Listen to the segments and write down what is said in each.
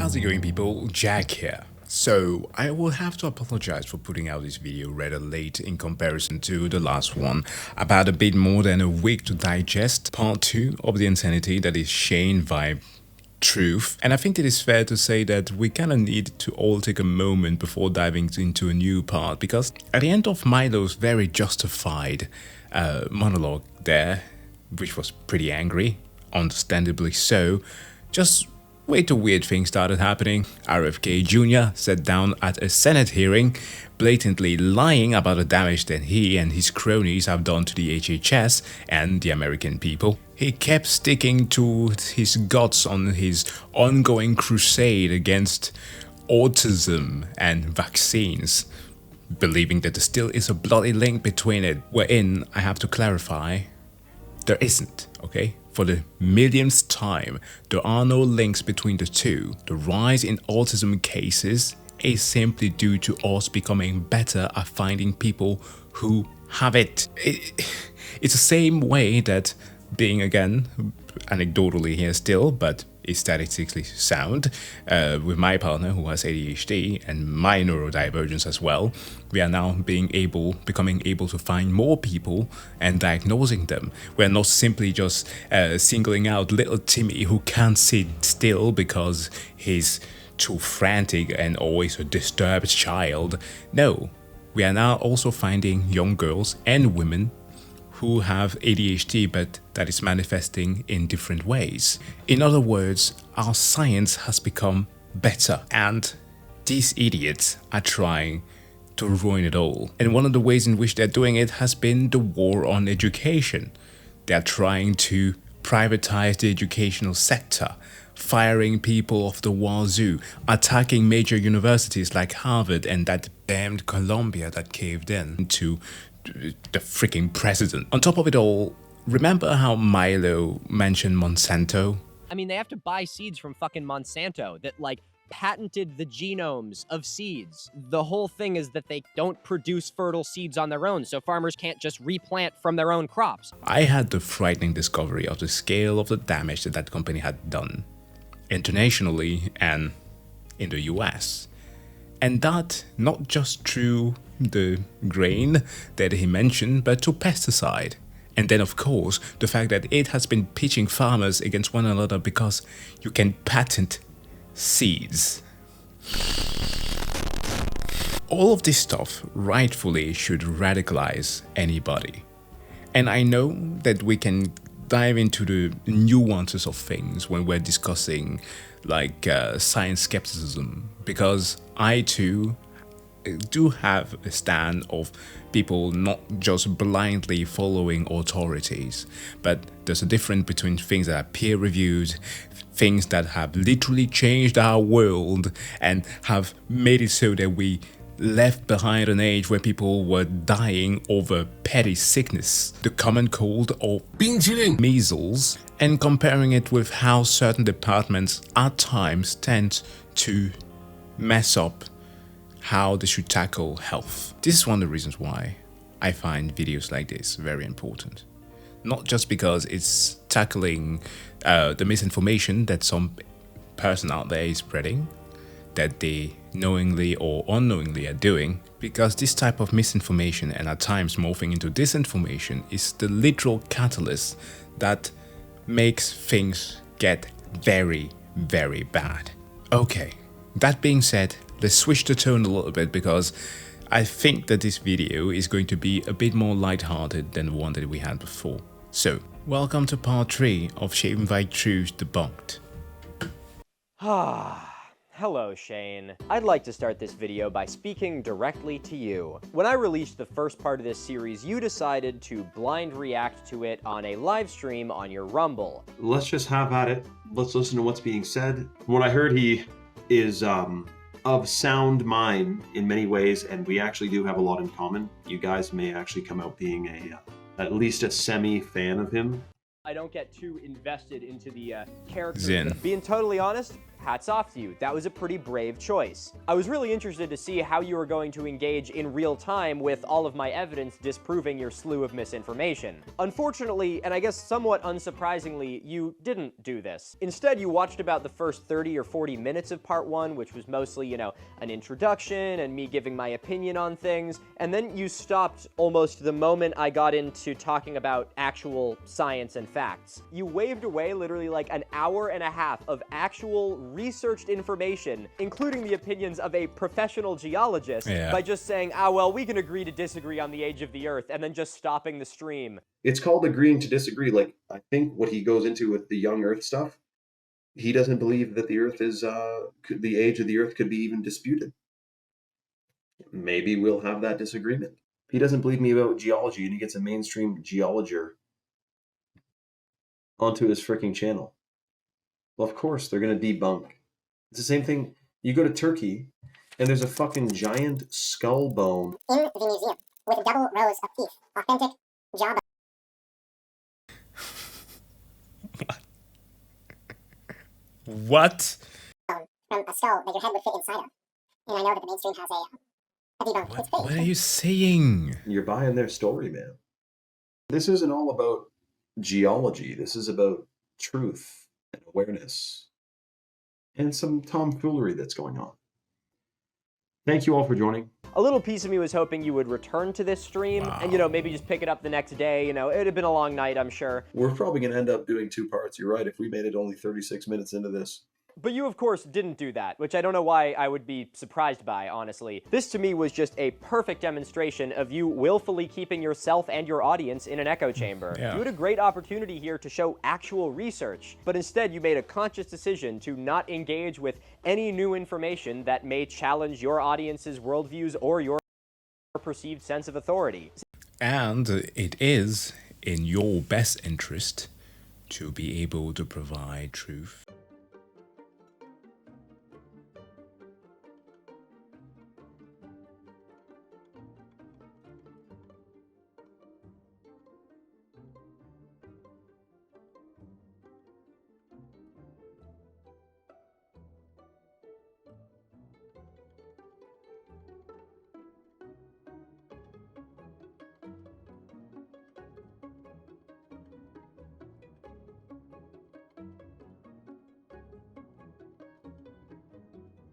How's it going, people? Jack here. So, I will have to apologize for putting out this video rather late in comparison to the last one. About a bit more than a week to digest part 2 of the insanity that is Shayne Vibes truth. And I think it is fair to say that we kind of need to all take a moment before diving into a new part, because at the end of Milo's very justified monologue there, which was pretty angry, understandably so, just way too weird things started happening. RFK Jr. sat down at a Senate hearing, blatantly lying about the damage that he and his cronies have done to the HHS and the American people. He kept sticking to his guts on his ongoing crusade against autism and vaccines, believing that there still is a bloody link between it, wherein I have to clarify, there isn't, okay? For the millionth time, there are no links between the two. The rise in autism cases is simply due to us becoming better at finding people who have it. It's the same way that being, again, anecdotally here still, but is statistically sound, with my partner who has ADHD and my neurodivergence as well, we are now becoming able to find more people and diagnosing them. We're not simply just singling out little Timmy who can't sit still because he's too frantic and always a disturbed child. No, we are now also finding young girls and women who have ADHD, but that is manifesting in different ways. In other words, our science has become better, and these idiots are trying to ruin it all. And one of the ways in which they're doing it has been the war on education. They're trying to privatize the educational sector, firing people off the wazoo, attacking major universities like Harvard and that damned Columbia that caved in to the freaking president. On top of it all, remember how Milo mentioned Monsanto? I mean, they have to buy seeds from fucking Monsanto that, like, patented the genomes of seeds. The whole thing is that they don't produce fertile seeds on their own, so farmers can't just replant from their own crops. I had the frightening discovery of the scale of the damage that that company had done, internationally and in the US. And that not just through the grain that he mentioned, but to pesticide. And then, of course, the fact that it has been pitching farmers against one another because you can patent seeds. All of this stuff rightfully should radicalize anybody. And I know that we can dive into the nuances of things when we're discussing like science skepticism, because I too do have a stand of people not just blindly following authorities, but there's a difference between things that are peer-reviewed, things that have literally changed our world and have made it so that we left behind an age where people were dying over petty sickness, the common cold or measles, and comparing it with how certain departments at times tend to mess up how they should tackle health. This is one of the reasons why I find videos like this very important. Not just because it's tackling the misinformation that some person out there is spreading, that they knowingly or unknowingly are doing, because this type of misinformation and at times morphing into disinformation is the literal catalyst that makes things get very, very bad. Okay, that being said, let's switch the tone a little bit, because I think that this video is going to be a bit more lighthearted than the one that we had before. So, welcome to part 3 of Shayne Vibes Truth Debunked. Hello, Shayne. I'd like to start this video by speaking directly to you. When I released the first part of this series, you decided to blind react to it on a live stream on your Rumble. Let's just have at it. Let's listen to what's being said. When I heard he is of sound mind in many ways, and we actually do have a lot in common. You guys may actually come out being at least a semi-fan of him. I don't get too invested into the character. Zin. Being totally honest, hats off to you. That was a pretty brave choice. I was really interested to see how you were going to engage in real time with all of my evidence disproving your slew of misinformation. Unfortunately, and I guess somewhat unsurprisingly, you didn't do this. Instead, you watched about the first 30 or 40 minutes of part 1, which was mostly, you know, an introduction and me giving my opinion on things, and then you stopped almost the moment I got into talking about actual science and facts. You waved away literally like an hour and a half of actual researched information, including the opinions of a professional geologist, by just saying, ah, well, we can agree to disagree on the age of the Earth, and then just stopping the stream. It's called agreeing to disagree. Like, I think what he goes into with the young Earth stuff, he doesn't believe that the Earth is, the age of the Earth could be even disputed. Maybe we'll have that disagreement. He doesn't believe me about geology, and he gets a mainstream geologer onto his freaking channel. Well, of course, they're going to debunk. It's the same thing. You go to Turkey, and there's a fucking giant skull bone in the museum with double rows of teeth. Authentic jaw. What? From a skull that your head would fit inside of. And I know that the mainstream has a debunk. It's fake. What are you saying? You're buying their story, man. This isn't all about geology. This is about truth and awareness and some tomfoolery that's going on. Thank you all for joining. A little piece of me was hoping you would return to this stream and, you know, maybe just pick it up the next day. You know, it'd have been a long night, I'm sure. We're probably going to end up doing 2 parts. You're right. If we made it only 36 minutes into this. But you, of course, didn't do that, which I don't know why I would be surprised by, honestly. This, to me, was just a perfect demonstration of you willfully keeping yourself and your audience in an echo chamber. Yeah. You had a great opportunity here to show actual research, but instead you made a conscious decision to not engage with any new information that may challenge your audience's worldviews or your perceived sense of authority. And it is in your best interest to be able to provide truth.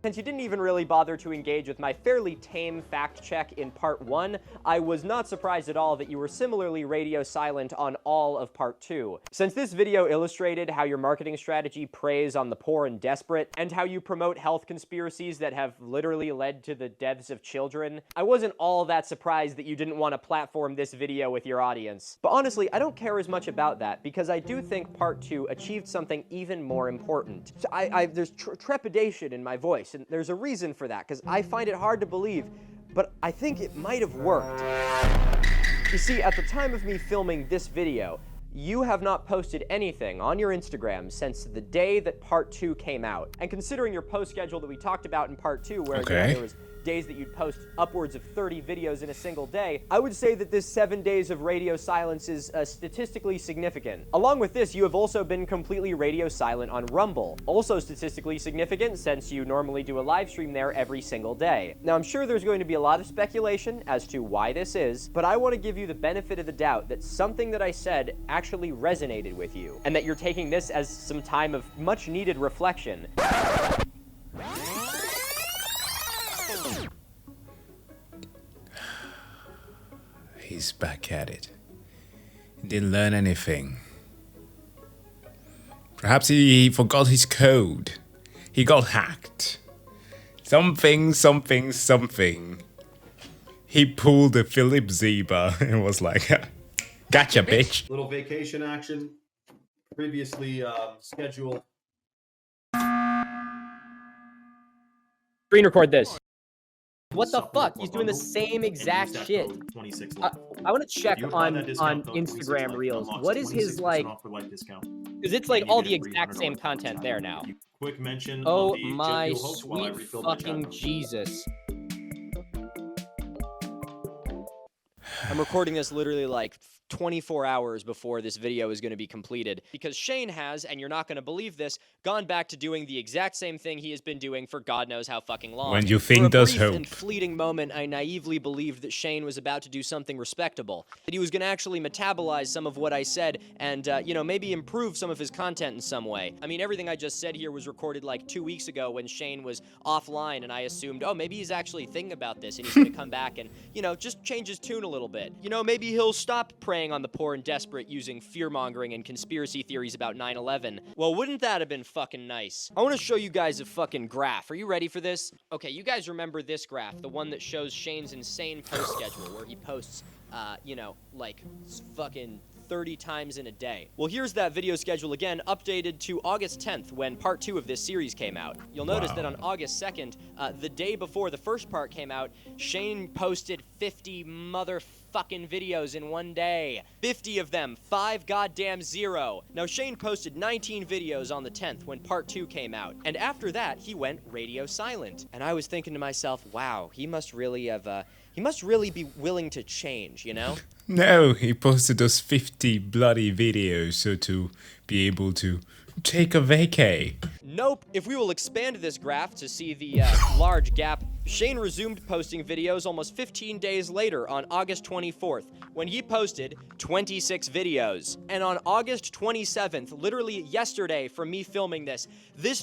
Since you didn't even really bother to engage with my fairly tame fact check in part 1, I was not surprised at all that you were similarly radio silent on all of part 2. Since this video illustrated how your marketing strategy preys on the poor and desperate, and how you promote health conspiracies that have literally led to the deaths of children, I wasn't all that surprised that you didn't want to platform this video with your audience. But honestly, I don't care as much about that, because I do think part 2 achieved something even more important. So there's trepidation in my voice. And there's a reason for that, because I find it hard to believe, but I think it might have worked. You see, at the time of me filming this video, you have not posted anything on your Instagram since the day that part 2 came out. And considering your post schedule that we talked about in part 2, where you know, there was days that you'd post upwards of 30 videos in a single day, I would say that this 7 days of radio silence is statistically significant. Along with this, you have also been completely radio silent on Rumble. Also statistically significant since you normally do a live stream there every single day. Now, I'm sure there's going to be a lot of speculation as to why this is, but I want to give you the benefit of the doubt that something that I said actually resonated with you, and that you're taking this as some time of much needed reflection. He's back at it. He didn't learn anything. Perhaps he forgot his code. He got hacked. Something. He pulled a Philip Zeba and was like, gotcha, bitch. Little vacation action. Previously scheduled. Screen record this. What the fuck? He's doing the same exact shit. I want to check on Instagram Reels. What is his, like... Because it's, like, all the exact same content there now. Quick mention. Oh my sweet fucking Jesus. I'm recording this literally, like, 24 hours before this video is going to be completed, because Shayne has, and you're not going to believe this, gone back to doing the exact same thing he has been doing for God knows how fucking long. When you think there's there's hope. hope. And fleeting moment, I naively believed that Shayne was about to do something respectable, that he was going to actually metabolize some of what I said and, you know, maybe improve some of his content in some way. I mean, everything I just said here was recorded like 2 weeks ago when Shayne was offline, and I assumed, oh, maybe he's actually thinking about this and he's going to come back and, you know, just change his tune a little bit. You know, maybe he'll stop preying on the poor and desperate using fear-mongering and conspiracy theories about 9/11. Well, wouldn't that have been fucking nice? I want to show you guys a fucking graph. Are you ready for this? Okay, you guys remember this graph, the one that shows Shayne's insane post schedule where he posts, you know, like fucking 30 times in a day. Well, here's that video schedule again, updated to August 10th, when part 2 of this series came out. You'll notice that on August 2nd, the day before the first part came out, Shayne posted 50 motherfucking videos in one day. 50 of them, 5 goddamn 0. Now, Shayne posted 19 videos on the 10th when part 2 came out, and after that, he went radio silent. And I was thinking to myself, wow, he must really have, he must really be willing to change, you know? No, he posted those 50 bloody videos so to be able to take a vacay. Nope. If we will expand this graph to see the large gap, Shayne resumed posting videos almost 15 days later on August 24th, when he posted 26 videos. And on August 27th, literally yesterday from me filming this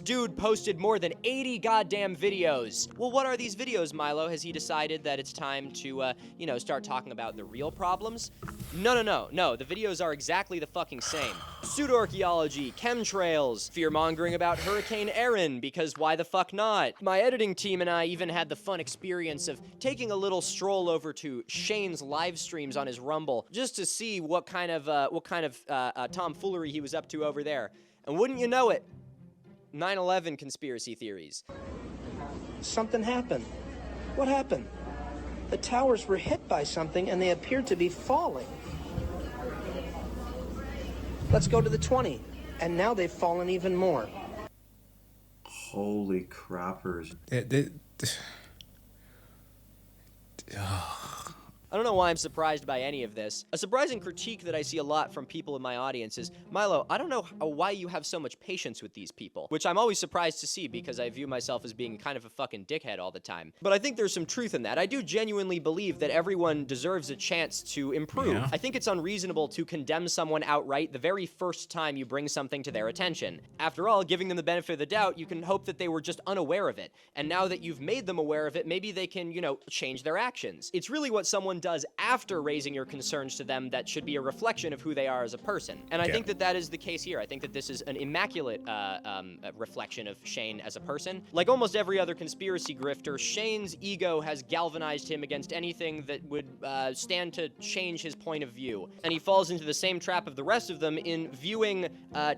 dude posted more than 80 goddamn videos. Well, what are these videos, Milo? Has he decided that it's time to, you know, start talking about the real problems? No, the videos are exactly the fucking same. Pseudo-archaeology, chemtrails, fear-mongering about Hurricane Erin, because why the fuck not? My editing team and I even had the fun experience of taking a little stroll over to Shayne's live streams on his Rumble, just to see what kind of tomfoolery he was up to over there. And wouldn't you know it, 9/11 conspiracy theories. Something happened. What happened? The towers were hit by something and they appeared to be falling. Let's go to the 20. And now they've fallen even more. Holy crappers. I don't know why I'm surprised by any of this. A surprising critique that I see a lot from people in my audience is, Milo, I don't know why you have so much patience with these people, which I'm always surprised to see because I view myself as being kind of a fucking dickhead all the time. But I think there's some truth in that. I do genuinely believe that everyone deserves a chance to improve. Yeah. I think it's unreasonable to condemn someone outright the very first time you bring something to their attention. After all, giving them the benefit of the doubt, you can hope that they were just unaware of it. And now that you've made them aware of it, maybe they can, you know, change their actions. It's really what someone does after raising your concerns to them that should be a reflection of who they are as a person. And I think that that is the case here. I think that this is an immaculate reflection of Shayne as a person. Like almost every other conspiracy grifter, Shayne's ego has galvanized him against anything that would stand to change his point of view. And he falls into the same trap of the rest of them in viewing,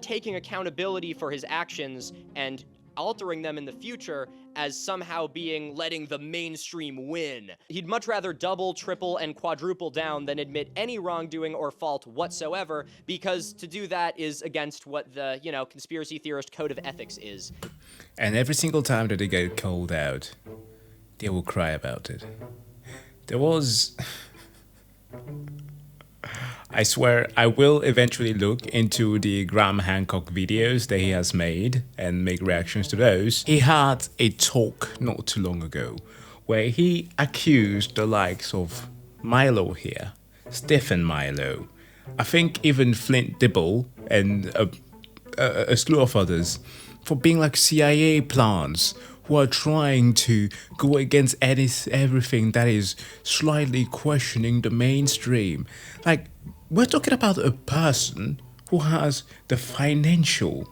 taking accountability for his actions and altering them in the future as somehow being letting the mainstream win. He'd much rather double, triple, and quadruple down than admit any wrongdoing or fault whatsoever, because to do that is against what the, you know, conspiracy theorist code of ethics is. And every single time that they get called out, they will cry about it. There was... I swear I will eventually look into the Graham Hancock videos that he has made and make reactions to those. He had a talk not too long ago where he accused the likes of Milo here, Stephen Milo, I think even Flint Dibble and a slew of others for being like CIA plants who are trying to go against everything that is slightly questioning the mainstream. Like, we're talking about a person who has the financial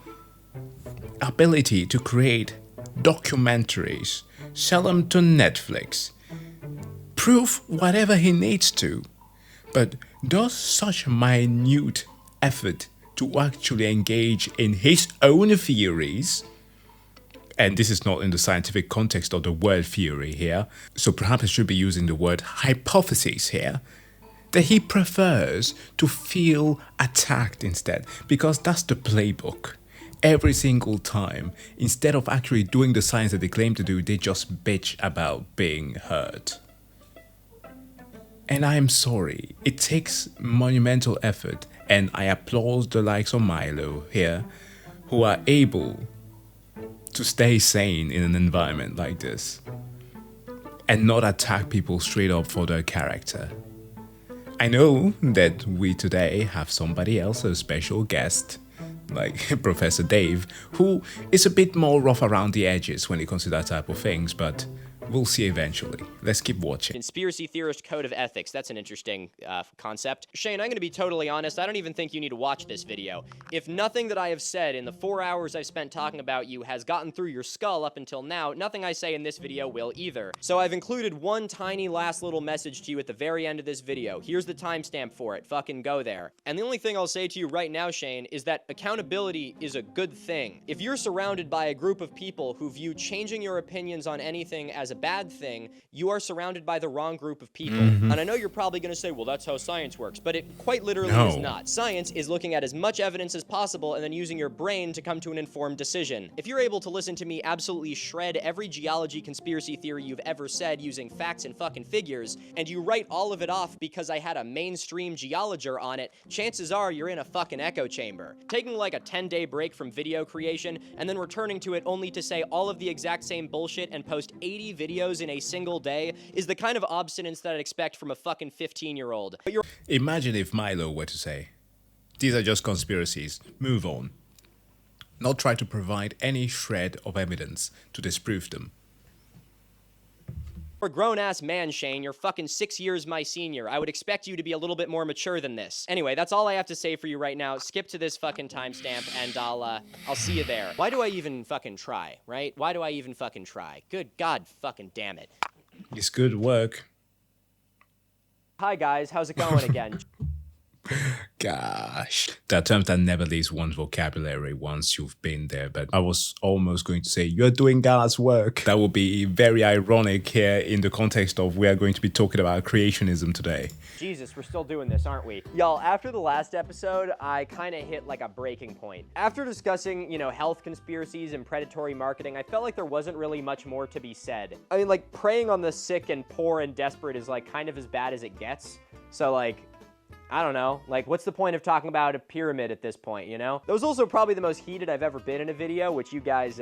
ability to create documentaries, sell them to Netflix, prove whatever he needs to, but does such minute effort to actually engage in his own theories. And this is not in the scientific context of the word theory here, so perhaps I should be using the word hypothesis here, that he prefers to feel attacked instead, because that's the playbook. Every single time, instead of actually doing the science that they claim to do, they just bitch about being hurt. And I am sorry, it takes monumental effort, and I applaud the likes of Milo here, who are able to stay sane in an environment like this, and not attack people straight up for their character. I know that we today have somebody else, a special guest, like Professor Dave, who is a bit more rough around the edges when it comes to that type of things, but we'll see eventually. Let's keep watching. Conspiracy theorist code of ethics. That's an interesting concept. Shayne, I'm going to be totally honest. I don't even think you need to watch this video. If nothing that I have said in the 4 hours I've spent talking about you has gotten through your skull up until now, nothing I say in this video will either. So I've included one tiny last little message to you at the very end of this video. Here's the timestamp for it. Fucking go there. And the only thing I'll say to you right now, Shayne, is that accountability is a good thing. If you're surrounded by a group of people who view changing your opinions on anything as a bad thing, you are surrounded by the wrong group of people. And I know you're probably going to say, well, that's how science works, but it quite literally is not. Science is looking at as much evidence as possible and then using your brain to come to an informed decision. If you're able to listen to me absolutely shred every geology conspiracy theory you've ever said using facts and fucking figures, and you write all of it off because I had a mainstream geologer on it, chances are you're in a fucking echo chamber. Taking like a 10-day break from video creation and then returning to it only to say all of the exact same bullshit and post 80 videos in a single day is the kind of obstinance that I'd expect from a fucking 15-year-old. But you're Imagine if Milo were to say, these are just conspiracies, move on. Not try to provide any shred of evidence to disprove them. a grown-ass man, Shayne. You're fucking 6 years my senior. I would expect you to be a little bit more mature than this. Anyway, that's all I have to say for you right now. Skip to this fucking timestamp, and I'll see you there. Why do I even fucking try, right? Why do I even fucking try? Good God fucking damn it. It's good work. Hi, guys. How's it going again? Gosh, that term that never leaves one's vocabulary once you've been there, but I was almost going to say, you're doing God's work. That would be very ironic here in the context of we are going to be talking about creationism today. Jesus, we're still doing this, aren't we? Y'all, after the last episode, I kind of hit like a breaking point. After discussing, health conspiracies and predatory marketing, I felt like there wasn't really much more to be said. I mean, like, preying on the sick and poor and desperate is like kind of as bad as it gets. So like, I don't know, like, what's the point of talking about a pyramid at this point, That was also probably the most heated I've ever been in a video, which you guys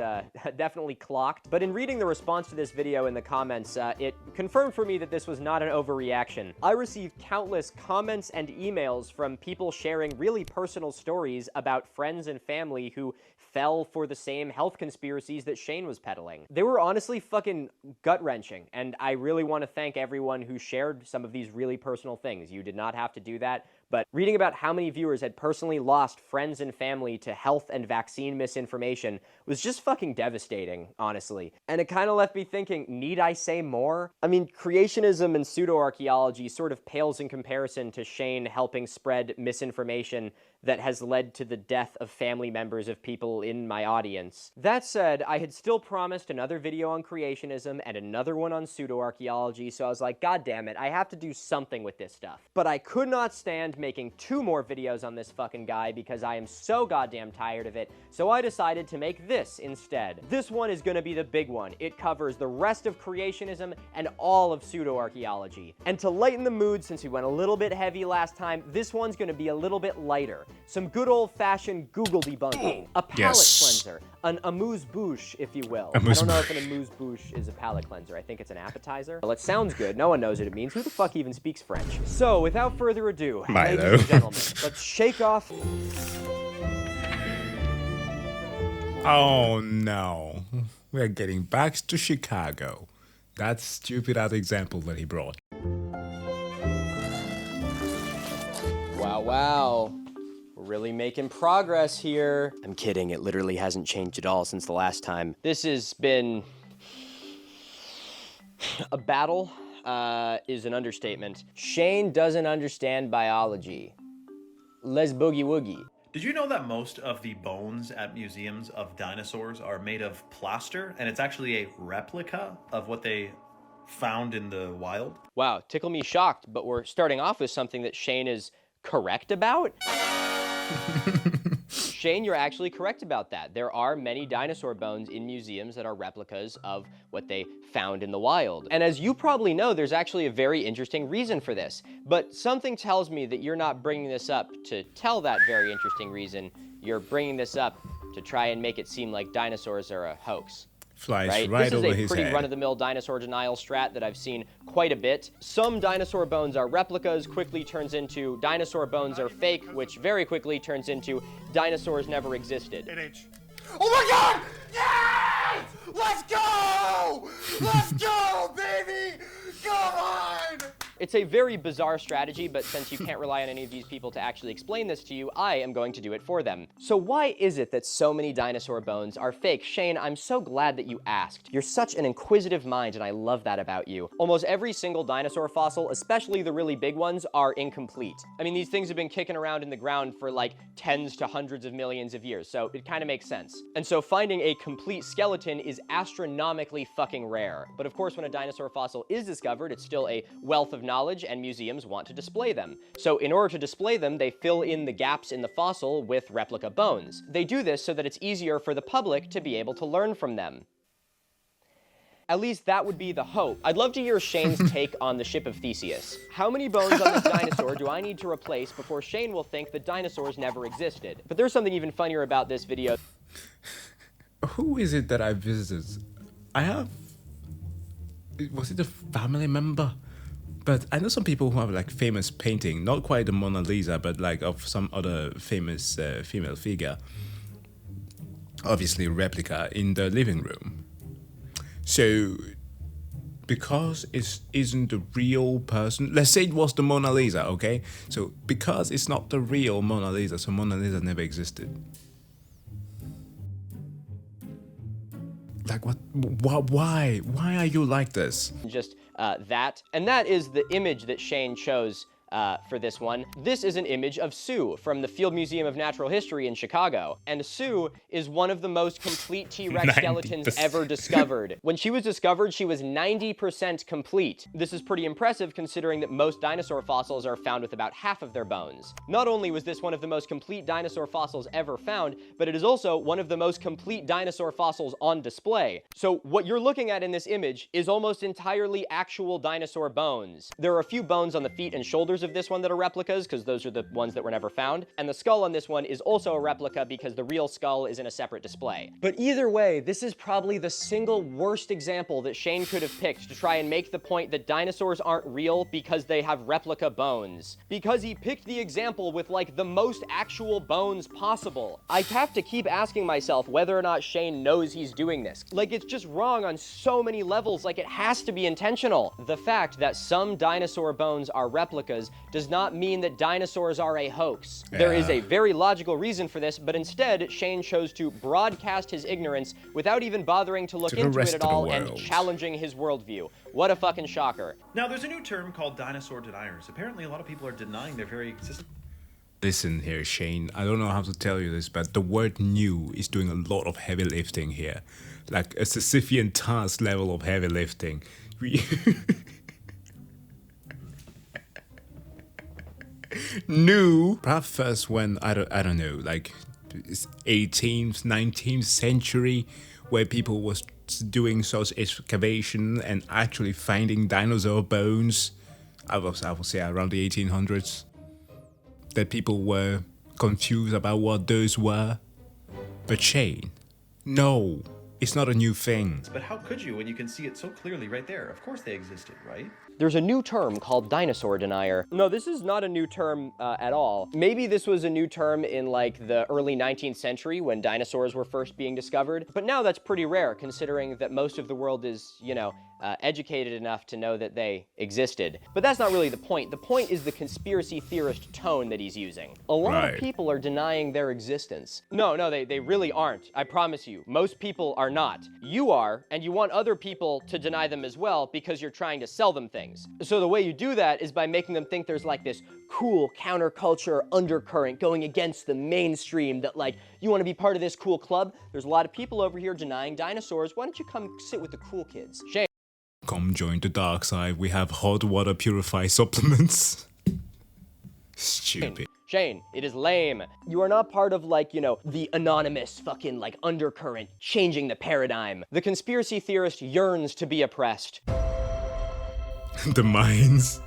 definitely clocked. But in reading the response to this video in the comments, it confirmed for me that this was not an overreaction. I received countless comments and emails from people sharing really personal stories about friends and family who fell for the same health conspiracies that Shayne was peddling. They were honestly fucking gut-wrenching, and I really want to thank everyone who shared some of these really personal things. You did not have to do that. But reading about how many viewers had personally lost friends and family to health and vaccine misinformation was just fucking devastating, honestly. And it kind of left me thinking, need I say more? I mean, creationism and pseudo-archaeology sort of pales in comparison to Shayne helping spread misinformation that has led to the death of family members of people in my audience. That said, I had still promised another video on creationism and another one on pseudo-archaeology, so I was like, God damn it, I have to do something with this stuff. But I could not stand making 2 more videos on this fucking guy because I am so goddamn tired of it, so I decided to make this instead. This one is gonna be the big one. It covers the rest of creationism and all of pseudo-archaeology. And to lighten the mood, since we went a little bit heavy last time, this one's gonna be a little bit lighter. Some good old-fashioned Google debunking, a palate cleanser, an amuse-bouche, if you will. I don't know if an amuse-bouche is a palate cleanser. I think it's an appetizer. Well, it sounds good. No one knows what it means. Who the fuck even speaks French? So, without further ado, ladies and gentlemen, let's shake off... Oh no, we're getting back to Chicago. That stupid ass example that he brought. Wow. We're really making progress here. I'm kidding, it literally hasn't changed at all since the last time. This has been... a battle is an understatement. Shayne doesn't understand biology. Let's boogie woogie. Did you know that most of the bones at museums of dinosaurs are made of plaster, and it's actually a replica of what they found in the wild? Wow, tickle me shocked, but we're starting off with something that Shayne is correct about? Shayne, you're actually correct about that. There are many dinosaur bones in museums that are replicas of what they found in the wild. And as you probably know, there's actually a very interesting reason for this. But something tells me that you're not bringing this up to tell that very interesting reason. You're bringing this up to try and make it seem like dinosaurs are a hoax. Flies right This is over a his pretty head. run-of-the-mill dinosaur denial strat that I've seen quite a bit. Some dinosaur bones are replicas, quickly turns into dinosaur bones are fake, which very quickly turns into dinosaurs never existed. Oh my god! Yes! Let's go! Let's go, baby! Come on! It's a very bizarre strategy, but since you can't rely on any of these people to actually explain this to you, I am going to do it for them. So why is it that so many dinosaur bones are fake? Shayne, I'm so glad that you asked. You're such an inquisitive mind, and I love that about you. Almost every single dinosaur fossil, especially the really big ones, are incomplete. I mean, these things have been kicking around in the ground for like tens to hundreds of millions of years, so it kind of makes sense. And so finding a complete skeleton is astronomically fucking rare. But of course, when a dinosaur fossil is discovered, it's still a wealth of knowledge, and museums want to display them. So in order to display them, they fill in the gaps in the fossil with replica bones. They do this so that it's easier for the public to be able to learn from them. At least that would be the hope. I'd love to hear Shayne's take on the ship of Theseus. How many bones on this dinosaur do I need to replace before Shayne will think that dinosaurs never existed? But there's something even funnier about this video. Who is it that I visited? Was it a family member? But I know some people who have like famous painting, not quite the Mona Lisa, but like of some other famous female figure. Obviously replica in the living room. So, because it isn't the real person, let's say it was the Mona Lisa, okay? So, because it's not the real Mona Lisa, so Mona Lisa never existed. Like what? Why? Why are you like this? Just that. And that is the image that Shayne chose for this one. This is an image of Sue from the Field Museum of Natural History in Chicago. And Sue is one of the most complete T-Rex skeletons ever discovered. When she was discovered, she was 90% complete. This is pretty impressive considering that most dinosaur fossils are found with about half of their bones. Not only was this one of the most complete dinosaur fossils ever found, but it is also one of the most complete dinosaur fossils on display. So what you're looking at in this image is almost entirely actual dinosaur bones. There are a few bones on the feet and shoulders of this one that are replicas, because those are the ones that were never found, and the skull on this one is also a replica because the real skull is in a separate display. But either way, this is probably the single worst example that Shayne could have picked to try and make the point that dinosaurs aren't real because they have replica bones. Because he picked the example with like the most actual bones possible. I have to keep asking myself whether or not Shayne knows he's doing this. Like, it's just wrong on so many levels, like it has to be intentional. The fact that some dinosaur bones are replicas does not mean that dinosaurs are a hoax. Yeah. There is a very logical reason for this, but instead, Shayne chose to broadcast his ignorance without even bothering to look into it at all and challenging his worldview. What a fucking shocker. Now, there's a new term called dinosaur deniers. Apparently, a lot of people are denying their very existence. Listen here, Shayne, I don't know how to tell you this, but the word new is doing a lot of heavy lifting here. Like a Sisyphean task level of heavy lifting. New, perhaps first when, I don't know, like 18th, 19th century, where people was doing such excavation and actually finding dinosaur bones. I would say around the 1800s. That people were confused about what those were. But Shayne, no, it's not a new thing. But how could you when you can see it so clearly right there? Of course they existed, right? There's a new term called dinosaur denier. No, this is not a new term at all. Maybe this was a new term in like the early 19th century when dinosaurs were first being discovered, but now that's pretty rare considering that most of the world is, you know, educated enough to know that they existed. But that's not really the point. The point is the conspiracy theorist tone that he's using. A lot of people are denying their existence. No, they really aren't. I promise you. Most people are not. You are, and you want other people to deny them as well because you're trying to sell them things. So the way you do that is by making them think there's like this cool counterculture undercurrent going against the mainstream that like, you want to be part of this cool club? There's a lot of people over here denying dinosaurs. Why don't you come sit with the cool kids? Shayne. Come join the dark side. We have hot water purify supplements. Stupid. Shayne, it is lame. You are not part of, like, you know, the anonymous fucking, like, undercurrent changing the paradigm. The conspiracy theorist yearns to be oppressed. The minds.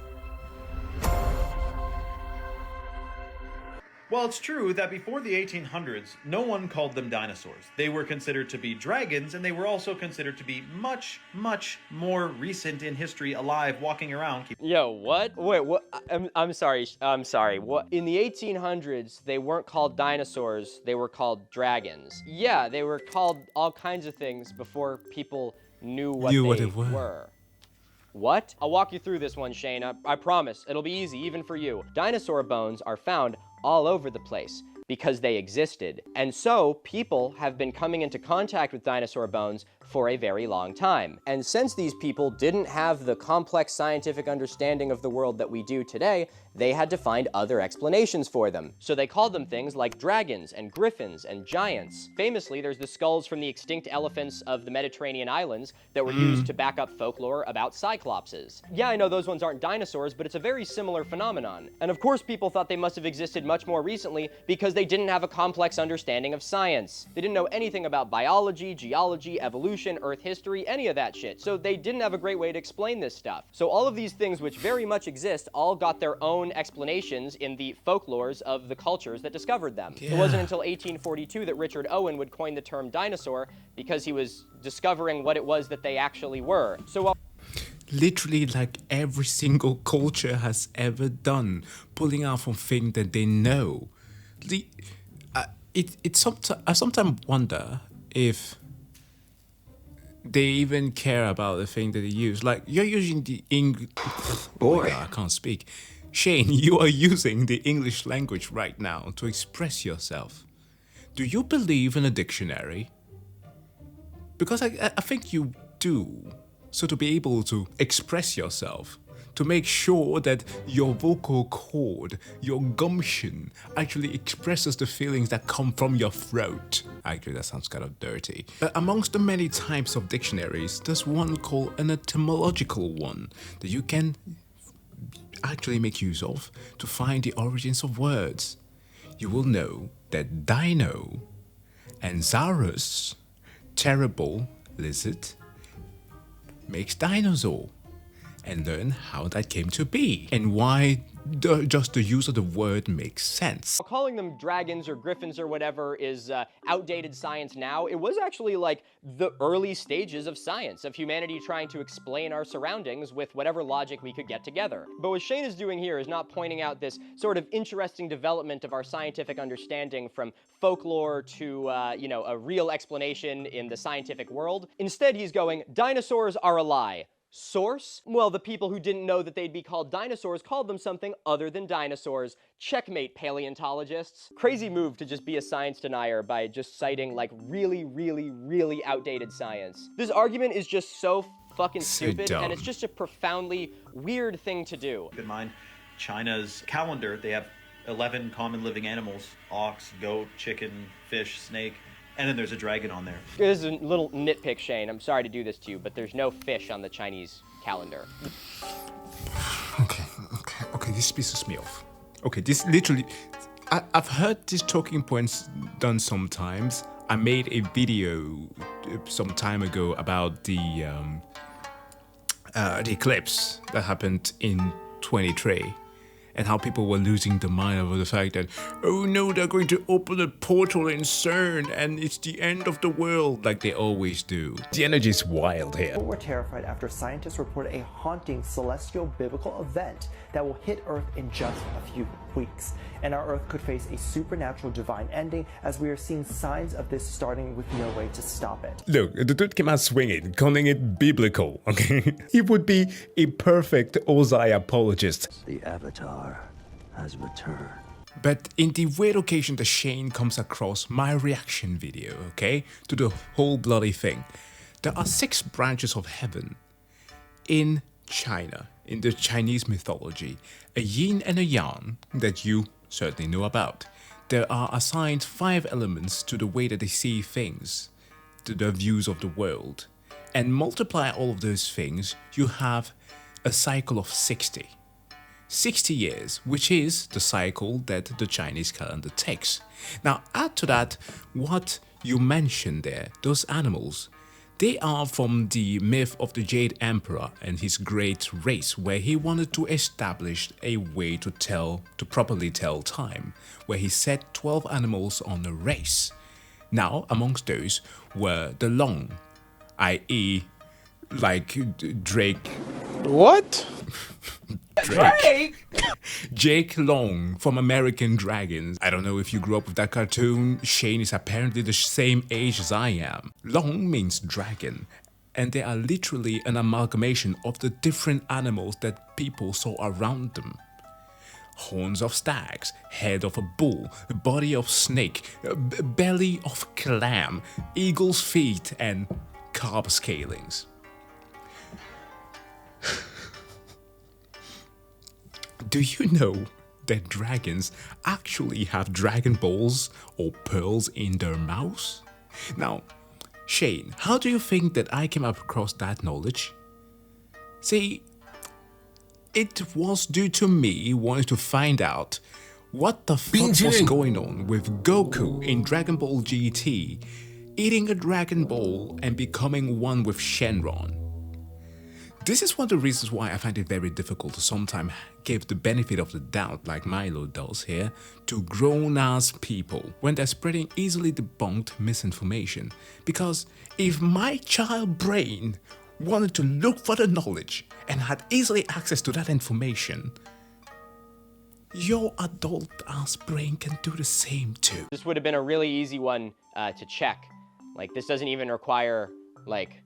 Well, it's true that before the 1800s, no one called them dinosaurs. They were considered to be dragons, and they were also considered to be much, much more recent in history, alive, walking around. Yo, what? Wait, what? I'm sorry. What? In the 1800s, they weren't called dinosaurs. They were called dragons. Yeah, they were called all kinds of things before people knew what they were. What? I'll walk you through this one, Shayne. I promise. It'll be easy, even for you. Dinosaur bones are found all over the place because they existed. And so people have been coming into contact with dinosaur bones for a very long time. And since these people didn't have the complex scientific understanding of the world that we do today, they had to find other explanations for them. So they called them things like dragons and griffins and giants. Famously, there's the skulls from the extinct elephants of the Mediterranean islands that were used to back up folklore about cyclopses. Yeah, I know those ones aren't dinosaurs, but it's a very similar phenomenon. And of course, people thought they must have existed much more recently because they didn't have a complex understanding of science. They didn't know anything about biology, geology, evolution, Earth history, any of that shit. So they didn't have a great way to explain this stuff. So all of these things, which very much exist, all got their own explanations in the folklores of the cultures that discovered them. Yeah. It wasn't until 1842 that Richard Owen would coin the term dinosaur because he was discovering what it was that they actually were. So literally, like every single culture has ever done, pulling out from things that they know. I sometimes wonder if they even care about the thing that they use. Like, you're using the English... Boy, I can't speak. Shayne, you are using the English language right now to express yourself. Do you believe in a dictionary? Because I think you do. So to be able to express yourself, to make sure that your vocal cord, your gumption, actually expresses the feelings that come from your throat. Actually, that sounds kind of dirty. But amongst the many types of dictionaries, there's one called an etymological one that you can actually make use of to find the origins of words. You will know that dino and zaurus, terrible lizard, makes dinosaur, and learn how that came to be and why just the use of the word makes sense. Calling them dragons or griffins or whatever is outdated science now. It was actually like the early stages of science, of humanity trying to explain our surroundings with whatever logic we could get together. But what Shayne is doing here is not pointing out this sort of interesting development of our scientific understanding from folklore to, you know, a real explanation in the scientific world. Instead, he's going, dinosaurs are a lie. Source? Well, the people who didn't know that they'd be called dinosaurs called them something other than dinosaurs. Checkmate, paleontologists. Crazy move to just be a science denier by just citing, like, really, really, really outdated science. This argument is just so fucking stupid, and it's just a profoundly weird thing to do. Keep in mind, China's calendar, they have 11 common living animals: ox, goat, chicken, fish, snake. And then there's a dragon on there. This is a little nitpick, Shayne. I'm sorry to do this to you, but there's no fish on the Chinese calendar. Okay, this pisses me off. Okay, this literally... I've heard these talking points done sometimes. I made a video some time ago about the eclipse that happened in 23. And how people were losing their mind over the fact that, oh no, they're going to open a portal in CERN and it's the end of the world, like they always do. The energy is wild here. We're terrified after scientists report a haunting celestial biblical event that will hit Earth in just a few weeks. And our Earth could face a supernatural divine ending, as we are seeing signs of this starting with no way to stop it. Look, the dude came out swinging, calling it biblical, okay? He would be a perfect Ozai apologist. The Avatar has returned. But in the weird occasion that Shayne comes across my reaction video, okay, to the whole bloody thing, there are 6 branches of heaven in China, in the Chinese mythology, a yin and a yang that you certainly know about. There are assigned 5 elements to the way that they see things, to their views of the world, and multiply all of those things, you have a cycle of 60. 60 years, which is the cycle that the Chinese calendar takes. Now add to that what you mentioned there, those animals. They are from the myth of the Jade Emperor and his great race, where he wanted to establish a way to properly tell time, where he set 12 animals on a race. Now, amongst those were the long, i.e., like Drake. What? Jake Long from American Dragons. I don't know if you grew up with that cartoon. Shayne is apparently the same age as I am. Long means dragon, and they are literally an amalgamation of the different animals that people saw around them. Horns of stags, head of a bull, body of snake, belly of clam, eagle's feet, and carp scalings. Do you know that dragons actually have dragon balls or pearls in their mouths? Now, Shayne, how do you think that I came across that knowledge? See, it was due to me wanting to find out what the fuck was going on with Goku in Dragon Ball GT eating a Dragon Ball and becoming one with Shenron. This is one of the reasons why I find it very difficult to sometimes give the benefit of the doubt, like Milo does here, to grown-ass people when they're spreading easily debunked misinformation. Because if my child brain wanted to look for the knowledge and had easily access to that information, your adult-ass brain can do the same too. This would have been a really easy one to check. Like, this doesn't even require, like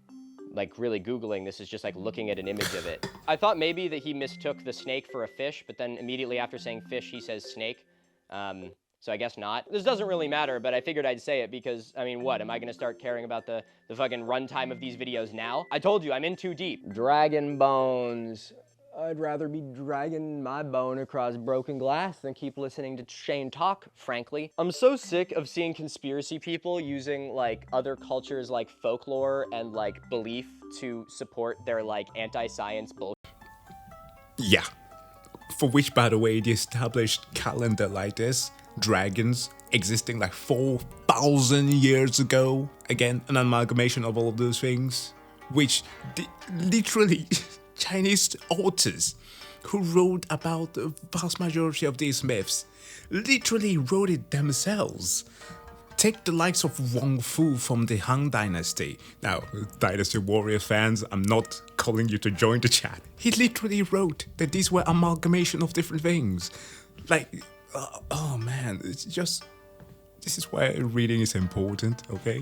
really Googling. This is just like looking at an image of it. I thought maybe that he mistook the snake for a fish, but then immediately after saying fish, he says snake. So I guess not. This doesn't really matter, but I figured I'd say it because, I mean, what? Am I gonna start caring about the fucking runtime of these videos now? I told you, I'm in too deep. Dragon bones. I'd rather be dragging my bone across broken glass than keep listening to Shayne talk, frankly. I'm so sick of seeing conspiracy people using like other cultures like folklore and like belief to support their like anti-science bullshit. Yeah. For which, by the way, the established calendar like this, dragons existing like 4,000 years ago, again, an amalgamation of all of those things, which literally Chinese authors who wrote about the vast majority of these myths literally wrote it themselves. Take the likes of Wang Fu from the Han Dynasty. Now, Dynasty Warrior fans, I'm not calling you to join the chat. He literally wrote that these were amalgamation of different things. Like, oh man, it's just... This is why reading is important, okay?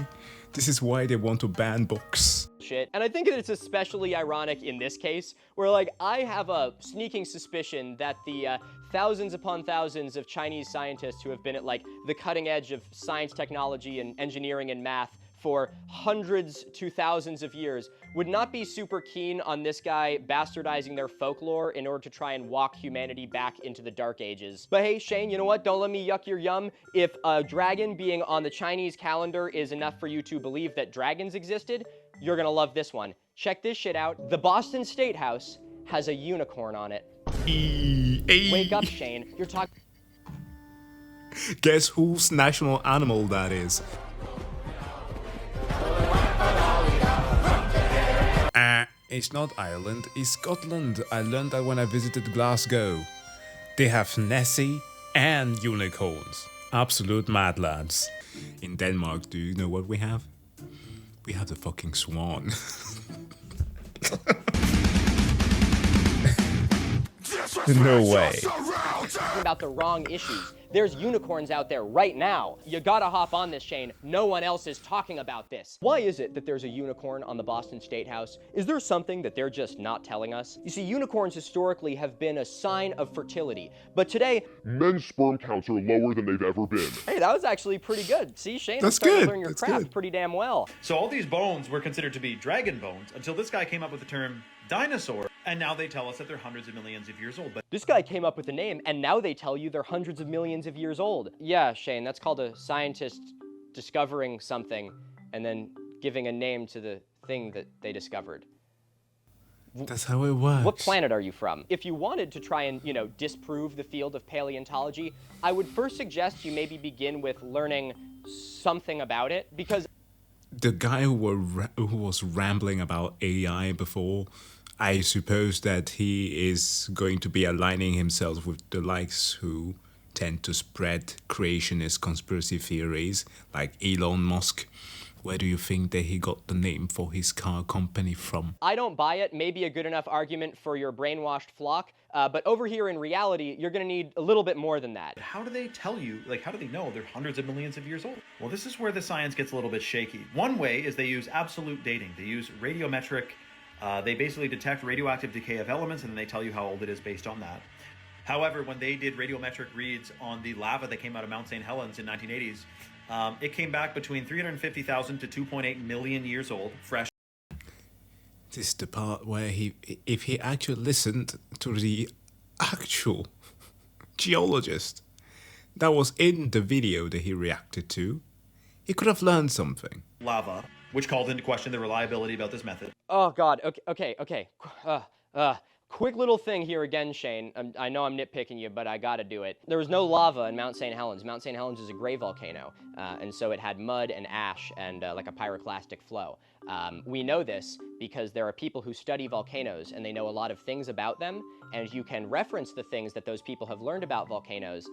This is why they want to ban books. And I think that it's especially ironic in this case, where like I have a sneaking suspicion that the thousands upon thousands of Chinese scientists who have been at like the cutting edge of science, technology, and engineering and math for hundreds to thousands of years would not be super keen on this guy bastardizing their folklore in order to try and walk humanity back into the dark ages. But hey, Shayne, you know what? Don't let me yuck your yum. If a dragon being on the Chinese calendar is enough for you to believe that dragons existed, you're gonna love this one. Check this shit out. The Boston State House has a unicorn on it. Wake up, Shayne. You're talking... Guess whose national animal that is? It's not Ireland, it's Scotland. I learned that when I visited Glasgow. They have Nessie and unicorns. Absolute mad lads. In Denmark, do you know what we have? We have the fucking swan. No way. About the wrong issues. There's unicorns out there right now. You gotta hop on this, Shayne. No one else is talking about this. Why is it that there's a unicorn on the Boston State House? Is there something that they're just not telling us? You see, unicorns historically have been a sign of fertility, but today, men's sperm counts are lower than they've ever been. Hey, that was actually pretty good. See, Shayne, That's I'm starting good. to learn your That's craft good. pretty damn well. So all these bones were considered to be dragon bones until this guy came up with the term dinosaur, and now they tell us that they're hundreds of millions of years old. But This guy came up with the name, and now they tell you they're hundreds of millions of years old. Yeah, Shayne, that's called a scientist discovering something and then giving a name to the thing that they discovered. That's how it works. What planet are you from? If you wanted to try and, disprove the field of paleontology, I would first suggest you maybe begin with learning something about it, because the guy who was rambling about AI before, I suppose that he is going to be aligning himself with the likes who tend to spread creationist conspiracy theories, like Elon Musk. Where do you think that he got the name for his car company from? I don't buy it. Maybe a good enough argument for your brainwashed flock, but over here in reality, you're gonna need a little bit more than that. How do they tell you, how do they know they're hundreds of millions of years old? Well, this is where the science gets a little bit shaky. One way is they use absolute dating. They use radiometric. They basically detect radioactive decay of elements, and then they tell you how old it is based on that. However, when they did radiometric reads on the lava that came out of Mount St. Helens in 1980s, it came back between 350,000 to 2.8 million years old, fresh. This is the part where if he actually listened to the actual geologist that was in the video that he reacted to, he could have learned something. Lava, which called into question the reliability about this method. Oh God, okay. Quick little thing here again, Shayne. I know I'm nitpicking you, but I gotta do it. There was no lava in Mount St. Helens. Mount St. Helens is a gray volcano, and so it had mud and ash and like a pyroclastic flow. We know this because there are people who study volcanoes and they know a lot of things about them, and you can reference the things that those people have learned about volcanoes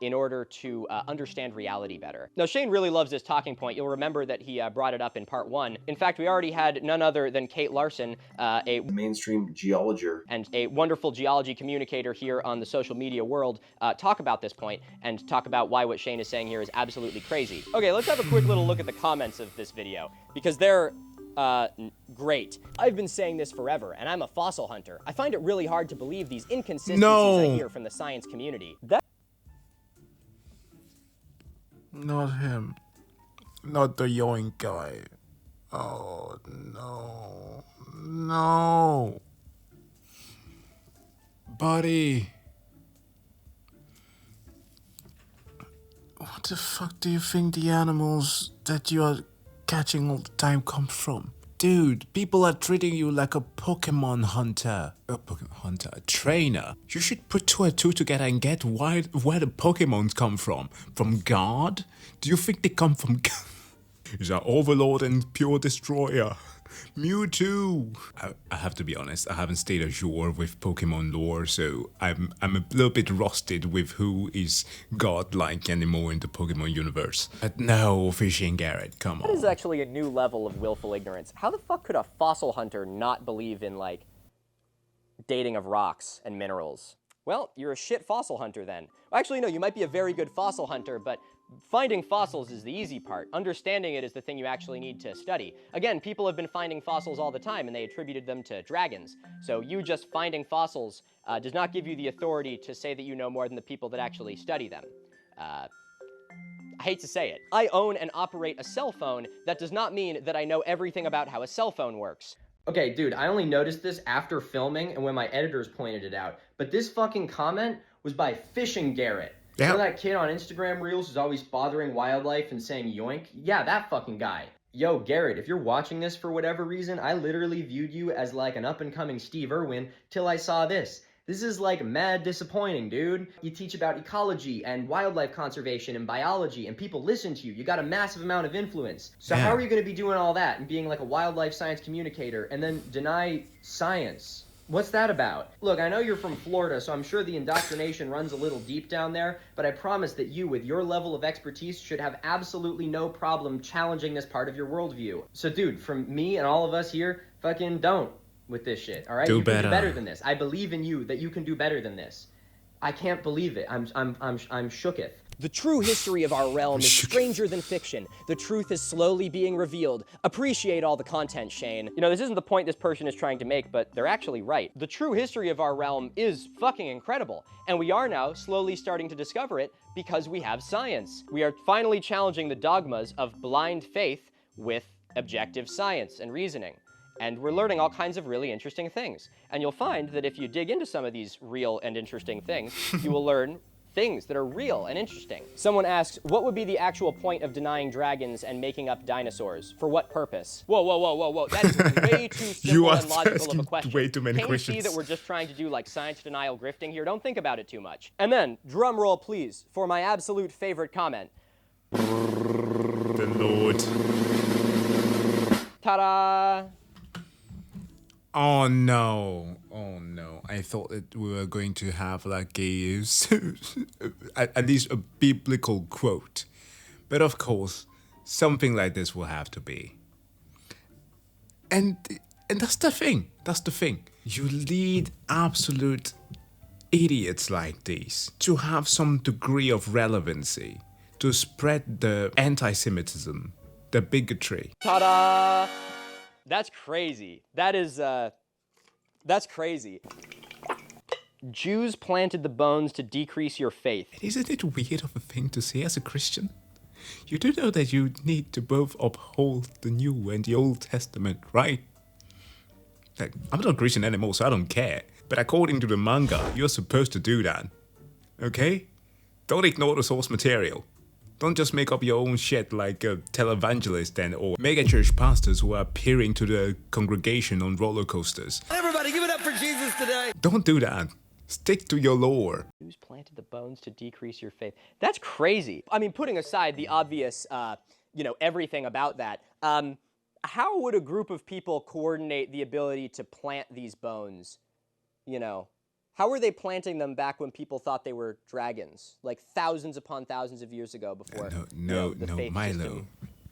in order to understand reality better. Now, Shayne really loves this talking point. You'll remember that he brought it up in part 1. In fact, we already had none other than Kate Larson, a mainstream geologer and a wonderful geology communicator here on the social media world, talk about this point and talk about why what Shayne is saying here is absolutely crazy. Okay, let's have a quick little look at the comments of this video, because they're great. I've been saying this forever, and I'm a fossil hunter. I find it really hard to believe these inconsistencies I hear from the science community. Not him. Not the yoink guy. Oh, no. No. Buddy. What the fuck do you think the animals that you are catching all the time come from? Dude, people are treating you like a Pokemon hunter. A trainer. You should put 2 and 2 together and get where the Pokemons come from. From God? Do you think they come from God? He's an overlord and pure destroyer. Mewtwo! I have to be honest, I haven't stayed ashore with Pokemon lore, so I'm a little bit rusted with who is godlike anymore in the Pokemon universe. But no, Fishing Garrett, come on. That is actually a new level of willful ignorance. How the fuck could a fossil hunter not believe in, dating of rocks and minerals? Well, you're a shit fossil hunter then. Actually, no, you might be a very good fossil hunter, but finding fossils is the easy part. Understanding it is the thing you actually need to study. Again, people have been finding fossils all the time, and they attributed them to dragons. So you just finding fossils does not give you the authority to say that you know more than the people that actually study them. I hate to say it. I own and operate a cell phone. That does not mean that I know everything about how a cell phone works. Okay, dude, I only noticed this after filming and when my editors pointed it out. But this fucking comment was by Fishing Garrett. Yeah. You know that kid on Instagram Reels who's always bothering wildlife and saying yoink? Yeah, that fucking guy. Yo, Garrett, if you're watching this for whatever reason, I literally viewed you as like an up-and-coming Steve Irwin till I saw this. This is mad disappointing, dude. You teach about ecology and wildlife conservation and biology, and people listen to you. You got a massive amount of influence. So how are you going to be doing all that and being like a wildlife science communicator and then deny science? What's that about? Look, I know you're from Florida, so I'm sure the indoctrination runs a little deep down there, but I promise that you, with your level of expertise, should have absolutely no problem challenging this part of your worldview. So dude, from me and all of us here, fucking don't with this shit, all right? You can do better than this. I believe in you that you can do better than this. I can't believe it. I'm shooketh. The true history of our realm is stranger than fiction. The truth is slowly being revealed. Appreciate all the content, Shayne. You know, this isn't the point this person is trying to make, but they're actually right. The true history of our realm is fucking incredible, and we are now slowly starting to discover it because we have science. We are finally challenging the dogmas of blind faith with objective science and reasoning. And we're learning all kinds of really interesting things. And you'll find that if you dig into some of these real and interesting things, you will learn things that are real and interesting. Someone asks, what would be the actual point of denying dragons and making up dinosaurs? For what purpose? Whoa, whoa, whoa, whoa, whoa. That is way too simple and logical of a question. Way too many Can't questions. you see that we're just trying to do like science denial grifting here? Don't think about it too much. And then, drum roll please, for my absolute favorite comment. The Lord. Ta-da! Oh no, oh no. I thought that we were going to have like a, at least a biblical quote. But of course, something like this will have to be. And that's the thing, You need absolute idiots like these to have some degree of relevancy, to spread the anti-Semitism, the bigotry. Ta-da! That's crazy. That's crazy. Jews planted the bones to decrease your faith. Isn't it weird of a thing to say as a Christian? You do know that you need to both uphold the New and the Old Testament, right? Like, I'm not a Christian anymore, so I don't care. But according to the manga, you're supposed to do that. Okay? Don't ignore the source material. Don't just make up your own shit like a televangelist or megachurch pastors who are appearing to the congregation on roller coasters. Everybody give it up for Jesus today. Don't do that. Stick to your lore. Jews planted the bones to decrease your faith. That's crazy. I mean, putting aside the obvious, everything about that, how would a group of people coordinate the ability to plant these bones? How were they planting them back when people thought they were dragons? Like thousands upon thousands of years ago before No, the faith Milo. system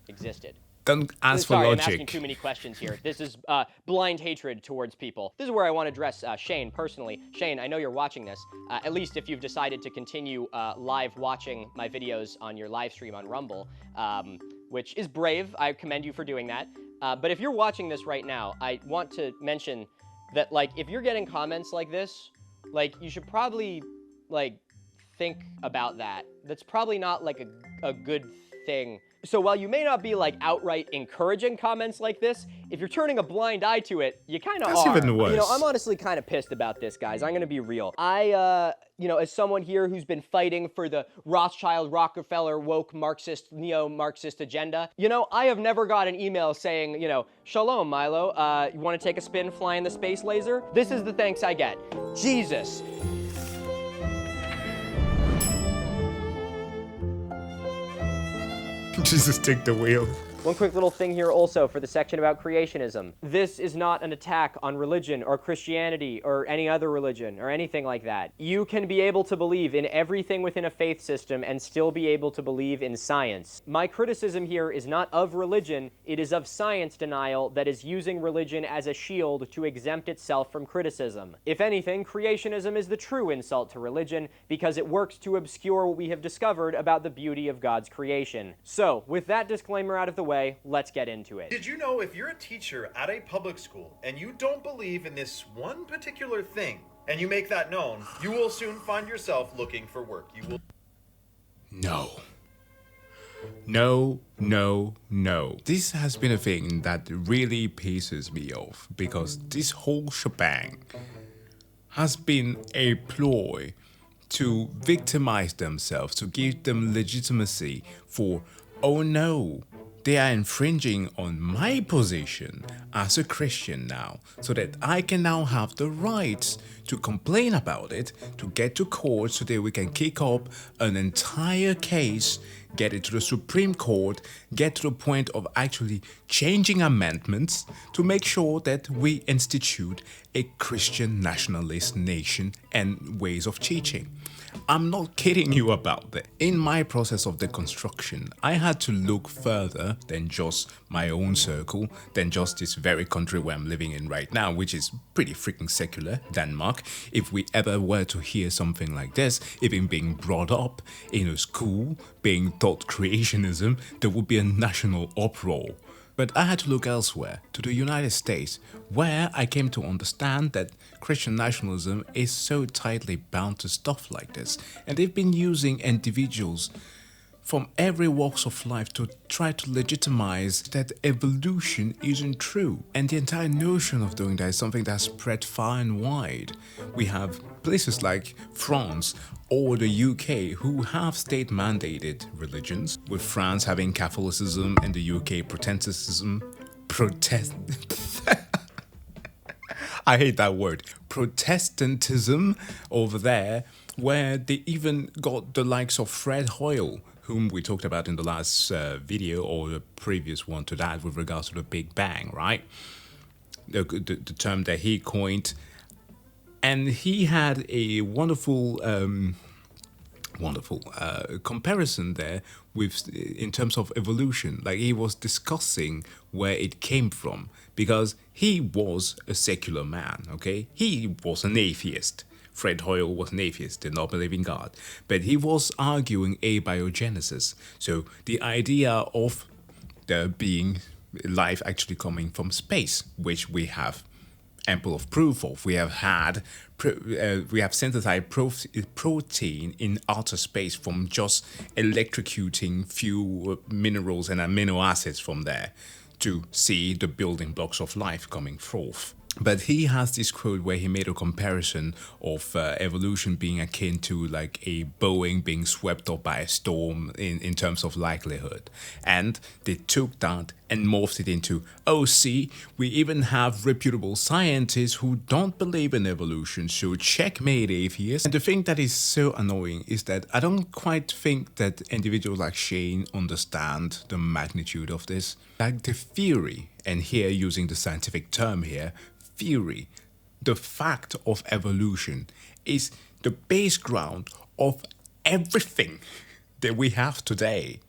existed. Don't ask for Sorry, logic. I'm asking too many questions here. This is blind hatred towards people. This is where I want to address Shayne personally. Shayne, I know you're watching this, at least if you've decided to continue live watching my videos on your live stream on Rumble, which is brave. I commend you for doing that. But if you're watching this right now, I want to mention that, like, if you're getting comments like this, like, you should probably, like, think about that. That's probably not, like, a good thing. So while you may not be, like, outright encouraging comments like this, if you're turning a blind eye to it, you kind of are. That's even worse. I'm honestly kind of pissed about this, guys. I'm gonna be real. I, as someone here who's been fighting for the Rothschild, Rockefeller, woke Marxist, neo-Marxist agenda, I have never got an email saying, Shalom, Milo, you want to take a spin flying the space laser? This is the thanks I get. Jesus. Jesus, take the wheel. One quick little thing here also for the section about creationism. This is not an attack on religion or Christianity or any other religion or anything like that. You can be able to believe in everything within a faith system and still be able to believe in science. My criticism here is not of religion, it is of science denial that is using religion as a shield to exempt itself from criticism. If anything, creationism is the true insult to religion because it works to obscure what we have discovered about the beauty of God's creation. So, with that disclaimer out of the way, let's get into it. Did you know if you're a teacher at a public school and you don't believe in this one particular thing and you make that known, you will soon find yourself looking for work. You will. No. This has been a thing that really pisses me off because this whole shebang has been a ploy to victimize themselves, to give them legitimacy for, oh no, they are infringing on my position as a Christian now, so that I can now have the rights to complain about it, to get to court so that we can kick up an entire case, get it to the Supreme Court, get to the point of actually changing amendments to make sure that we institute a Christian nationalist nation and ways of teaching. I'm not kidding you about that. In my process of deconstruction, I had to look further than just my own circle, than just this very country where I'm living in right now, which is pretty freaking secular, Denmark. If we ever were to hear something like this, even being brought up in a school, being taught creationism, there would be a national uproar. But I had to look elsewhere, to the United States, where I came to understand that Christian nationalism is so tightly bound to stuff like this, and they've been using individuals from every walks of life to try to legitimize that evolution isn't true. And the entire notion of doing that is something that's spread far and wide. We have places like France or the UK who have state-mandated religions, with France having Catholicism and the UK Protestantism. I hate that word. Protestantism over there, where they even got the likes of Fred Hoyle, whom we talked about in the last video or the previous one to that with regards to the Big Bang, right? The term that he coined. And he had a wonderful comparison there with in terms of evolution. Like, he was discussing where it came from, because he was a secular man, okay? He was an atheist. Fred Hoyle was an atheist, did not believe in God, but he was arguing abiogenesis. So the idea of there being life actually coming from space, which we have ample of proof of. We have synthesized protein in outer space from just electrocuting few minerals and amino acids from there to see the building blocks of life coming forth. But he has this quote where he made a comparison of evolution being akin to like a Boeing being swept up by a storm in terms of likelihood. And they took that and morphed it into, oh, see, we even have reputable scientists who don't believe in evolution, so checkmate atheists. And the thing that is so annoying is that I don't quite think that individuals like Shayne understand the magnitude of this. Like the theory, and here using the scientific term here, theory, the fact of evolution is the base ground of everything that we have today.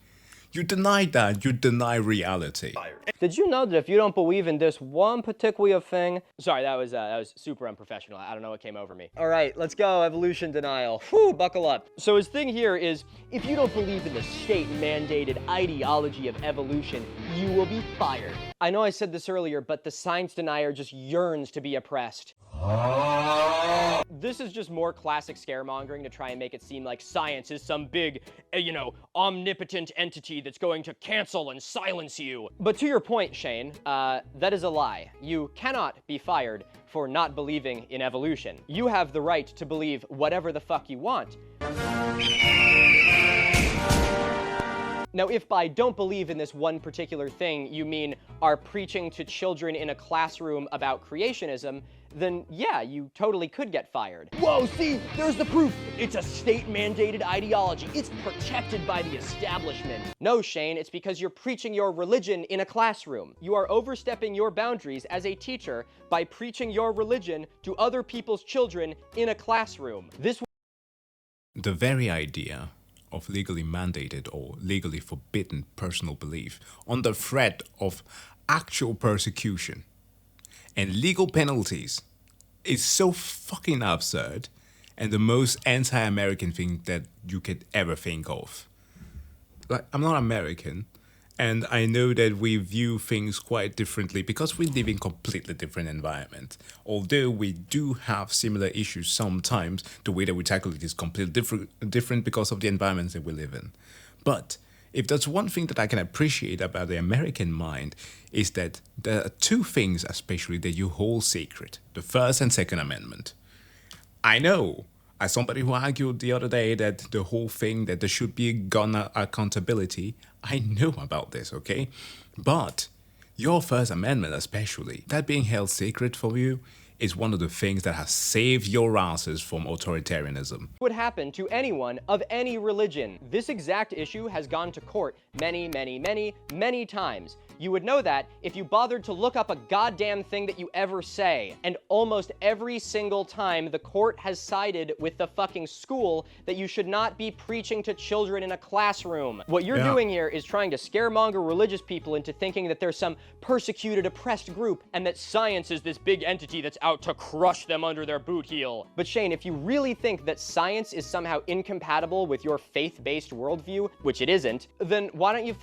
You deny that, you deny reality. Did you know that if you don't believe in this one particular thing... Sorry, that was super unprofessional. I don't know what came over me. All right, let's go. Evolution denial. Whew, buckle up. So his thing here is, if you don't believe in the state-mandated ideology of evolution, you will be fired. I know I said this earlier, but the science denier just yearns to be oppressed. This is just more classic scaremongering to try and make it seem like science is some big, omnipotent entity that's going to cancel and silence you. But to your point, Shayne, that is a lie. You cannot be fired for not believing in evolution. You have the right to believe whatever the fuck you want. Now, if by don't believe in this one particular thing, you mean are preaching to children in a classroom about creationism, then yeah, you totally could get fired. Whoa, see, there's the proof. It's a state-mandated ideology. It's protected by the establishment. No, Shayne, it's because you're preaching your religion in a classroom. You are overstepping your boundaries as a teacher by preaching your religion to other people's children in a classroom. The very idea of legally mandated or legally forbidden personal belief under threat of actual persecution and legal penalties is so fucking absurd and the most anti-American thing that you could ever think of. Like, I'm not American, and I know that we view things quite differently because we live in completely different environments. Although we do have similar issues sometimes, the way that we tackle it is completely different because of the environments that we live in. But if there's one thing that I can appreciate about the American mind, is that there are two things especially that you hold sacred: the First and Second Amendment. I know, as somebody who argued the other day that the whole thing that there should be gun accountability, I know about this, okay? But your First Amendment especially, that being held sacred for you, is one of the things that has saved your asses from authoritarianism. Would happen to anyone of any religion. This exact issue has gone to court many, many, many, many times. You would know that if you bothered to look up a goddamn thing that you ever say. And almost every single time, the court has sided with the fucking school that you should not be preaching to children in a classroom. What you're doing here is trying to scaremonger religious people into thinking that there's some persecuted, oppressed group and that science is this big entity that's out to crush them under their boot heel. But Shayne, if you really think that science is somehow incompatible with your faith-based worldview, which it isn't, then why don't you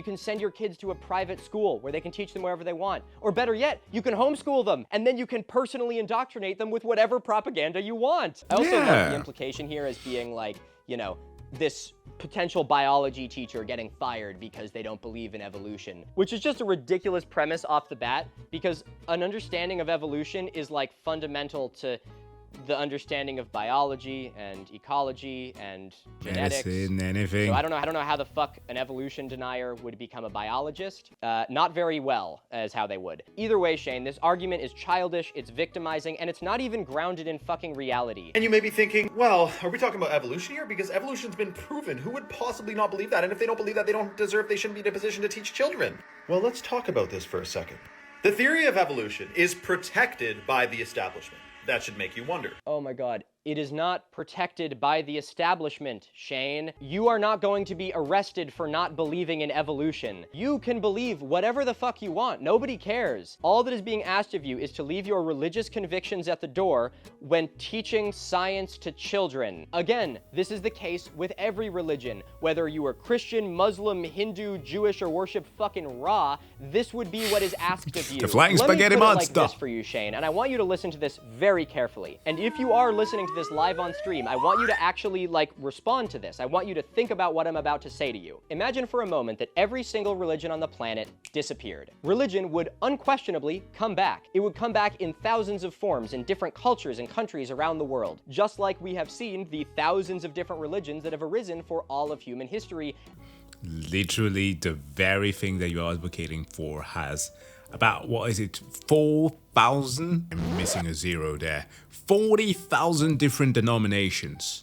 can send your kids to a private school where they can teach them wherever they want. Or better yet, you can homeschool them, and then you can personally indoctrinate them with whatever propaganda you want. I also love the implication here as being like, this potential biology teacher getting fired because they don't believe in evolution, which is just a ridiculous premise off the bat, because an understanding of evolution is like fundamental to the understanding of biology and ecology and genetics. Medicine, anything. So I don't know how the fuck an evolution denier would become a biologist. Not very well, is how they would. Either way, Shayne, this argument is childish, it's victimizing, and it's not even grounded in fucking reality. And you may be thinking, well, are we talking about evolution here? Because evolution's been proven. Who would possibly not believe that? And if they don't believe that, they shouldn't be in a position to teach children. Well, let's talk about this for a second. The theory of evolution is protected by the establishment. That should make you wonder. Oh my god. It is not protected by the establishment, Shayne. You are not going to be arrested for not believing in evolution. You can believe whatever the fuck you want. Nobody cares. All that is being asked of you is to leave your religious convictions at the door when teaching science to children. Again, this is the case with every religion. Whether you are Christian, Muslim, Hindu, Jewish, or worship fucking Ra, this would be what is asked of you. The flying spaghetti monster. Let me put it like monster. this for you, Shayne, and I want you to listen to this very carefully. And if you are listening to this live on stream, I want you to actually, respond to this. I want you to think about what I'm about to say to you. Imagine for a moment that every single religion on the planet disappeared. Religion would unquestionably come back. It would come back in thousands of forms in different cultures and countries around the world, just like we have seen the thousands of different religions that have arisen for all of human history. Literally, the very thing that you're advocating for has about, 4,000? I'm missing a zero there. 40,000 different denominations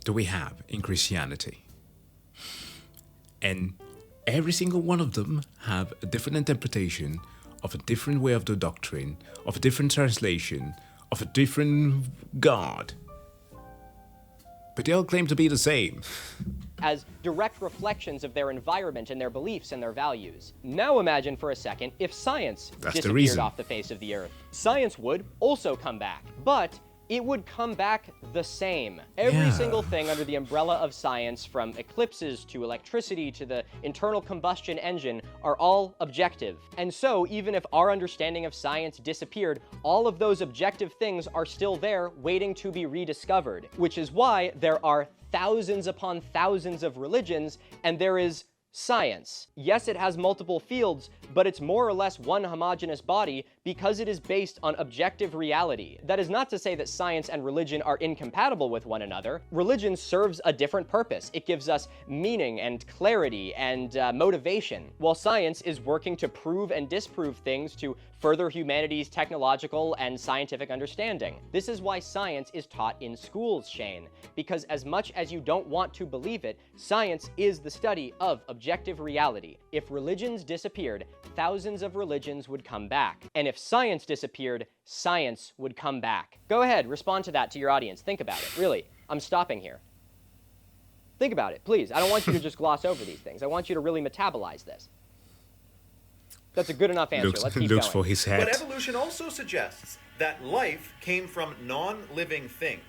do we have in Christianity. And every single one of them have a different interpretation of a different way of the doctrine, of a different translation, of a different God. But they all claim to be the same. As direct reflections of their environment and their beliefs and their values. Now imagine for a second if science disappeared off the face of the earth. Science would also come back, but it would come back the same. Every single thing under the umbrella of science, from eclipses to electricity to the internal combustion engine, are all objective. And so, even if our understanding of science disappeared, all of those objective things are still there, waiting to be rediscovered. Which is why there are thousands upon thousands of religions, and there is science. Yes, it has multiple fields, but it's more or less one homogeneous body because it is based on objective reality. That is not to say that science and religion are incompatible with one another. Religion serves a different purpose. It gives us meaning and clarity and motivation, while science is working to prove and disprove things to further humanity's technological and scientific understanding. This is why science is taught in schools, Shayne, because as much as you don't want to believe it, science is the study of objective reality. If religions disappeared, thousands of religions would come back. And if science disappeared, science would come back. Go ahead, respond to that to your audience. Think about it. Really, I'm stopping here. Think about it, please. I don't want you to just gloss over these things. I want you to really metabolize this. That's a good enough answer. Let's keep going. For his head. But evolution also suggests that life came from non-living things.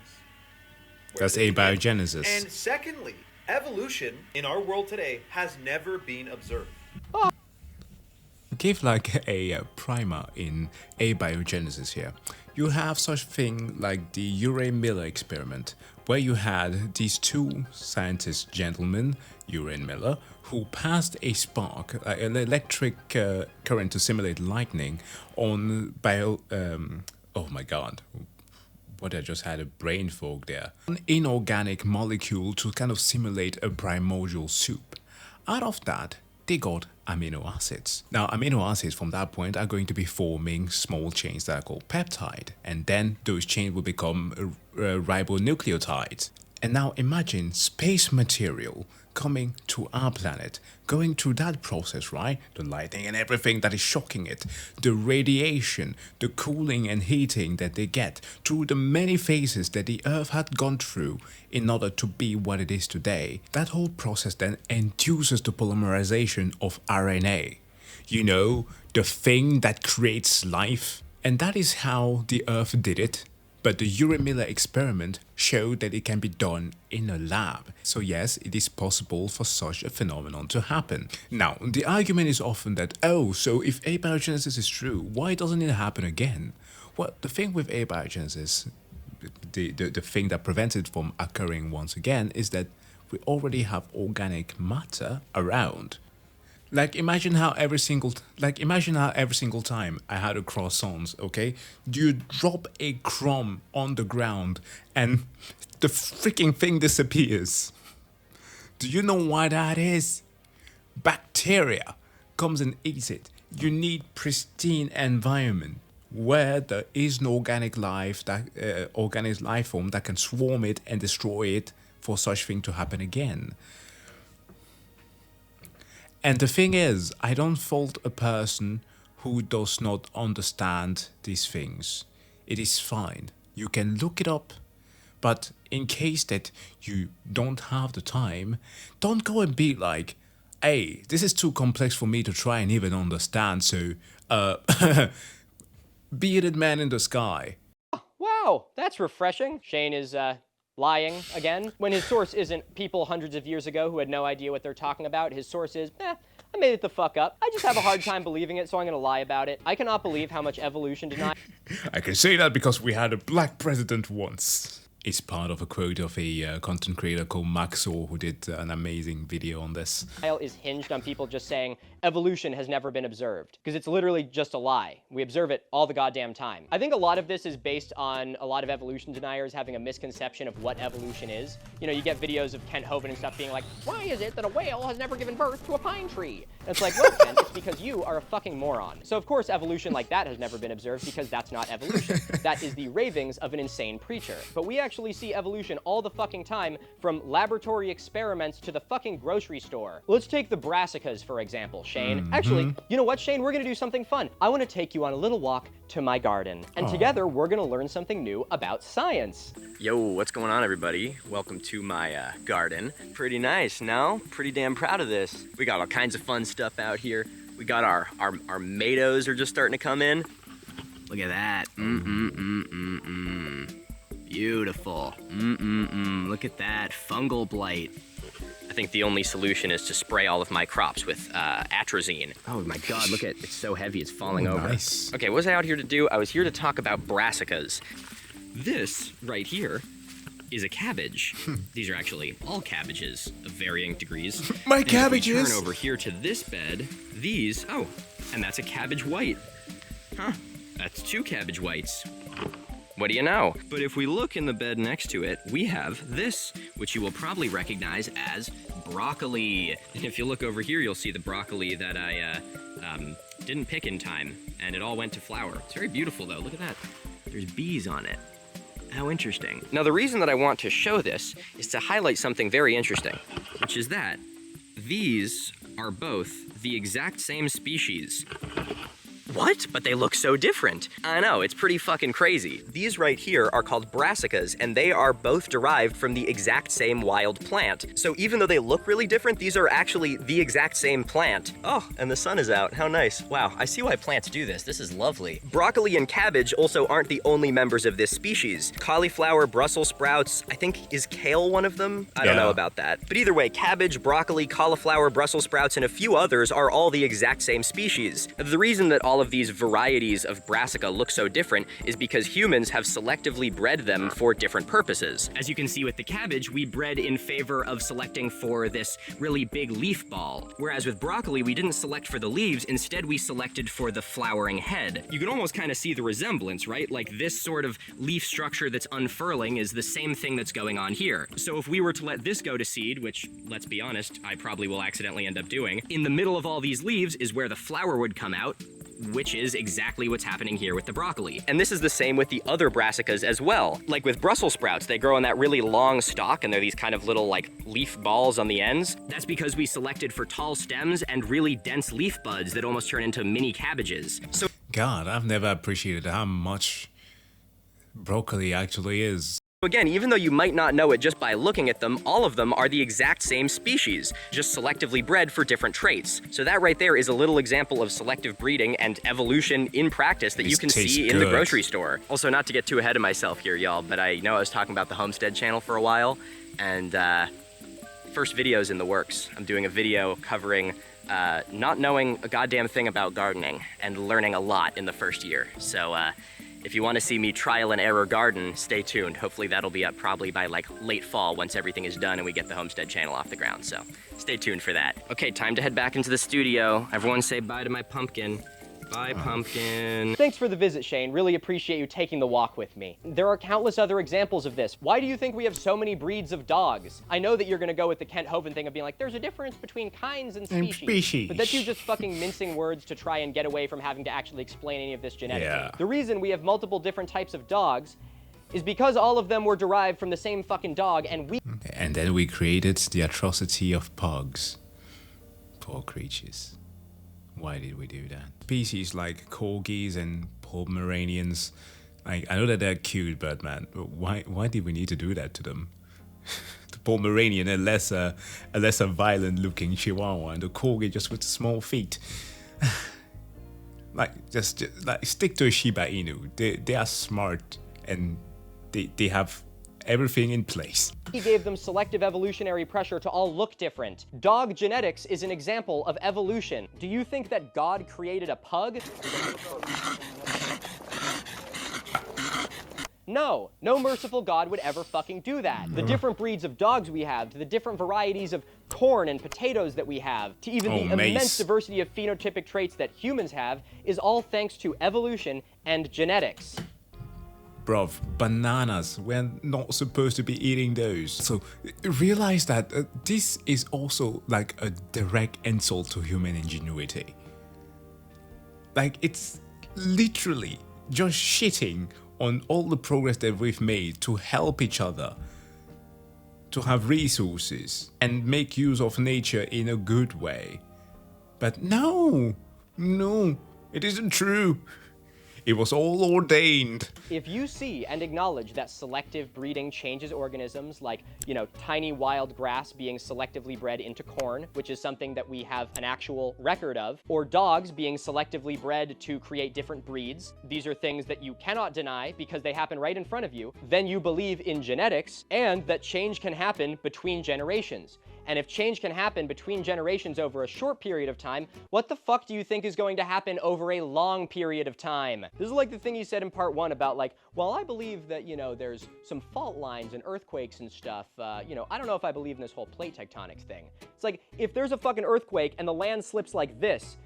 That's abiogenesis. And secondly, evolution in our world today has never been observed. Give like a primer in abiogenesis here. You have such thing like the Urey-Miller experiment, where you had these two scientist gentlemen, Urey and Miller, who passed a spark, an electric current to simulate lightning on oh my god, what, I just had a brain fog there. An inorganic molecule to kind of simulate a primordial soup. Out of that, they got amino acids. Now, amino acids from that point are going to be forming small chains that are called peptide, and then those chains will become ribonucleotides. And now imagine space material coming to our planet, going through that process, right? The lighting and everything that is shocking it, the radiation, the cooling and heating that they get, through the many phases that the Earth had gone through in order to be what it is today. That whole process then induces the polymerization of RNA. You know, the thing that creates life. And that is how the Earth did it. But the Urey-Miller experiment showed that it can be done in a lab. So yes, it is possible for such a phenomenon to happen. Now, the argument is often that, oh, so if abiogenesis is true, why doesn't it happen again? Well, the thing with abiogenesis, the thing that prevents it from occurring once again, is that we already have organic matter around. Like imagine how every single time I had a croissant, okay? You drop a crumb on the ground and the freaking thing disappears. Do you know why that is? Bacteria comes and eats it. You need pristine environment where there is no organic life form that can swarm it and destroy it for such thing to happen again. And the thing is, I don't fault a person who does not understand these things. It is fine. You can look it up. But in case that you don't have the time, don't go and be like, hey, this is too complex for me to try and even understand, so, bearded man in the sky. Wow, that's refreshing. Shayne is, lying again. When his source isn't people hundreds of years ago who had no idea what they're talking about, his source is, I made it the fuck up. I just have a hard time believing it, so I'm gonna lie about it. I cannot believe how much evolution denial. I can say that because we had a black president once. It's part of a quote of a content creator called Maxor who did an amazing video on this. Is hinged on people just saying evolution has never been observed, because it's literally just a lie. We observe it all the goddamn time. I think a lot of this is based on a lot of evolution deniers having a misconception of what evolution is. You know, you get videos of Ken Hovind and stuff being like, why is it that a whale has never given birth to a pine tree? And it's like, well, Ken, it's because you are a fucking moron. So of course evolution like that has never been observed, because that's not evolution. That is the ravings of an insane preacher. But we actually see evolution all the fucking time, from laboratory experiments to the fucking grocery store. Let's take the brassicas, for example, Shayne. Actually, you know what, Shayne? We're gonna do something fun. I wanna take you on a little walk to my garden. And together, we're gonna learn something new about science. Yo, what's going on, everybody? Welcome to my garden. Pretty nice, no? Pretty damn proud of this. We got all kinds of fun stuff out here. We got our tomatoes are just starting to come in. Look at that. Beautiful. Look at that. Fungal blight. I think the only solution is to spray all of my crops with atrazine. Oh my god, look at it. It's so heavy, it's falling over. Nice. Okay, what was I out here to do? I was here to talk about brassicas. This right here is a cabbage. These are actually all cabbages of varying degrees. My and cabbages! If we turn over here to this bed, these, oh, and that's a cabbage white. Huh, that's 2 cabbage whites. What do you know? But if we look in the bed next to it, we have this, which you will probably recognize as broccoli. And if you look over here, you'll see the broccoli that I didn't pick in time, and it all went to flower. It's very beautiful, though. Look at that. There's bees on it. How interesting. Now, the reason that I want to show this is to highlight something very interesting, which is that these are both the exact same species. What? But they look so different. I know, it's pretty fucking crazy. These right here are called brassicas, and they are both derived from the exact same wild plant. So even though they look really different, these are actually the exact same plant. Oh, and the sun is out. How nice. Wow, I see why plants do this. This is lovely. Broccoli and cabbage also aren't the only members of this species. Cauliflower, Brussels sprouts, I think, is kale one of them? I don't know about that. But either way, cabbage, broccoli, cauliflower, Brussels sprouts, and a few others are all the exact same species. The reason that all of these varieties of brassica look so different is because humans have selectively bred them for different purposes. As you can see with the cabbage, we bred in favor of selecting for this really big leaf ball, whereas with broccoli, we didn't select for the leaves, instead we selected for the flowering head. You can almost kind of see the resemblance, right? Like this sort of leaf structure that's unfurling is the same thing that's going on here. So if we were to let this go to seed, which, let's be honest, I probably will accidentally end up doing, in the middle of all these leaves is where the flower would come out, which is exactly what's happening here with the broccoli. And this is the same with the other brassicas as well. Like with Brussels sprouts, they grow on that really long stalk and they're these kind of little like leaf balls on the ends. That's because we selected for tall stems and really dense leaf buds that almost turn into mini cabbages. So God, I've never appreciated how much broccoli actually is. again, even though you might not know it just by looking at them, all of them are the exact same species, just selectively bred for different traits. So that right there is a little example of selective breeding and evolution in practice that you can see in the grocery store. Also, not to get too ahead of myself here, y'all, but I know I was talking about the Homestead channel for a while, and first video's in the works. I'm doing a video covering not knowing a goddamn thing about gardening and learning a lot in the first year. So If you want to see me trial and error garden, stay tuned. Hopefully that'll be up probably by like late fall once everything is done and we get the Homestead channel off the ground, so stay tuned for that. Okay, time to head back into the studio. Everyone say bye to my pumpkin. Bye, pumpkin. Thanks for the visit, Shayne. Really appreciate you taking the walk with me. There are countless other examples of this. Why do you think we have so many breeds of dogs? I know that you're gonna go with the Kent Hovind thing of being like, there's a difference between kinds and species. But that's you just fucking mincing words to try and get away from having to actually explain any of this genetically. Yeah. The reason we have multiple different types of dogs is because all of them were derived from the same fucking dog, And then we created the atrocity of pugs. Poor creatures. Why did we do that? Species like corgis and Pomeranians, I know that they're cute, but man, why did we need to do that to them? The Pomeranian, a lesser violent-looking Chihuahua, and the corgi just with small feet. just stick to a Shiba Inu. They are smart and they have everything in place. He gave them selective evolutionary pressure to all look different. Dog genetics is an example of evolution. Do you think that God created a pug? No, no merciful God would ever fucking do that. The different breeds of dogs we have, to the different varieties of corn and potatoes that we have, to even the immense diversity of phenotypic traits that humans have, is all thanks to evolution and genetics. Bruv, bananas, we're not supposed to be eating those. So realize that this is also like a direct insult to human ingenuity. Like, it's literally just shitting on all the progress that we've made to help each other, to have resources and make use of nature in a good way. But no, it isn't true. It was all ordained. If you see and acknowledge that selective breeding changes organisms, like, tiny wild grass being selectively bred into corn, which is something that we have an actual record of, or dogs being selectively bred to create different breeds, these are things that you cannot deny because they happen right in front of you, then you believe in genetics and that change can happen between generations. And if change can happen between generations over a short period of time, what the fuck do you think is going to happen over a long period of time? This is like the thing you said in part 1 about like, well, I believe that, there's some fault lines and earthquakes and stuff. I don't know if I believe in this whole plate tectonics thing. It's like, if there's a fucking earthquake and the land slips like this,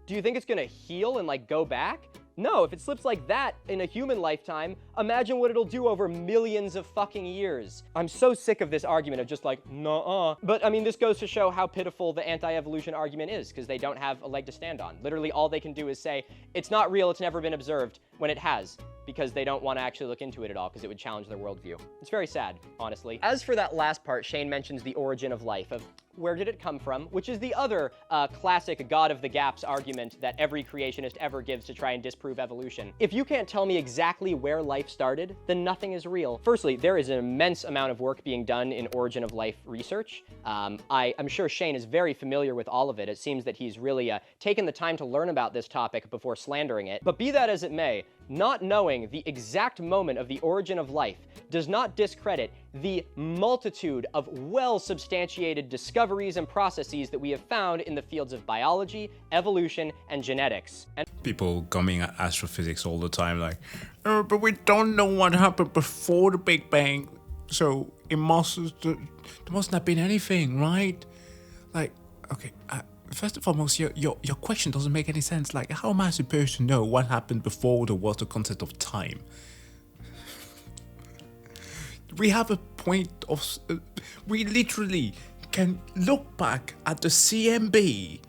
do you think it's gonna heal and like go back? No, if it slips like that in a human lifetime, imagine what it'll do over millions of fucking years. I'm so sick of this argument of just like, nuh-uh. But I mean, this goes to show how pitiful the anti-evolution argument is, because they don't have a leg to stand on. Literally all they can do is say, it's not real, it's never been observed, when it has, because they don't want to actually look into it at all, because it would challenge their worldview. It's very sad, honestly. As for that last part, Shayne mentions the origin of life, of where did it come from, which is the other classic God of the Gaps argument that every creationist ever gives to try and disprove evolution. If you can't tell me exactly where life started, then nothing is real. Firstly, there is an immense amount of work being done in origin of life research. I'm sure Shayne is very familiar with all of it. It seems that he's really taken the time to learn about this topic before slandering it. But be that as it may, not knowing the exact moment of the origin of life does not discredit the multitude of well-substantiated discoveries and processes that we have found in the fields of biology, evolution, and genetics. And people coming at astrophysics all the time like, oh, but we don't know what happened before the Big Bang, so there mustn't have been anything, right? Like, okay, first and foremost, your question doesn't make any sense. Like, how am I supposed to know what happened before there was the concept of time? We have a point of... we literally can look back at the CMB,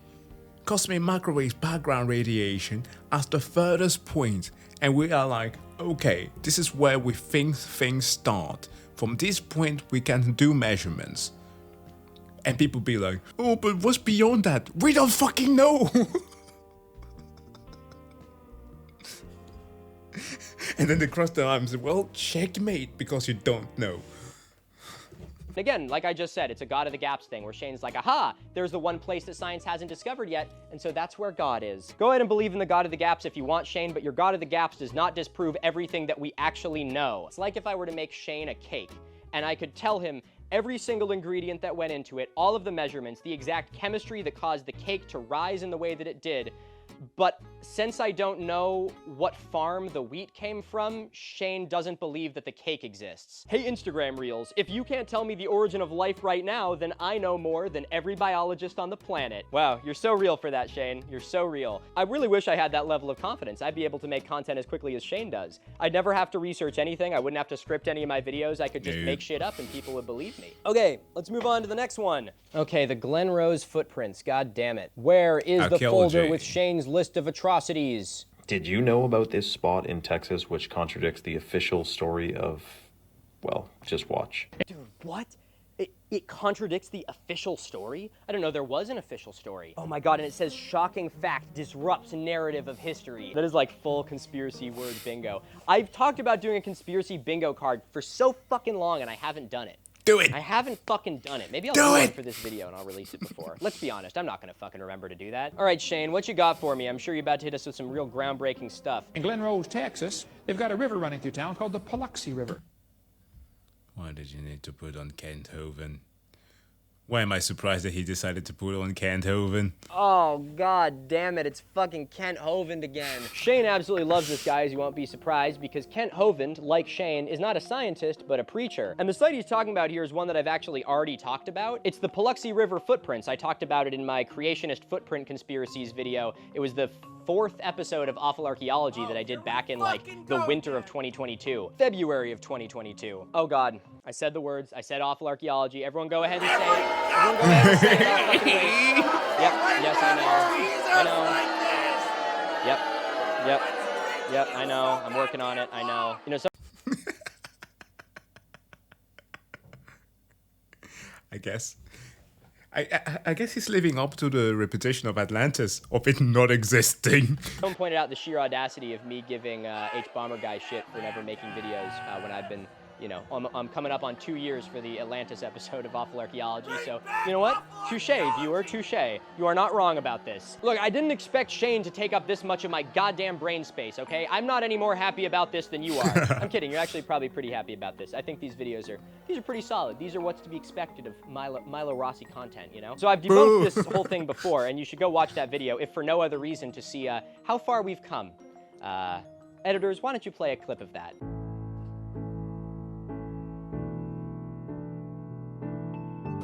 cosmic microwave background radiation, as the furthest point, and we are like, okay, this is where we think things start. From this point, we can do measurements. And people be like, oh, but what's beyond that? We don't fucking know! And then they cross their arms and say, well, checkmate, because you don't know. again, like I just said, it's a God of the Gaps thing where Shayne's like, aha, there's the one place that science hasn't discovered yet, and so that's where God is. Go ahead and believe in the God of the Gaps if you want, Shayne, but your God of the Gaps does not disprove everything that we actually know. It's like if I were to make Shayne a cake, and I could tell him every single ingredient that went into it, all of the measurements, the exact chemistry that caused the cake to rise in the way that it did, But since I don't know what farm the wheat came from, Shayne doesn't believe that the cake exists. Hey Instagram Reels, if you can't tell me the origin of life right now, then I know more than every biologist on the planet. Wow, you're so real for that, Shayne. You're so real. I really wish I had that level of confidence. I'd be able to make content as quickly as Shayne does. I'd never have to research anything. I wouldn't have to script any of my videos. I could just make shit up and people would believe me. Okay, let's move on to the next one. Okay, the Glen Rose footprints. God damn it. Where is the folder with Shayne's list of atrocities? Did you know about this spot in Texas which contradicts the official story of, well, just watch. Dude, what? It contradicts the official story? I don't know there was an official story. Oh my god, and it says shocking fact disrupts narrative of history. That is like full conspiracy word bingo. I've talked about doing a conspiracy bingo card for so fucking long and I haven't done it. Do it! I haven't fucking done it. Maybe I'll do one for this video and I'll release it before. Let's be honest, I'm not gonna fucking remember to do that. All right, Shayne, what you got for me? I'm sure you're about to hit us with some real groundbreaking stuff. In Glen Rose, Texas, they've got a river running through town called the Biloxi River. Why did you need to put on Ken Hovind? Why am I surprised that he decided to put on Ken Hovind? Oh, god damn it, it's fucking Ken Hovind again. Shayne absolutely loves this guy, as you won't be surprised, because Ken Hovind, like Shayne, is not a scientist, but a preacher. And the site he's talking about here is one that I've actually already talked about. It's the Biloxi River footprints. I talked about it in my creationist footprint conspiracies video. It was the 4th episode of Awful Archaeology that I did back in like the winter of 2022. February of 2022. Oh god, I said the words, I said Awful Archaeology. Everyone go ahead and say it. Everyone go ahead and say it. Not fucking wait. Yep, yes I know. I know. Yep, I know. I'm working on it, I know. You know, so I guess. I guess he's living up to the reputation of Atlantis, of it not existing. Someone pointed out the sheer audacity of me giving H-Bomber guy shit for never making videos when I've been, you know, I'm coming up on 2 years for the Atlantis episode of Awful Archaeology, so, you know what? Touche, viewer, touche. You are not wrong about this. Look, I didn't expect Shayne to take up this much of my goddamn brain space, okay? I'm not any more happy about this than you are. I'm kidding, you're actually probably pretty happy about this. I think these videos are pretty solid. These are what's to be expected of Milo Rossi content, you know? So I've debunked this whole thing before, and you should go watch that video, if for no other reason, to see how far we've come. Editors, why don't you play a clip of that?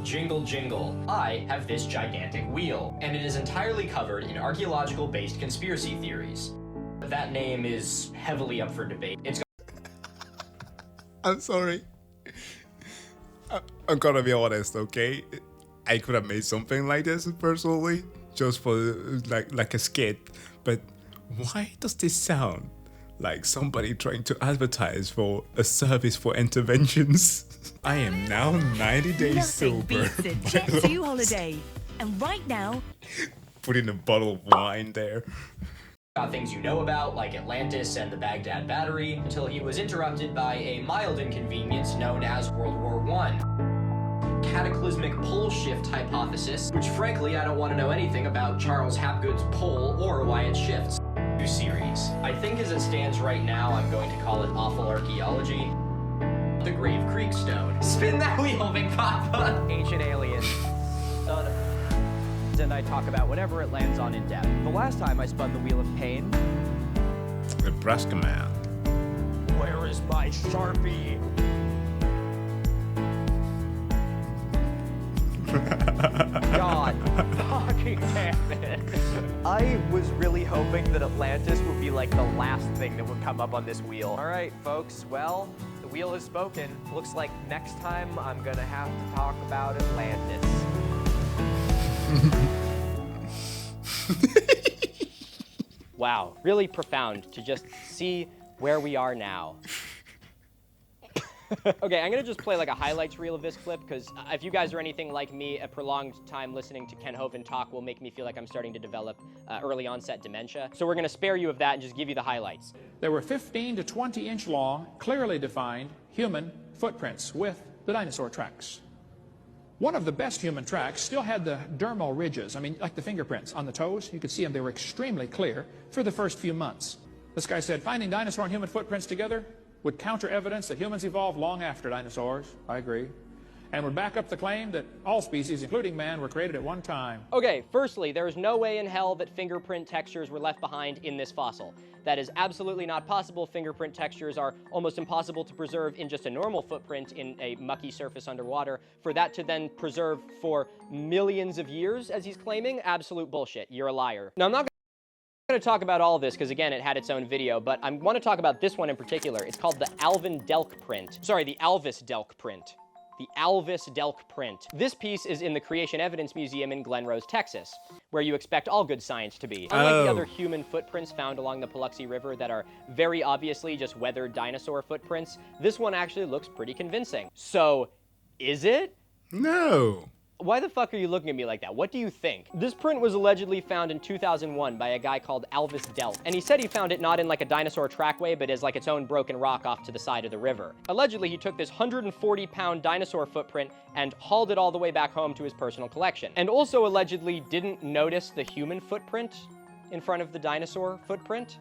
Jingle jingle, I have this gigantic wheel, and it is entirely covered in archaeological-based conspiracy theories. That name is heavily up for debate. It's I'm sorry. I'm gonna be honest, okay? I could have made something like this personally, just for like a skit, but why does this sound like somebody trying to advertise for a service for interventions? I am now 90 days sober. Beats a Jet 2 holiday. And right now, put in a bottle of wine there. got things you know about, like Atlantis and the Baghdad Battery, until he was interrupted by a mild inconvenience known as World War I. Cataclysmic pole shift hypothesis, which frankly I don't want to know anything about Charles Hapgood's pole or why it shifts. New series. I think as it stands right now, I'm going to call it Awful Archaeology. The Grave Creek Stone. Spin that wheel, Big Papa! Ancient aliens. And I talk about whatever it lands on in depth. The last time I spun the Wheel of Pain. Nebraska man. Where is my Sharpie? God fucking damn it. I was really hoping that Atlantis would be like the last thing that would come up on this wheel. All right, folks, well, the wheel has spoken. Looks like next time I'm gonna have to talk about Atlantis. Wow, really profound to just see where we are now. Okay, I'm gonna just play like a highlights reel of this clip, because if you guys are anything like me, a prolonged time listening to Ken Hovind talk will make me feel like I'm starting to develop early onset dementia. So we're gonna spare you of that and just give you the highlights. There were 15 to 20 inch long, clearly defined human footprints with the dinosaur tracks. One of the best human tracks still had the dermal ridges, I mean, like the fingerprints on the toes. You could see them, they were extremely clear for the first few months. This guy said finding dinosaur and human footprints together would counter evidence that humans evolved long after dinosaurs. I agree. and would back up the claim that all species, including man, were created at one time. Okay, firstly, there is no way in hell that fingerprint textures were left behind in this fossil. That is absolutely not possible. Fingerprint textures are almost impossible to preserve in just a normal footprint in a mucky surface underwater. For that to then preserve for millions of years, as he's claiming, absolute bullshit. You're a liar. Now, I'm not going to talk about all of this because, again, it had its own video, but I want to talk about this one in particular. It's called the Alvin Delk print. Sorry, the Alvis Delk print. The Alvis Delk print. This piece is in the Creation Evidence Museum in Glen Rose, Texas, where you expect all good science to be. Unlike the other human footprints found along the Paluxy River that are very obviously just weathered dinosaur footprints, this one actually looks pretty convincing. So, is it? No. Why the fuck are you looking at me like that? What do you think? This print was allegedly found in 2001 by a guy called Alvis Delk, and he said he found it not in like a dinosaur trackway, but as like its own broken rock off to the side of the river. Allegedly, he took this 140-pound dinosaur footprint and hauled it all the way back home to his personal collection. And also allegedly didn't notice the human footprint in front of the dinosaur footprint,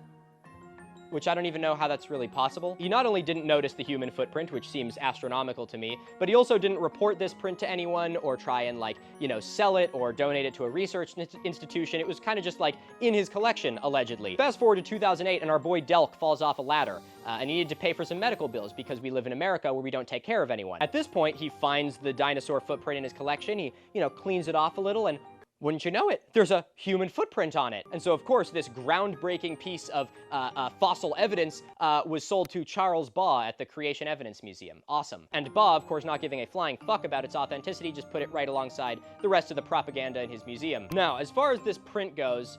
which I don't even know how that's really possible. He not only didn't notice the human footprint, which seems astronomical to me, but he also didn't report this print to anyone or try and like, you know, sell it or donate it to a research institution. It was kind of just like in his collection, allegedly. Fast forward to 2008 and our boy Delk falls off a ladder and he needed to pay for some medical bills because we live in America where we don't take care of anyone. At this point, he finds the dinosaur footprint in his collection. He, you know, cleans it off a little and wouldn't you know it, there's a human footprint on it. And so, of course, this groundbreaking piece of fossil evidence was sold to Charles Baugh at the Creation Evidence Museum. Awesome. And Baugh, of course, not giving a flying fuck about its authenticity, just put it right alongside the rest of the propaganda in his museum. Now, as far as this print goes,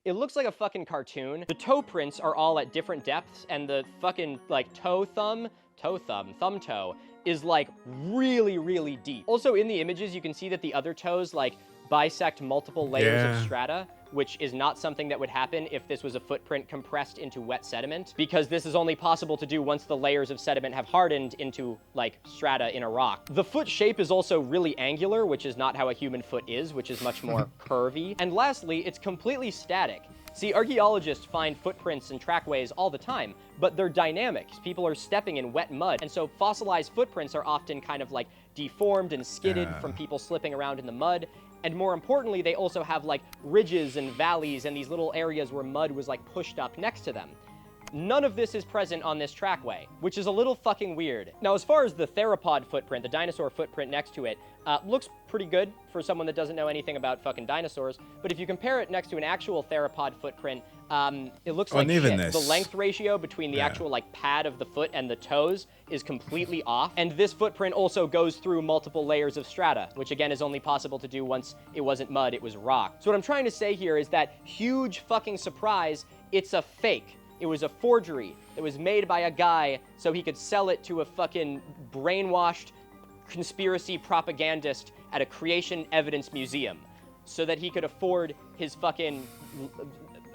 it looks like a fucking cartoon. The toe prints are all at different depths, and the fucking, like, thumb toe, is like really, really deep. Also in the images, you can see that the other toes like bisect multiple layers of strata, which is not something that would happen if this was a footprint compressed into wet sediment, because this is only possible to do once the layers of sediment have hardened into like strata in a rock. The foot shape is also really angular, which is not how a human foot is, which is much more curvy. And lastly, it's completely static. See, archaeologists find footprints and trackways all the time, but they're dynamic. People are stepping in wet mud, and so fossilized footprints are often kind of like deformed and skidded from people slipping around in the mud. And more importantly, they also have like ridges and valleys and these little areas where mud was like pushed up next to them. None of this is present on this trackway, which is a little fucking weird. Now, as far as the theropod footprint, the dinosaur footprint next to it, looks pretty good for someone that doesn't know anything about fucking dinosaurs. But if you compare it next to an actual theropod footprint, it looks like shit. The length ratio between the actual like pad of the foot and the toes is completely off. And this footprint also goes through multiple layers of strata, which again is only possible to do once it wasn't mud, it was rock. So what I'm trying to say here is that huge fucking surprise, it's a fake. It was a forgery that was made by a guy so he could sell it to a fucking brainwashed conspiracy propagandist at a Creation Evidence Museum so that he could afford his fucking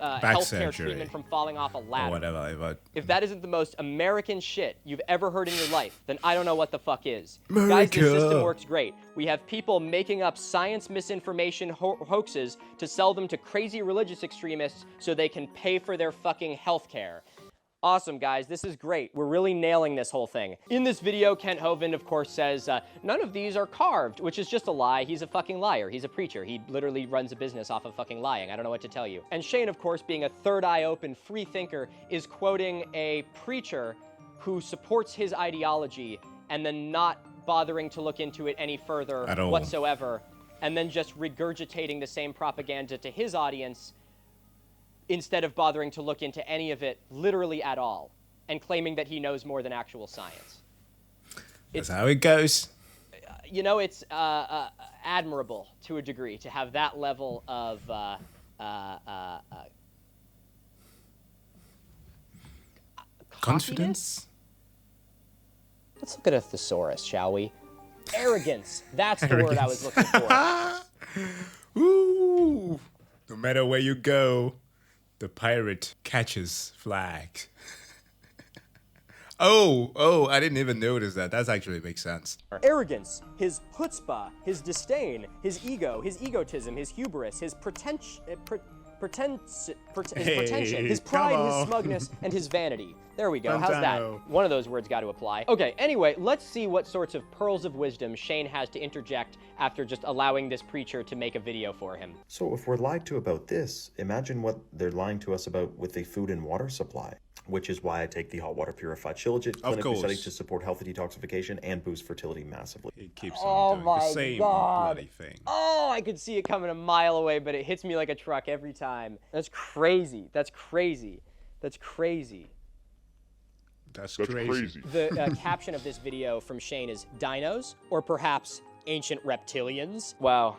healthcare treatment from falling off a ladder. Or whatever, but if that isn't the most American shit you've ever heard in your life, then I don't know what the fuck is. America. Guys, this system works great. We have people making up science misinformation hoaxes to sell them to crazy religious extremists so they can pay for their fucking healthcare. Awesome, guys. This is great. We're really nailing this whole thing. In this video, Ken Hovind, of course, says, none of these are carved, which is just a lie. He's a fucking liar. He's a preacher. He literally runs a business off of fucking lying. I don't know what to tell you. And Shayne, of course, being a third eye open free thinker, is quoting a preacher who supports his ideology and then not bothering to look into it any further whatsoever, and then just regurgitating the same propaganda to his audience instead of bothering to look into any of it literally at all, and claiming that he knows more than actual science. That's how it goes. You know, it's admirable to a degree to have that level of confidence? Let's look at a thesaurus, shall we? Arrogance. That's the word I was looking for. Ooh. No matter where you go, the pirate catches flag. Oh, I didn't even notice that. That actually makes sense. Arrogance, his chutzpah, his disdain, his ego, his egotism, his hubris, his pretension. pretension, his pride, his smugness, and his vanity. There we go. How's that? One of those words got to apply. Okay, anyway, let's see what sorts of pearls of wisdom Shayne has to interject after just allowing this preacher to make a video for him. So if we're lied to about this, imagine what they're lying to us about with the food and water supply, which is why I take the hot water purified shilajit clinically studied to support healthy detoxification and boost fertility massively. It keeps on doing the same bloody thing. Oh, I could see it coming a mile away, but it hits me like a truck every time. That's crazy. That's crazy. That's crazy. That's crazy. The caption of this video from Shayne is dinos, or perhaps ancient reptilians. Wow,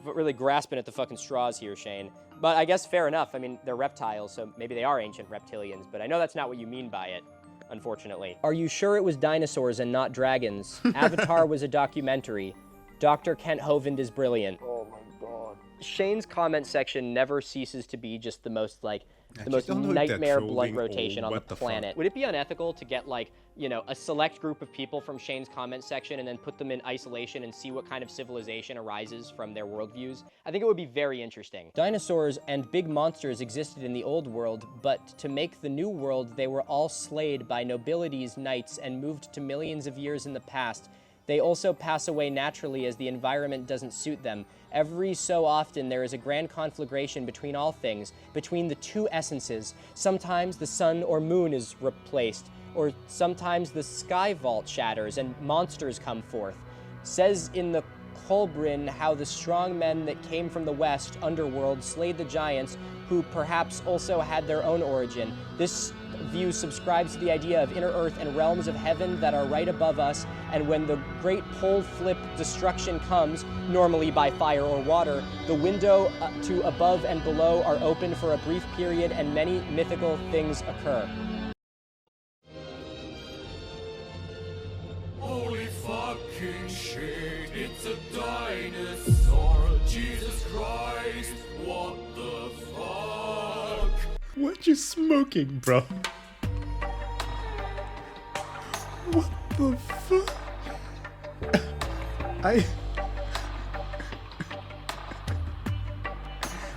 really grasping at the fucking straws here, Shayne. But I guess fair enough. I mean, they're reptiles, so maybe they are ancient reptilians, but I know that's not what you mean by it, unfortunately. Are you sure it was dinosaurs and not dragons? Avatar was a documentary. Dr. Ken Hovind is brilliant. Oh my God. Shayne's comment section never ceases to be just the most, like, the most nightmare blunt rotation on the planet. Would it be unethical to get, like, you know, a select group of people from Shayne's comment section and then put them in isolation and see what kind of civilization arises from their worldviews? I think it would be very interesting. Dinosaurs and big monsters existed in the old world, but to make the new world, they were all slayed by nobilities, knights, and moved to millions of years in the past. They also pass away naturally as the environment doesn't suit them. Every so often, there is a grand conflagration between all things, between the two essences. Sometimes the sun or moon is replaced, or sometimes the sky vault shatters and monsters come forth. Says in the Kolbrin how the strong men that came from the west underworld slayed the giants, who perhaps also had their own origin. This view subscribes to the idea of inner earth and realms of heaven that are right above us, and when the great pole flip destruction comes, normally by fire or water, the window to above and below are open for a brief period and many mythical things occur. Holy fucking shit, it's a dinosaur, Jesus Christ, what the fuck? What you smoking, bro? What the fuck?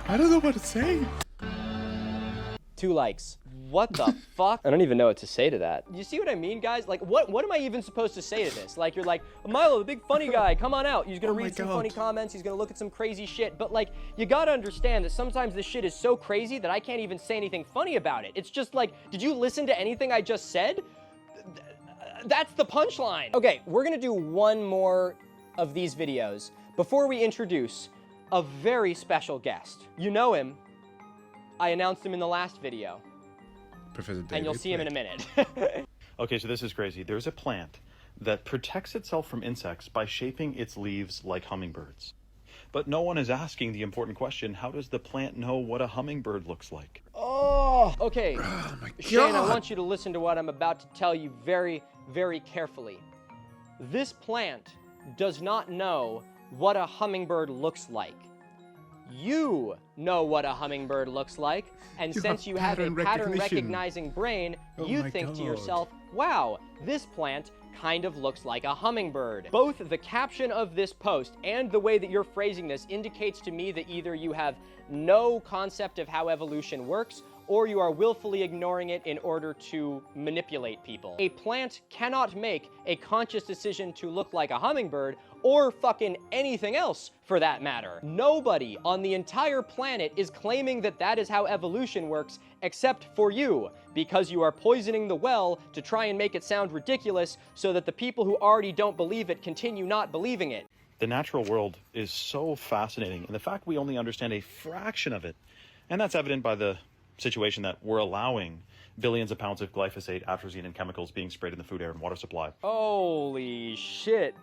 I don't know what to say. 2 likes. What the fuck? I don't even know what to say to that. You see what I mean, guys? Like, what am I even supposed to say to this? Like, you're like, Milo, the big funny guy, come on out. He's gonna read some funny comments. He's gonna look at some crazy shit. But, like, you gotta understand that sometimes this shit is so crazy that I can't even say anything funny about it. It's just like, did you listen to anything I just said? That's the punchline. Okay, we're gonna do one more of these videos before we introduce a very special guest. You know him. I announced him in the last video. Professor David, and you'll see him in a minute. Okay, so this is crazy. There's a plant that protects itself from insects by shaping its leaves like hummingbirds. But no one is asking the important question, how does the plant know what a hummingbird looks like? Oh, okay. Oh my God. Shayne, I want you to listen to what I'm about to tell you very, very carefully. This plant does not know what a hummingbird looks like. You know what a hummingbird looks like, and since you have a pattern recognizing brain, you think to yourself, wow, this plant kind of looks like a hummingbird. Both the caption of this post and the way that you're phrasing this indicates to me that either you have no concept of how evolution works, or you are willfully ignoring it in order to manipulate people. A plant cannot make a conscious decision to look like a hummingbird, or fucking anything else for that matter. Nobody on the entire planet is claiming that that is how evolution works, except for you, because you are poisoning the well to try and make it sound ridiculous so that the people who already don't believe it continue not believing it. The natural world is so fascinating, and the fact we only understand a fraction of it, and that's evident by the situation that we're allowing billions of pounds of glyphosate, atrazine, and chemicals being sprayed in the food, air, and water supply. Holy shit.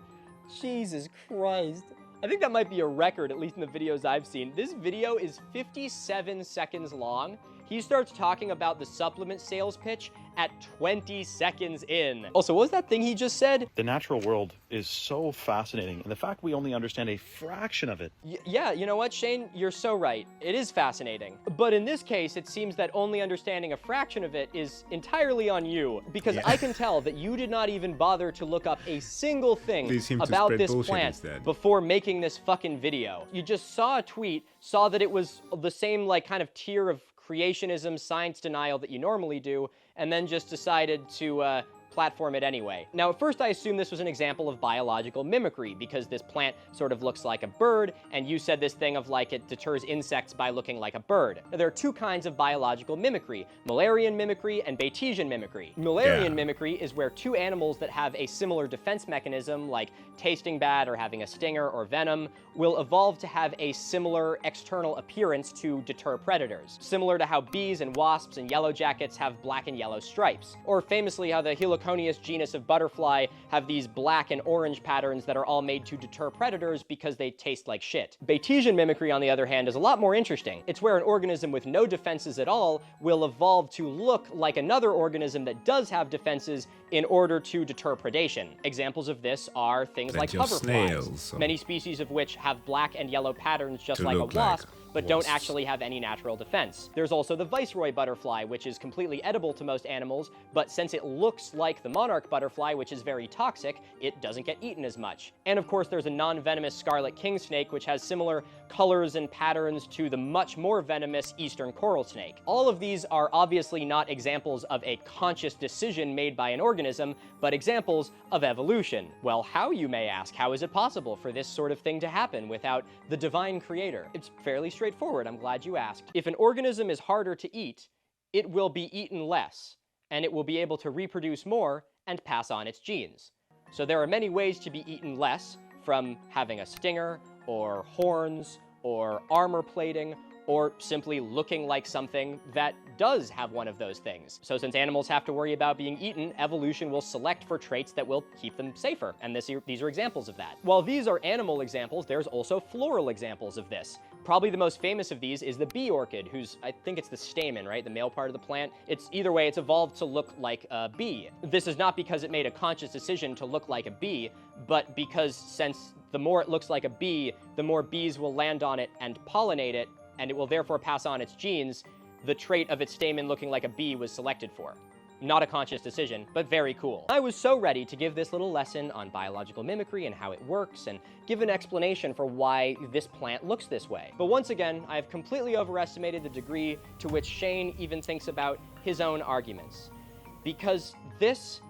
Jesus Christ. I think that might be a record, at least in the videos I've seen. This video is 57 seconds long, He starts talking about the supplement sales pitch at 20 seconds in. Also, what was that thing he just said? The natural world is so fascinating, and the fact we only understand a fraction of it. Yeah, you know what, Shayne? You're so right. It is fascinating. But in this case, it seems that only understanding a fraction of it is entirely on you, because I can tell that you did not even bother to look up a single thing about this plant before making this fucking video. You just saw a tweet, saw that it was the same like kind of tier of creationism, science denial that you normally do, and then just decided to platform it anyway. Now, at first I assumed this was an example of biological mimicry, because this plant sort of looks like a bird, and you said this thing of like it deters insects by looking like a bird. Now, there are two kinds of biological mimicry, Müllerian mimicry and Bayesian mimicry. Müllerian mimicry is where two animals that have a similar defense mechanism, like tasting bad or having a stinger or venom, will evolve to have a similar external appearance to deter predators, similar to how bees and wasps and yellow jackets have black and yellow stripes, or famously how the Heliconius genus of butterfly have these black and orange patterns that are all made to deter predators because they taste like shit. Bayesian mimicry, on the other hand, is a lot more interesting. It's where an organism with no defenses at all will evolve to look like another organism that does have defenses in order to deter predation. Examples of this are things like hoverflies, many species of which have black and yellow patterns just like a wasp, but don't actually have any natural defense. There's also the viceroy butterfly, which is completely edible to most animals, but since it looks like the monarch butterfly, which is very toxic, it doesn't get eaten as much. And of course, there's a non-venomous scarlet king snake, which has similar colors and patterns to the much more venomous eastern coral snake. All of these are obviously not examples of a conscious decision made by an organism, but examples of evolution. Well, how, you may ask? How is it possible for this sort of thing to happen without the divine creator? It's fairly straightforward. I'm glad you asked. If an organism is harder to eat, it will be eaten less, and it will be able to reproduce more and pass on its genes. So there are many ways to be eaten less, from having a stinger, or horns, or armor plating, or simply looking like something that does have one of those things. So since animals have to worry about being eaten, evolution will select for traits that will keep them safer, and these are examples of that. While these are animal examples, there's also floral examples of this. Probably the most famous of these is the bee orchid, whose, I think it's the stamen, right? The male part of the plant. It's either way, it's evolved to look like a bee. This is not because it made a conscious decision to look like a bee, but because since the more it looks like a bee, the more bees will land on it and pollinate it, and it will therefore pass on its genes. The trait of its stamen looking like a bee was selected for. Not a conscious decision, but very cool. I was so ready to give this little lesson on biological mimicry and how it works, and give an explanation for why this plant looks this way. But once again, I have completely overestimated the degree to which Shayne even thinks about his own arguments. Because this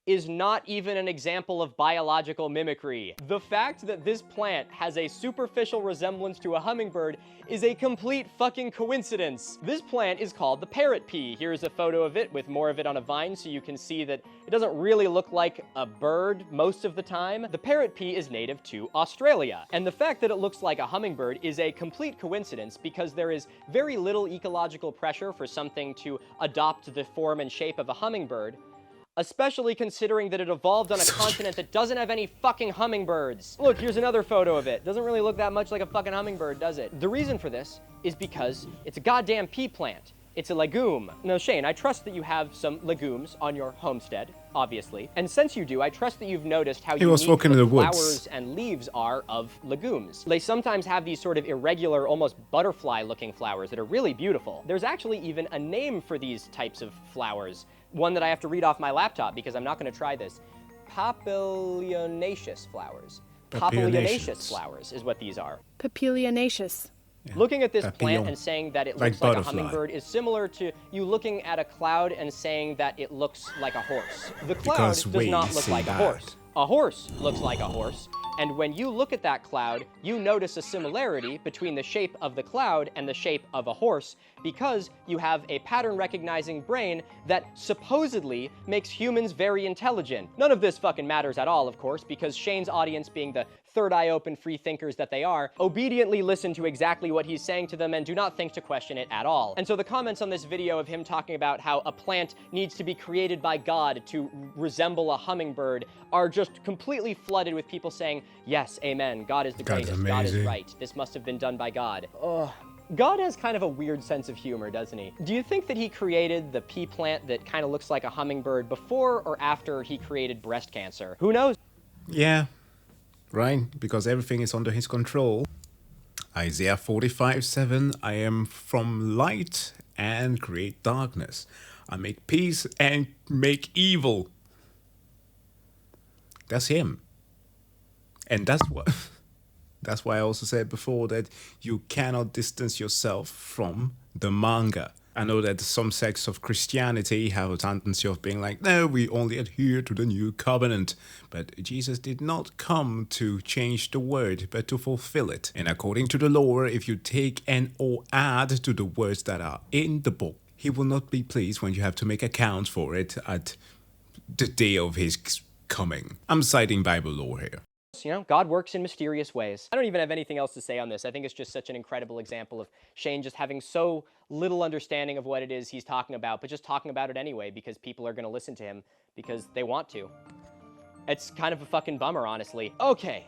is not even an example of biological mimicry. The fact that this plant has a superficial resemblance to a hummingbird is a complete fucking coincidence. This plant is called the parrot pea. Here's a photo of it with more of it on a vine so you can see that it doesn't really look like a bird most of the time. The parrot pea is native to Australia, and the fact that it looks like a hummingbird is a complete coincidence because there is very little ecological pressure for something to adopt the form and shape of a hummingbird, especially considering that it evolved on a continent that doesn't have any fucking hummingbirds. Look, here's another photo of it. Doesn't really look that much like a fucking hummingbird, does it? The reason for this is because it's a goddamn pea plant. It's a legume. Now, Shayne, I trust that you have some legumes on your homestead, obviously. And since you do, I trust that you've noticed how unique the flowers and leaves are of legumes. They sometimes have these sort of irregular, almost butterfly-looking flowers that are really beautiful. There's actually even a name for these types of flowers, one that I have to read off my laptop because I'm not going to try this. Papilionaceous flowers. Papilionaceous flowers is what these are. Papilionaceous. Yeah. Looking at this plant and saying that it looks like a hummingbird is similar to you looking at a cloud and saying that it looks like a horse. The cloud does not look like a horse. A horse looks like a horse. And when you look at that cloud, you notice a similarity between the shape of the cloud and the shape of a horse because you have a pattern-recognizing brain that supposedly makes humans very intelligent. None of this fucking matters at all, of course, because Shayne's audience, being the third-eye-open free thinkers that they are, obediently listen to exactly what he's saying to them and do not think to question it at all. And so the comments on this video of him talking about how a plant needs to be created by God to resemble a hummingbird are just completely flooded with people saying, yes, amen, God is the greatest, God is right, this must have been done by God. Ugh. God has kind of a weird sense of humor, doesn't he? Do you think that he created the pea plant that kind of looks like a hummingbird before or after he created breast cancer? Who knows? Yeah, right, because everything is under his control. Isaiah 45:7, I am from light and create darkness. I make peace and make evil. That's him. And that's why I also said before that you cannot distance yourself from the manga. I know that some sects of Christianity have a tendency of being like, no, we only adhere to the new covenant. But Jesus did not come to change the word, but to fulfill it. And according to the law, if you take and or add to the words that are in the book, he will not be pleased when you have to make accounts for it at the day of his coming. I'm citing Bible law here. You know, God works in mysterious ways. I don't even have anything else to say on this. I think it's just such an incredible example of Shayne just having so little understanding of what it is he's talking about, but just talking about it anyway because people are going to listen to him because they want to. It's kind of a fucking bummer, honestly. Okay.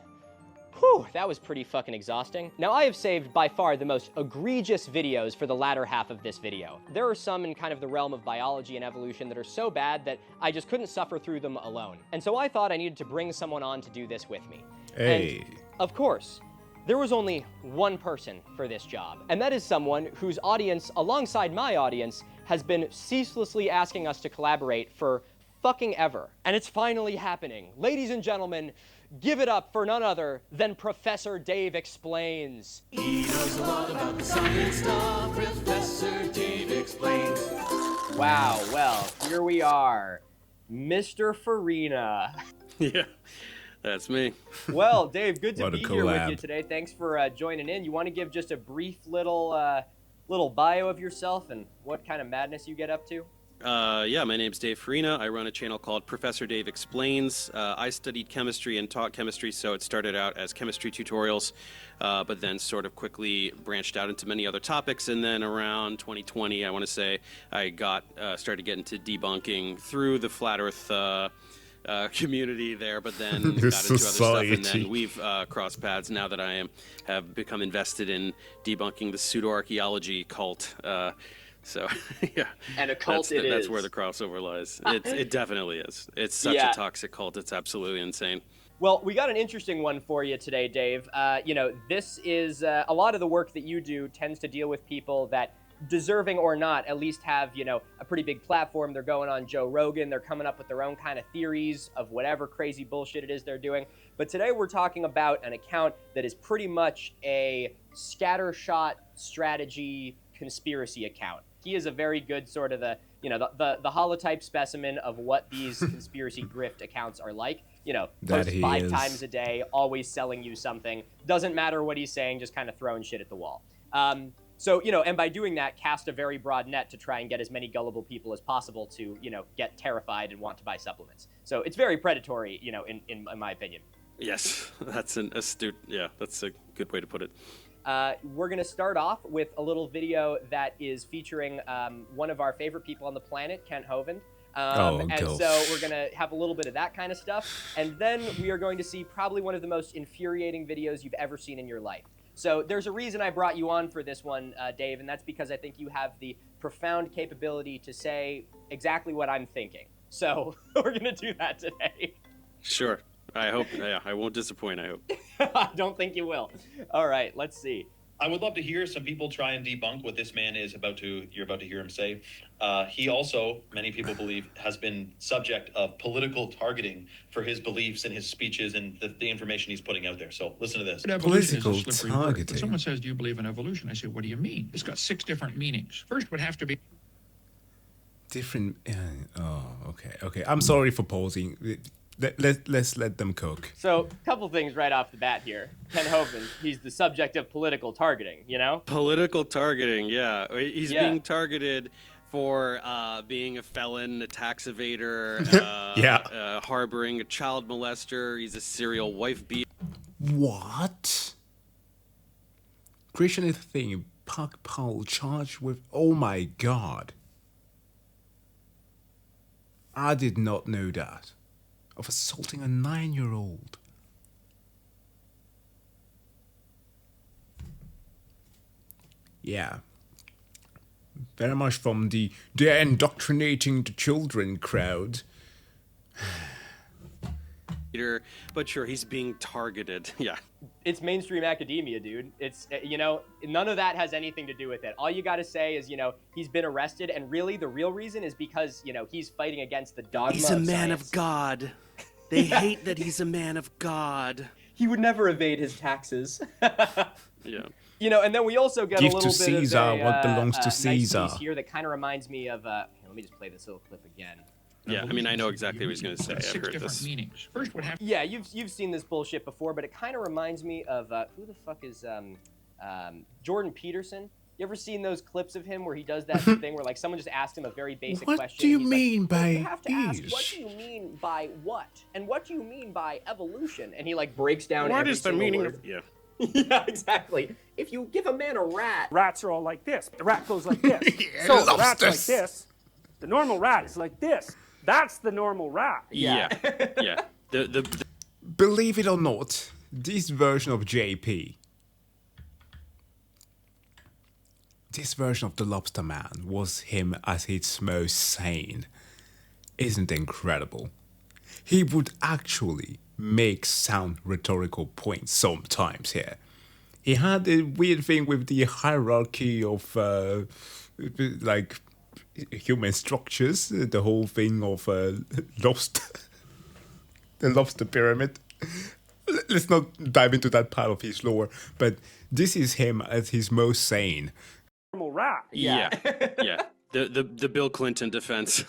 Whew, that was pretty fucking exhausting. Now, I have saved by far the most egregious videos for the latter half of this video. There are some in kind of the realm of biology and evolution that are so bad that I just couldn't suffer through them alone. And so I thought I needed to bring someone on to do this with me. Hey. And, of course, there was only one person for this job, and that is someone whose audience, alongside my audience, has been ceaselessly asking us to collaborate for fucking ever. And it's finally happening. Ladies and gentlemen, give it up for none other than Professor Dave Explains. He knows a lot about the science stuff. Professor Dave Explains. Wow, well, here we are. Mr. Farina. Yeah, that's me. Well, Dave, good to What a be here with collab. you today. Thanks for joining in. You want to give just a brief little bio of yourself and what kind of madness you get up to? Yeah, my name's Dave Farina. I run a channel called Professor Dave Explains. I studied chemistry and taught chemistry, so it started out as chemistry tutorials, but then sort of quickly branched out into many other topics. And then around 2020, I want to say, I started getting into debunking through the flat Earth community there, but then got into other stuff, and then we've crossed paths now that I have become invested in debunking the pseudo-archaeology cult. So, yeah. And a cult that's where the crossover lies. It definitely is. It's such a toxic cult. It's absolutely insane. Well, we got an interesting one for you today, Dave. You know, this is a lot of the work that you do tends to deal with people that, deserving or not, at least have, you know, a pretty big platform. They're going on Joe Rogan. They're coming up with their own kind of theories of whatever crazy bullshit it is they're doing. But today we're talking about an account that is pretty much a scattershot strategy conspiracy account. He is a very good sort of the holotype specimen of what these conspiracy grift accounts are like. You know, posts 5 times a day, always selling you something. Doesn't matter what he's saying, just kind of throwing shit at the wall. So, you know, and by doing that, cast a very broad net to try and get as many gullible people as possible to, you know, get terrified and want to buy supplements. So it's very predatory, you know, in my opinion. Yes, that's an astute, that's a good way to put it. We're going to start off with a little video that is featuring one of our favorite people on the planet, Ken Hovind. So we're going to have a little bit of that kind of stuff. And then we are going to see probably one of the most infuriating videos you've ever seen in your life. So there's a reason I brought you on for this one, Dave, and that's because I think you have the profound capability to say exactly what I'm thinking. So we're going to do that today. Sure. I hope, I won't disappoint, I hope. I don't think you will. All right, let's see. I would love to hear some people try and debunk what this man is you're about to hear him say. He also, many people believe, has been subject of political targeting for his beliefs and his speeches and the information he's putting out there. So listen to this. Political targeting. When someone says, do you believe in evolution? I say, what do you mean? It's got 6 different meanings. First would have to be... Different... Okay. I'm sorry for pausing. Let's let them cook. So, a couple things right off the bat here. Ken Hovind, he's the subject of political targeting, you know? Political targeting, yeah. He's being targeted for being a felon, a tax evader, harboring a child molester. He's a serial wife beater. What? Christian thing, Park Powell charged with... Oh my God. I did not know that. Of assaulting a 9-year-old. Yeah. Very much from the they're indoctrinating the children crowd. But sure, he's being targeted. Yeah. It's mainstream academia, dude. It's, you know, none of that has anything to do with it. All you got to say is, you know, he's been arrested, and really the real reason is because, you know, he's fighting against the dogma He's a of man science. of God. They hate that he's a man of God. He would never evade his taxes. Yeah. You know, and then we also get Give a little to bit Caesar of a, what belongs to nice Caesar. piece here that kind of reminds me of, here, let me just play this little clip again. Yeah, I mean, I know exactly what he's going to say. I've heard this. Meanings. First, what happened? Yeah, you've seen this bullshit before, but it kind of reminds me of who the fuck is Jordan Peterson. You ever seen those clips of him where he does that thing where like someone just asked him a very basic question? What do you mean like, by you have to ask, is? what do you mean by what? And what do you mean by evolution? And he like breaks down What every is the single meaning word. of... Yeah. Yeah, exactly. If you give a man a rat, Rats are all like this. The rat goes like this. So the rat's like this. The normal rat is like this. That's the normal rat. Yeah. Yeah. The Believe it or not, this version of JP, this version of the Lobster Man was him at his most sane. Isn't it incredible? He would actually make sound rhetorical points sometimes here. He had a weird thing with the hierarchy of like human structures, the whole thing of lobster, the lobster pyramid. Let's not dive into that part of his lore, but this is him at his most sane. Normal rat. Yeah. Yeah. The Bill Clinton defense.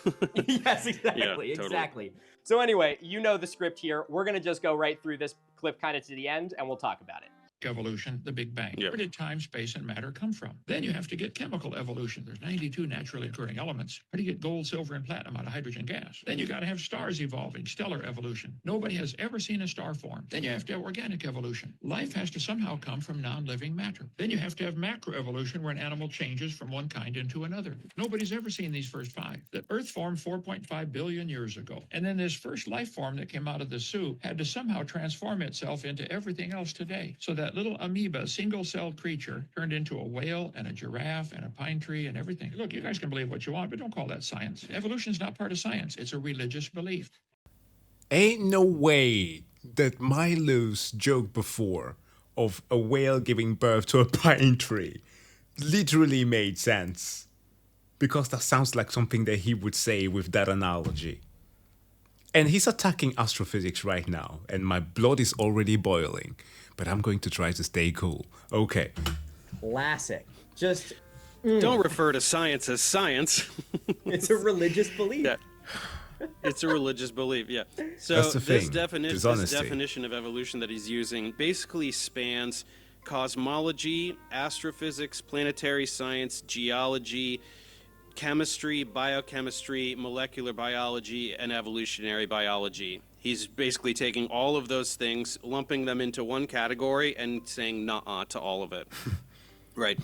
Yes, exactly, Yeah, totally. exactly. So anyway, you know the script here. We're gonna just go right through this clip kind of to the end, and we'll talk about it. Evolution, the Big Bang. Where did time, space, and matter come from? Then you have to get chemical evolution. There's 92 naturally occurring elements. How do you get gold, silver, and platinum out of hydrogen gas? Then you got to have stars evolving, stellar evolution. Nobody has ever seen a star form. Then you have to have organic evolution. Life has to somehow come from non-living matter. Then you have to have macroevolution, where an animal changes from one kind into another. Nobody's ever seen these first five. The Earth formed 4.5 billion years ago. And then this first life form that came out of the soup had to somehow transform itself into everything else today. So that little amoeba, single-celled creature, turned into a whale and a giraffe and a pine tree and everything. Look, you guys can believe what you want, but don't call that science. Evolution is not part of science. It's a religious belief. Ain't no way that Milo's joke before of a whale giving birth to a pine tree literally made sense. Because that sounds like something that he would say with that analogy. And he's attacking astrophysics right now, and my blood is already boiling. But I'm going to try to stay cool. Okay. Classic. Just Don't refer to science as science. It's a religious belief. Yeah. It's a religious belief, yeah. So That's the this thing, this dishonesty. definition of evolution that he's using basically spans cosmology, astrophysics, planetary science, geology, chemistry, biochemistry, molecular biology, and evolutionary biology. He's basically taking all of those things, lumping them into one category, and saying "nuh-uh" to all of it. Right.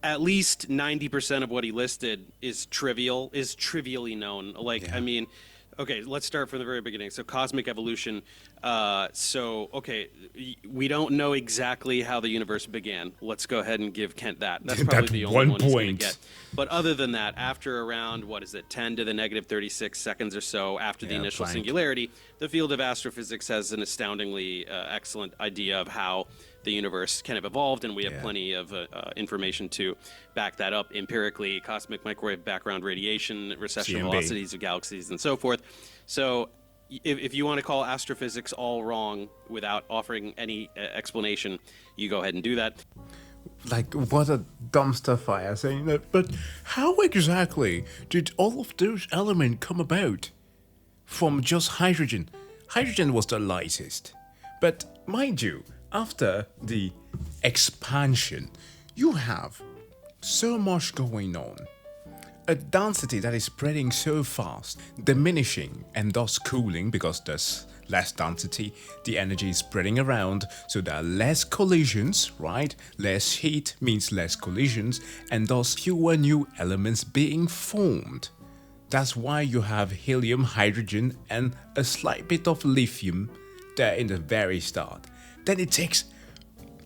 At least 90% of what he listed is trivially known. Like, I mean, okay, let's start from the very beginning. So cosmic evolution. We don't know exactly how the universe began. Let's go ahead and give Kent that. That's probably the only one he's going to get. But other than that, after around, 10 to the negative 36 seconds or so after the initial singularity, the field of astrophysics has an astoundingly excellent idea of how the universe kind of evolved, and we have plenty of information to back that up empirically. Cosmic microwave background radiation, recession velocities of galaxies, and so forth. So if you want to call astrophysics all wrong without offering any explanation, you go ahead and do that. Like, what a dumpster fire saying that. But how exactly did all of those elements come about? From just hydrogen. Hydrogen was the lightest. But mind you, after the expansion, you have so much going on. A density that is spreading so fast, diminishing and thus cooling because there's less density, the energy is spreading around, so there are less collisions, right? Less heat means less collisions, and thus fewer new elements being formed. That's why you have helium, hydrogen, and a slight bit of lithium there in the very start. Then it takes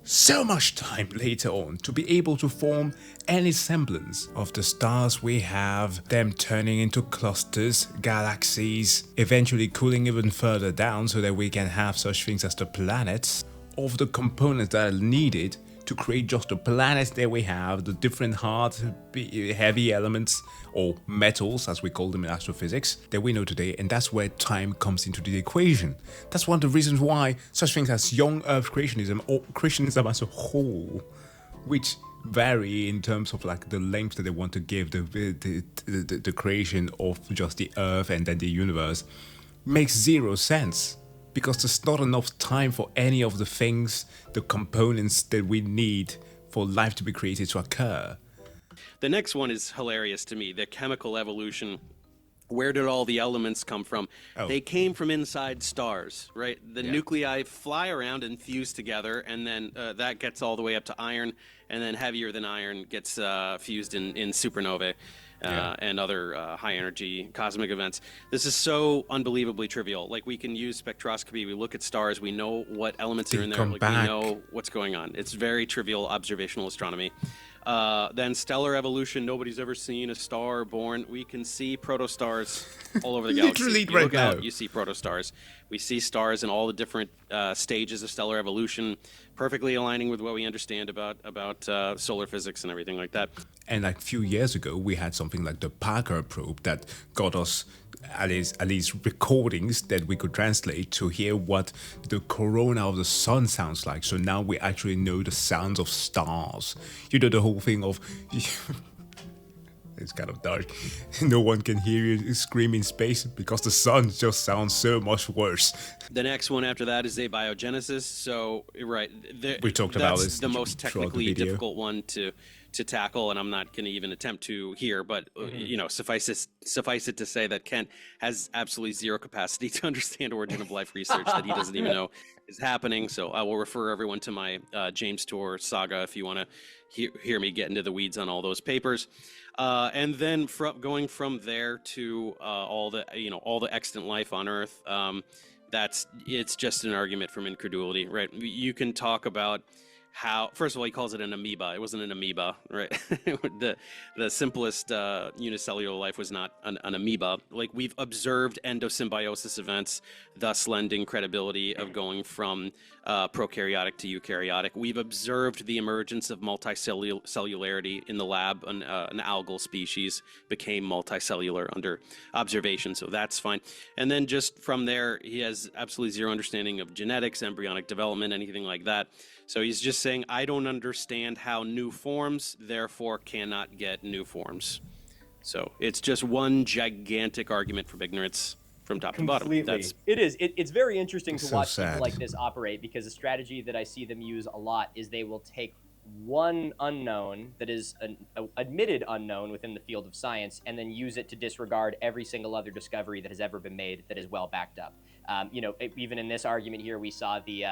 so much time later on to be able to form any semblance of the stars we have, them turning into clusters, galaxies, eventually cooling even further down so that we can have such things as the planets, of the components that are needed to create just the planets that we have, the different hard, heavy elements, or metals as we call them in astrophysics, that we know today, and that's where time comes into the equation. That's one of the reasons why such things as young Earth creationism, or creationism as a whole, which vary in terms of like the length that they want to give the creation of just the Earth and then the universe, makes zero sense. Because there's not enough time for any of the things, the components that we need for life to be created to occur. The next one is hilarious to me, the chemical evolution. Where did all the elements come from? Oh. They came from inside stars, right? The nuclei fly around and fuse together, and then that gets all the way up to iron, and then heavier than iron gets fused in supernovae. And other high-energy cosmic events. This is so unbelievably trivial. Like, we can use spectroscopy, we look at stars, we know what elements are in there, like, we know what's going on. It's very trivial observational astronomy. Then stellar evolution, nobody's ever seen a star born. We can see protostars all over the galaxy. Literally you right look now. out, you see protostars. We see stars in all the different stages of stellar evolution, perfectly aligning with what we understand about solar physics and everything like that. And like a few years ago, we had something like the Parker probe that got us at least recordings that we could translate to hear what the corona of the sun sounds like. So now we actually know the sounds of stars. You know, the whole thing of... It's kind of dark. No one can hear you scream in space because the sun just sounds so much worse. The next one after that is abiogenesis. So, right, we talked about this. That's the most technically difficult one to tackle, and I'm not going to even attempt to here. But you know, suffice it to say that Kent has absolutely zero capacity to understand origin of life research that he doesn't even know is happening. So I will refer everyone to my James Tour saga if you want to hear me get into the weeds on all those papers. And then going from there to all the extant life on Earth, it's just an argument from incredulity, right? You can talk about how, first of all, he calls it an amoeba. It wasn't an amoeba, right? the simplest unicellular life was not an amoeba. Like, we've observed endosymbiosis events, thus lending credibility of going from prokaryotic to eukaryotic. We've observed the emergence of multicellularity in the lab. An algal species became multicellular under observation, so that's fine. And then just from there, he has absolutely zero understanding of genetics, embryonic development, anything like that. So he's just saying, I don't understand how new forms, therefore cannot get new forms. So it's just one gigantic argument from ignorance from top to bottom. It's very interesting to so watch sad. people like this operate, because a strategy that I see them use a lot is they will take one unknown that is an admitted unknown within the field of science and then use it to disregard every single other discovery that has ever been made that is well backed up. Even in this argument here, we saw the,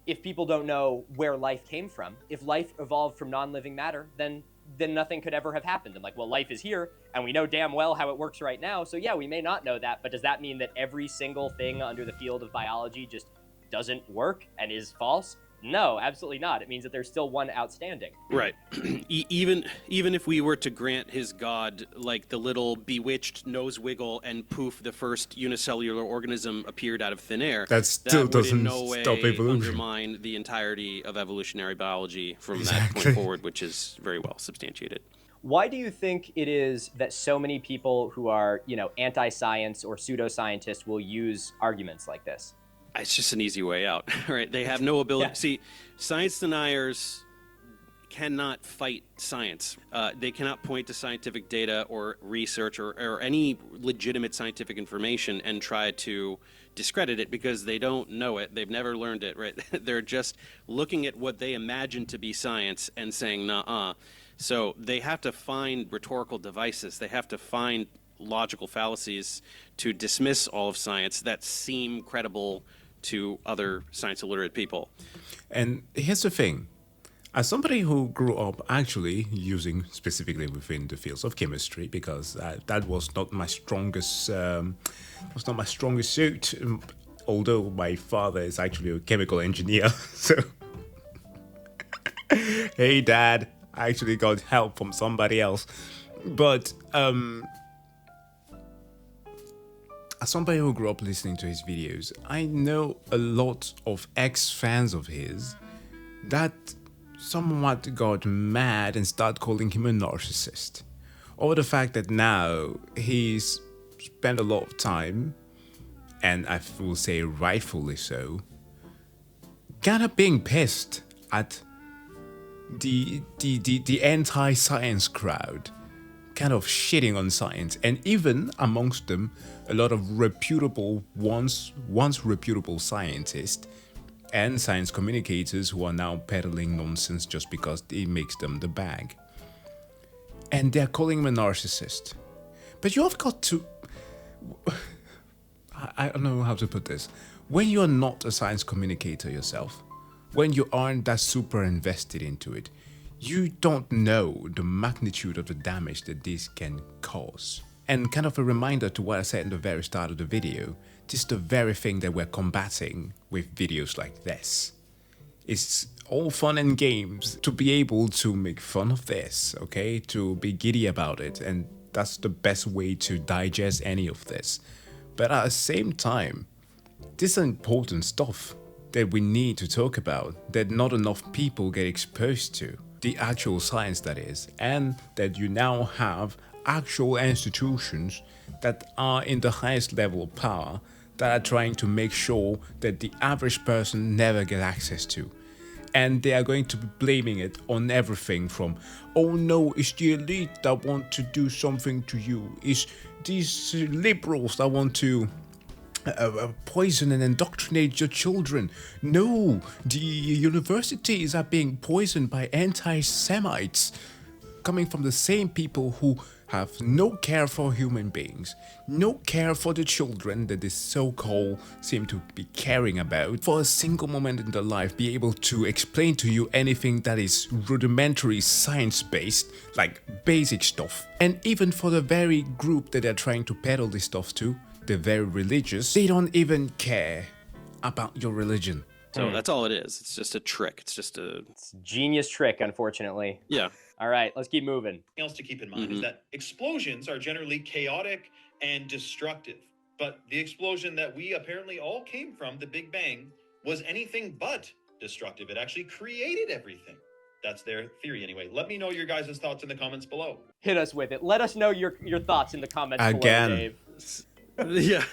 if people don't know where life came from, if life evolved from non-living matter, then nothing could ever have happened. I'm like, well, life is here, and we know damn well how it works right now. So yeah, we may not know that, but does that mean that every single thing under the field of biology just doesn't work and is false? No, absolutely not. It means that there's still one outstanding. Right. Even if we were to grant his god, like, the little bewitched nose wiggle and poof, the first unicellular organism appeared out of thin air, that still doesn't in no way stop evolution. Undermine the entirety of evolutionary biology from that point forward, which is very well substantiated. Why do you think it is that so many people who are, anti-science or pseudoscientists will use arguments like this? It's just an easy way out, right? They have no ability. See, science deniers cannot fight science. They cannot point to scientific data or research or any legitimate scientific information and try to discredit it because they don't know it. They've never learned it, right? They're just looking at what they imagine to be science and saying, nuh-uh. So they have to find rhetorical devices. They have to find logical fallacies to dismiss all of science that seem credible to other science illiterate people. And here's the thing. As somebody who grew up actually using specifically within the fields of chemistry, because that was not my strongest suit, although my father is actually a chemical engineer, so hey dad, I actually got help from somebody else. But as somebody who grew up listening to his videos, I know a lot of ex-fans of his that somewhat got mad and started calling him a narcissist. Or the fact that now he's spent a lot of time, and I will say rightfully so, kind of being pissed at the anti-science crowd, kind of shitting on science, and even amongst them a lot of reputable once reputable scientists and science communicators who are now peddling nonsense just because it makes them the bag. And they're calling him a narcissist. But you have got to, I don't know how to put this, when you're not a science communicator yourself, when you aren't that super invested into it, you don't know the magnitude of the damage that this can cause. And kind of a reminder to what I said in the very start of the video, this is the very thing that we're combating with videos like this. It's all fun and games to be able to make fun of this, okay? To be giddy about it, and that's the best way to digest any of this. But at the same time, this is important stuff that we need to talk about, that not enough people get exposed to. The actual science, that is, and that you now have actual institutions that are in the highest level of power that are trying to make sure that the average person never get access to. And they are going to be blaming it on everything from, oh no, it's the elite that want to do something to you, it's these liberals that want to poison and indoctrinate your children. No, the universities are being poisoned by anti-Semites coming from the same people who have no care for human beings, no care for the children that this so-called seem to be caring about, for a single moment in their life be able to explain to you anything that is rudimentary science-based, like basic stuff. And even for the very group that they're trying to peddle this stuff to, the very religious, they don't even care about your religion. So that's all it is. It's just a trick. It's a genius trick, unfortunately. Yeah. All right, let's keep moving. Something else to keep in mind is that explosions are generally chaotic and destructive. But the explosion that we apparently all came from, the Big Bang, was anything but destructive. It actually created everything. That's their theory anyway. Let me know your guys' thoughts in the comments below. Hit us with it. Let us know your thoughts in the comments below, Dave. Yeah,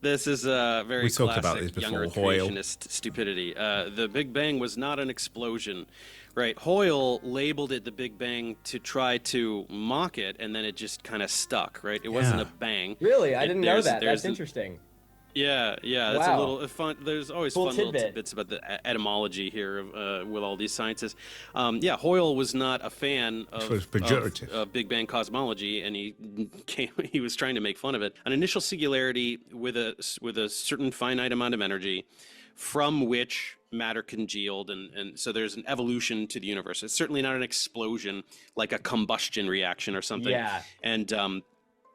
this is very talked classic about this before, younger creationist stupidity. The Big Bang was not an explosion, right? Hoyle labeled it the Big Bang to try to mock it, and then it just kind of stuck, right? It wasn't a bang. Really? I didn't know that. That's interesting. Yeah, that's a little fun. There's always cool fun little tidbits about the etymology here of, with all these sciences. Hoyle was not a fan of Big Bang cosmology, and he was trying to make fun of it. An initial singularity with a certain finite amount of energy, from which matter congealed, and so there's an evolution to the universe. It's certainly not an explosion like a combustion reaction or something. Yeah.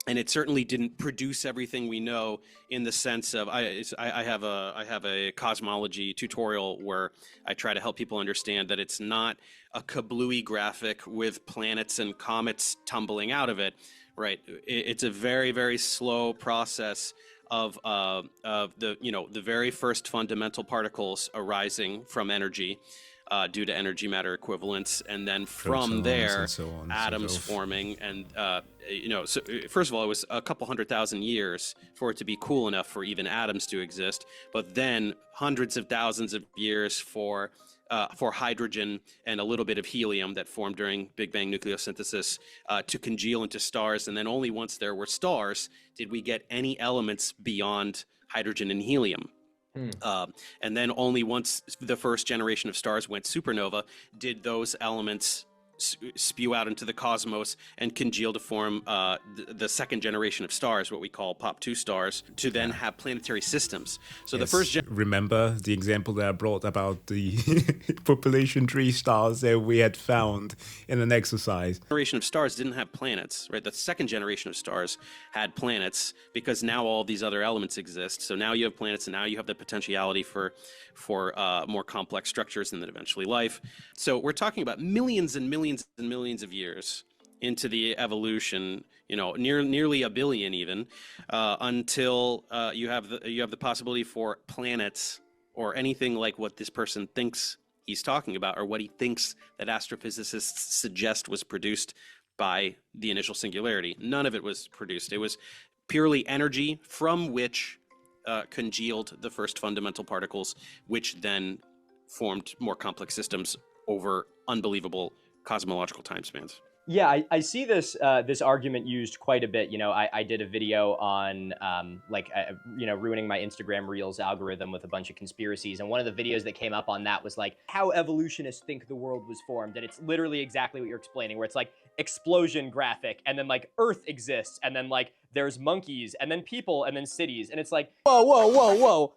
And it certainly didn't produce everything we know, in the sense of I have a cosmology tutorial where I try to help people understand that it's not a kablooey graphic with planets and comets tumbling out of it, right? It's a very, very slow process of the very first fundamental particles arising from energy. Due to energy matter equivalence, and then from there atoms forming, and so first of all, it was a couple 100,000 years for it to be cool enough for even atoms to exist, but then hundreds of thousands of years for hydrogen and a little bit of helium that formed during Big Bang nucleosynthesis to congeal into stars, and then only once there were stars did we get any elements beyond hydrogen and helium. And then only once the first generation of stars went supernova did those elements spew out into the cosmos and congeal to form the second generation of stars, what we call Pop-2 stars, to then have planetary systems. So the first remember the example that I brought about the population tree stars that we had found in an exercise. Generation of stars didn't have planets, right? The second generation of stars had planets because now all these other elements exist. So now you have planets, and now you have the potentiality for more complex structures and then eventually life. So we're talking about millions and millions and millions of years into the evolution, you know, nearly a billion even, until you have the possibility for planets or anything like what this person thinks he's talking about, or what he thinks that astrophysicists suggest was produced by the initial singularity. None of it was produced. It was purely energy from which congealed the first fundamental particles, which then formed more complex systems over unbelievable cosmological time spans. Yeah, I see this this argument used quite a bit. You know, I did a video on you know, ruining my Instagram Reels algorithm with a bunch of conspiracies, and one of the videos that came up on that was like how evolutionists think the world was formed, and it's literally exactly what you're explaining, where it's like explosion graphic, and then like Earth exists, and then like there's monkeys, and then people, and then cities, and it's like whoa, whoa, whoa, whoa.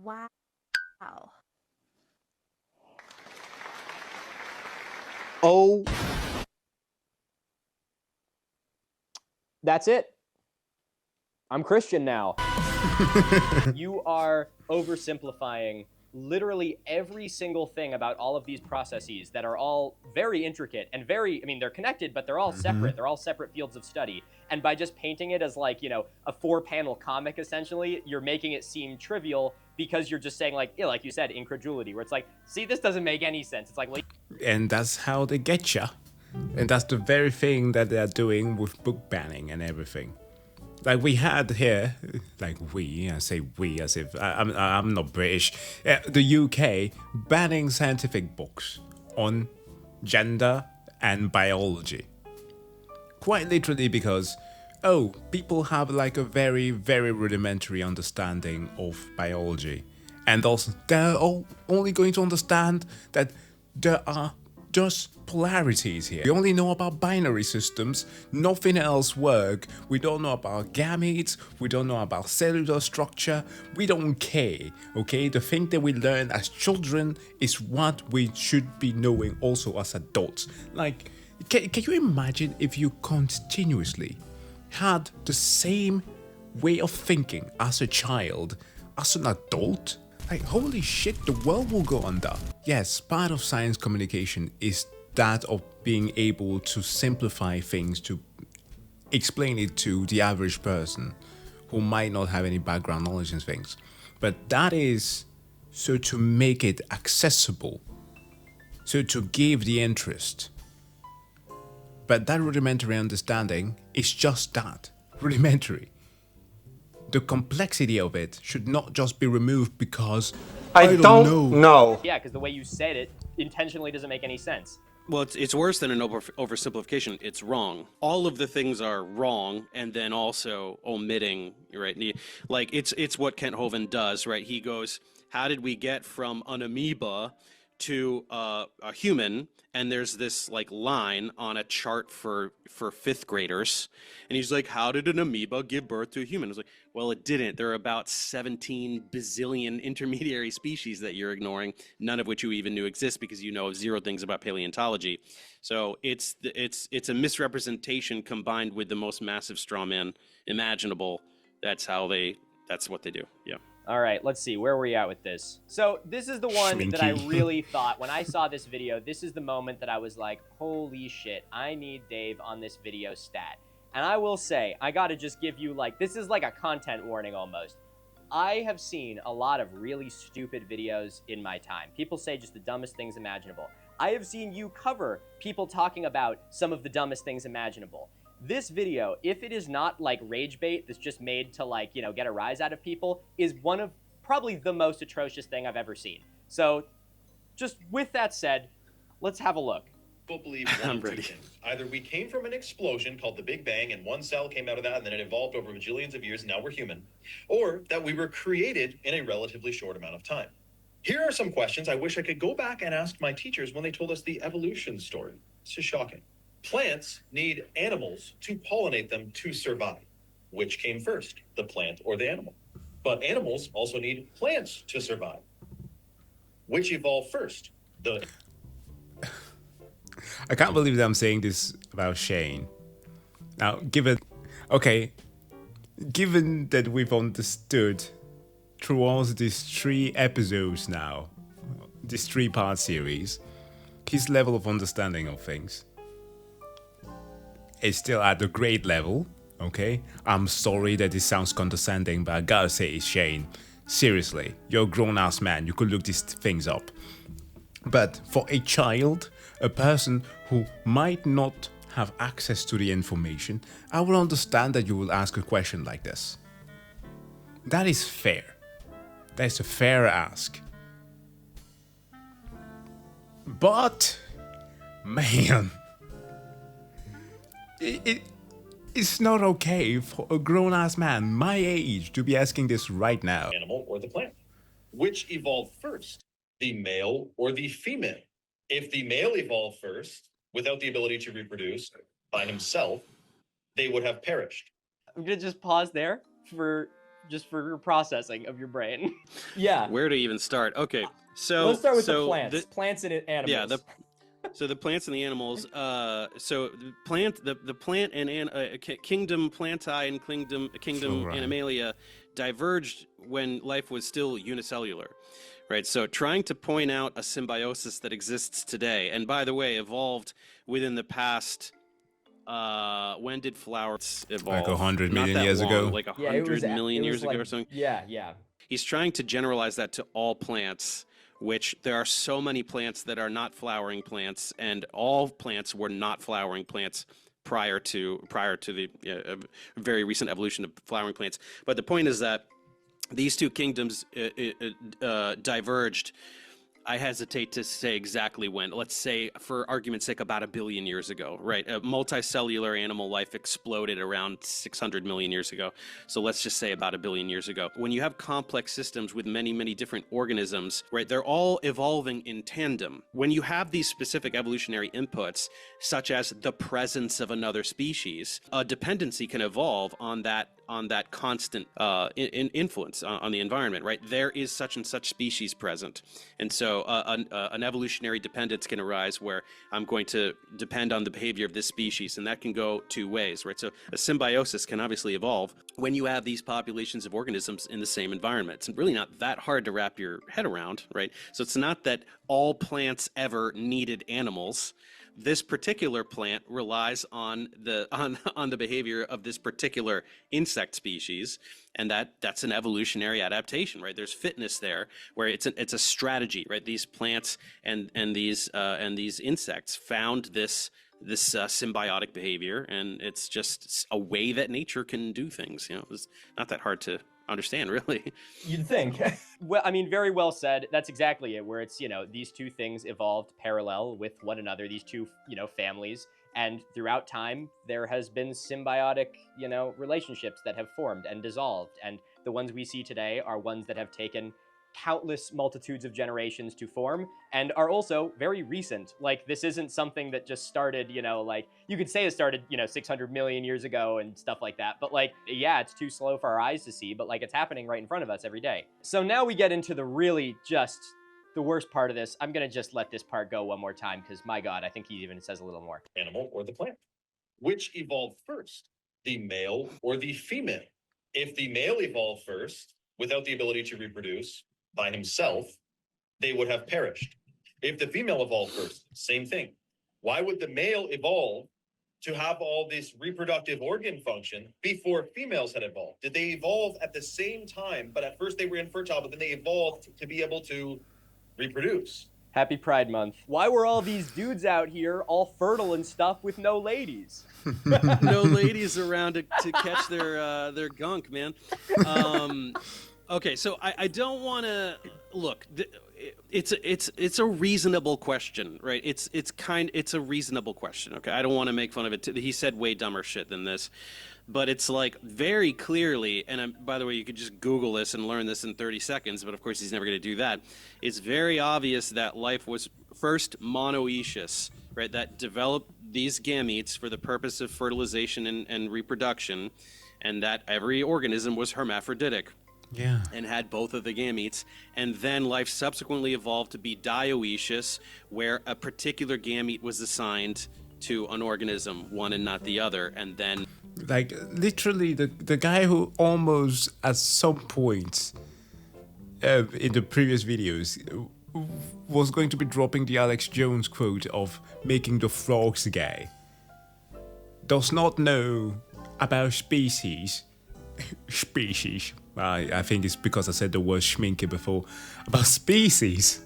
Wow. Oh. That's it. I'm Christian now. You are oversimplifying literally every single thing about all of these processes that are all very intricate and very, I mean, they're connected, but they're all separate. They're all separate fields of study. And by just painting it as like, you know, a 4-panel comic, essentially, you're making it seem trivial because you're just saying like, yeah, like you said, incredulity, where it's like, see, this doesn't make any sense. It's like, and that's how they get you. And that's the very thing that they're doing with book banning and everything. Like we had here, like we, I say we as if I'm not British, the UK banning scientific books on gender and biology. Quite literally because, oh, people have like a very, very rudimentary understanding of biology. And also, they're only going to understand that there are just polarities here. We only know about binary systems, nothing else work. We don't know about gametes, we don't know about cellular structure, we don't care, okay? The thing that we learn as children is what we should be knowing also as adults. Like, can you imagine if you continuously had the same way of thinking as a child, as an adult? Like, holy shit, the world will go under. Yes, part of science communication is that of being able to simplify things, to explain it to the average person who might not have any background knowledge in things. But that is so to make it accessible, so to give the interest. But that rudimentary understanding is just that, rudimentary. The complexity of it should not just be removed because I don't know. Yeah, because the way you said it intentionally doesn't make any sense. Well, it's worse than an oversimplification. It's wrong. All of the things are wrong, and then also omitting, right? Like it's what Ken Hovind does, right? He goes, "How did we get from an amoeba to a human?" And there's this like line on a chart for 5th graders, and he's like, "How did an amoeba give birth to a human?" It's like, well, it didn't. There are about 17 bazillion intermediary species that you're ignoring, none of which you even knew exist because you know 0 things about paleontology. So it's a misrepresentation combined with the most massive straw man imaginable. That's what they do. Yeah. All right, let's see. Where were we at with this? So this is the one that I really thought, when I saw this video, this is the moment that I was like, holy shit, I need Dave on this video stat. And I will say, I gotta just give you like, this is like a content warning almost. I have seen a lot of really stupid videos in my time. People say just the dumbest things imaginable. I have seen you cover people talking about some of the dumbest things imaginable. This video, if it is not like rage bait that's just made to like, you know, get a rise out of people, is one of probably the most atrocious thing I've ever seen. So just with that said, let's have a look. People believe one of two things. Either we came from an explosion called the Big Bang and one cell came out of that and then it evolved over bajillions of years and now we're human, or that we were created in a relatively short amount of time. Here are some questions I wish I could go back and ask my teachers when they told us the evolution story. It's just shocking. Plants need animals to pollinate them to survive. Which came first, the plant or the animal? But animals also need plants to survive. Which evolved first? I can't believe that I'm saying this about Shayne. Now, given that we've understood through all these 3 episodes now, this 3-part series, his level of understanding of things is still at a great level, okay? I'm sorry that this sounds condescending, but I gotta say, Shayne, seriously, you're a grown-ass man, you could look these things up. But for a child, a person who might not have access to the information, I will understand that you will ask a question like this. That is fair. That is a fair ask. But, man, it's not okay for a grown-ass man my age to be asking this right now. Animal or the plant? Which evolved first, the male or the female? If the male evolved first, without the ability to reproduce by himself, they would have perished. I'm gonna just pause there for processing of your brain. Yeah. Where to even start? Okay, so let's start with the plants. Plants and animals. Yeah, so the plants and the animals. So the plant and kingdom Plantae and kingdom Animalia diverged when life was still unicellular. Right, so trying to point out a symbiosis that exists today, and by the way, evolved within the past. When did flowers evolve? Like 100 million years ago. Like 100 million years ago or something. Yeah. He's trying to generalize that to all plants, which there are so many plants that are not flowering plants, and all plants were not flowering plants prior to the very recent evolution of flowering plants. But the point is that these two kingdoms diverged. I hesitate to say exactly when. Let's say, for argument's sake, about 1 billion years ago, right? A multicellular animal life exploded around 600 million years ago. So let's just say about 1 billion years ago. When you have complex systems with many, many different organisms, right, they're all evolving in tandem. When you have these specific evolutionary inputs, such as the presence of another species, a dependency can evolve on that constant influence on the environment, right? There is such and such species present. And so an evolutionary dependence can arise where I'm going to depend on the behavior of this species, and that can go 2 ways, right? So a symbiosis can obviously evolve when you have these populations of organisms in the same environment. It's really not that hard to wrap your head around, right? So it's not that all plants ever needed animals. This particular plant relies on the behavior of this particular insect species, and that's an evolutionary adaptation, right? There's fitness there, where it's a strategy, right? These plants and these insects found this symbiotic behavior, and it's just a way that nature can do things. It's not that hard to understand, really. You'd think. Well, I mean, very well said. That's exactly it, where it's, these two things evolved parallel with one another, these two, families, and throughout time, there has been symbiotic, relationships that have formed and dissolved, and the ones we see today are ones that have taken countless multitudes of generations to form and are also very recent. Like, this isn't something that just started, you could say it started, 600 million years ago and stuff like that. But it's too slow for our eyes to see, but it's happening right in front of us every day. So now we get into the really just the worst part of this. I'm going to just let this part go one more time because, my God, I think he even says a little more. Animal or the plant? Which evolved first, the male or the female? If the male evolved first, without the ability to reproduce by himself, they would have perished. If the female evolved first, same thing. Why would the male evolve to have all this reproductive organ function before females had evolved? Did they evolve at the same time, but at first they were infertile, but then they evolved to be able to reproduce? Happy Pride Month. Why were all these dudes out here all fertile and stuff with no ladies? No ladies around to catch their gunk, man. Okay, so I don't want to look. it's a reasonable question, right? It's a reasonable question. Okay, I don't want to make fun of it. He said way dumber shit than this, but it's like very clearly. And by the way, you could just Google this and learn this in 30 seconds. But of course, he's never going to do that. It's very obvious that life was first monoecious, right? That developed these gametes for the purpose of fertilization and reproduction, and that every organism was hermaphroditic. Yeah. And had both of the gametes, and then life subsequently evolved to be dioecious, where a particular gamete was assigned to an organism, one and not the other, and then like literally the guy who almost at some point in the previous videos was going to be dropping the Alex Jones quote of making the frogs gay does not know about species. I think it's because I said the word schminke before. About species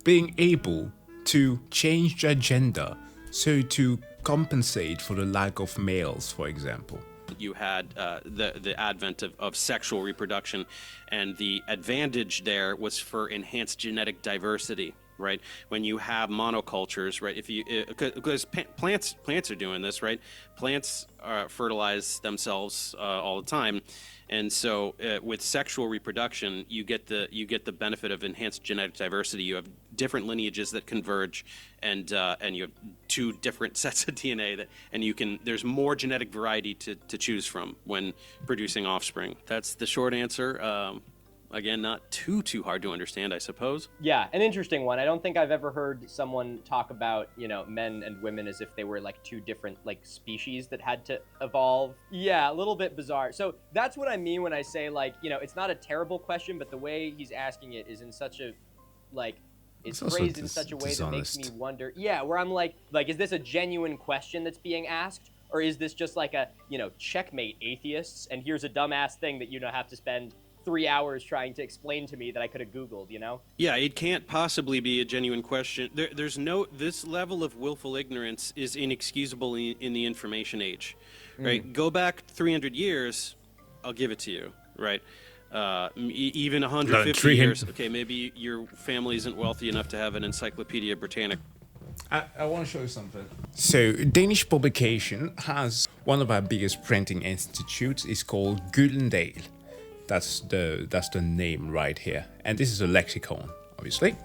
being able to change their gender so to compensate for the lack of males, for example. you had the advent of sexual reproduction, and the advantage there was for enhanced genetic diversity. Right, when you have monocultures, right? If you because plants are doing this, right? Plants fertilize themselves all the time, and so with sexual reproduction, you get the benefit of enhanced genetic diversity. You have different lineages that converge, and you have two different sets of DNA there's more genetic variety to choose from when producing offspring. That's the short answer. Again, not too hard to understand, I suppose. Yeah, an interesting one. I don't think I've ever heard someone talk about, men and women as if they were like two different species that had to evolve. Yeah, a little bit bizarre. So that's what I mean when I say it's not a terrible question, but the way he's asking it is in such a it's phrased in such a way that makes me wonder. Yeah, where I'm like, is this a genuine question that's being asked? Or is this just like a, checkmate atheists, and here's a dumbass thing that have to spend 3 hours trying to explain to me that I could have Googled, Yeah, it can't possibly be a genuine question. This level of willful ignorance is inexcusable in the information age, right? Go back 300 years, I'll give it to you, right? Even 150 years, okay, maybe your family isn't wealthy enough to have an Encyclopedia Britannica. I want to show you something. So, Danish publication has one of our biggest printing institutes. It's called Gyldendal. That's the name right here. And this is a lexicon, obviously.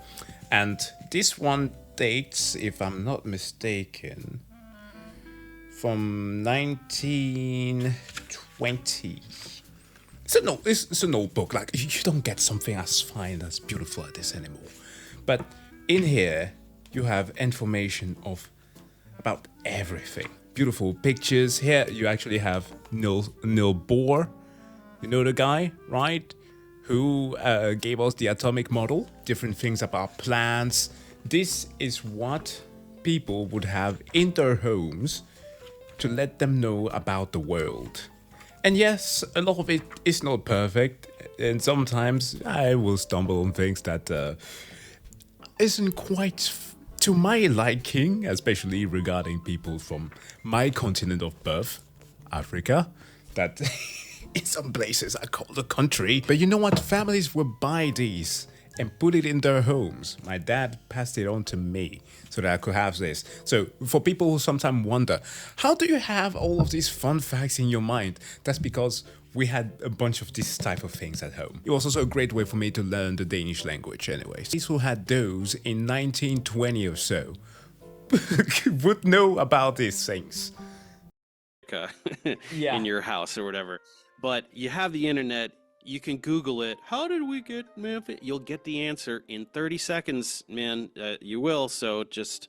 And this one dates, if I'm not mistaken, from 1920. It's a notebook. You don't get something as fine, as beautiful as this anymore. But in here, you have information about everything. Beautiful pictures. Here, you actually have Niels Bohr. You know the guy, right? Who gave us the atomic model, different things about plants. This is what people would have in their homes to let them know about the world. And yes, a lot of it is not perfect, and sometimes I will stumble on things that isn't quite to my liking, especially regarding people from my continent of birth, Africa, that in some places are called a country. But you know what? Families will buy these and put it in their homes. My dad passed it on to me so that I could have this. So for people who sometimes wonder, how do you have all of these fun facts in your mind? That's because we had a bunch of this type of things at home. It was also a great way for me to learn the Danish language anyways. These who had those in 1920 or so would know about these things. In your house or whatever. But you have the internet, you can Google it. How did we get Memphis? You'll get the answer in 30 seconds, man. You will, so this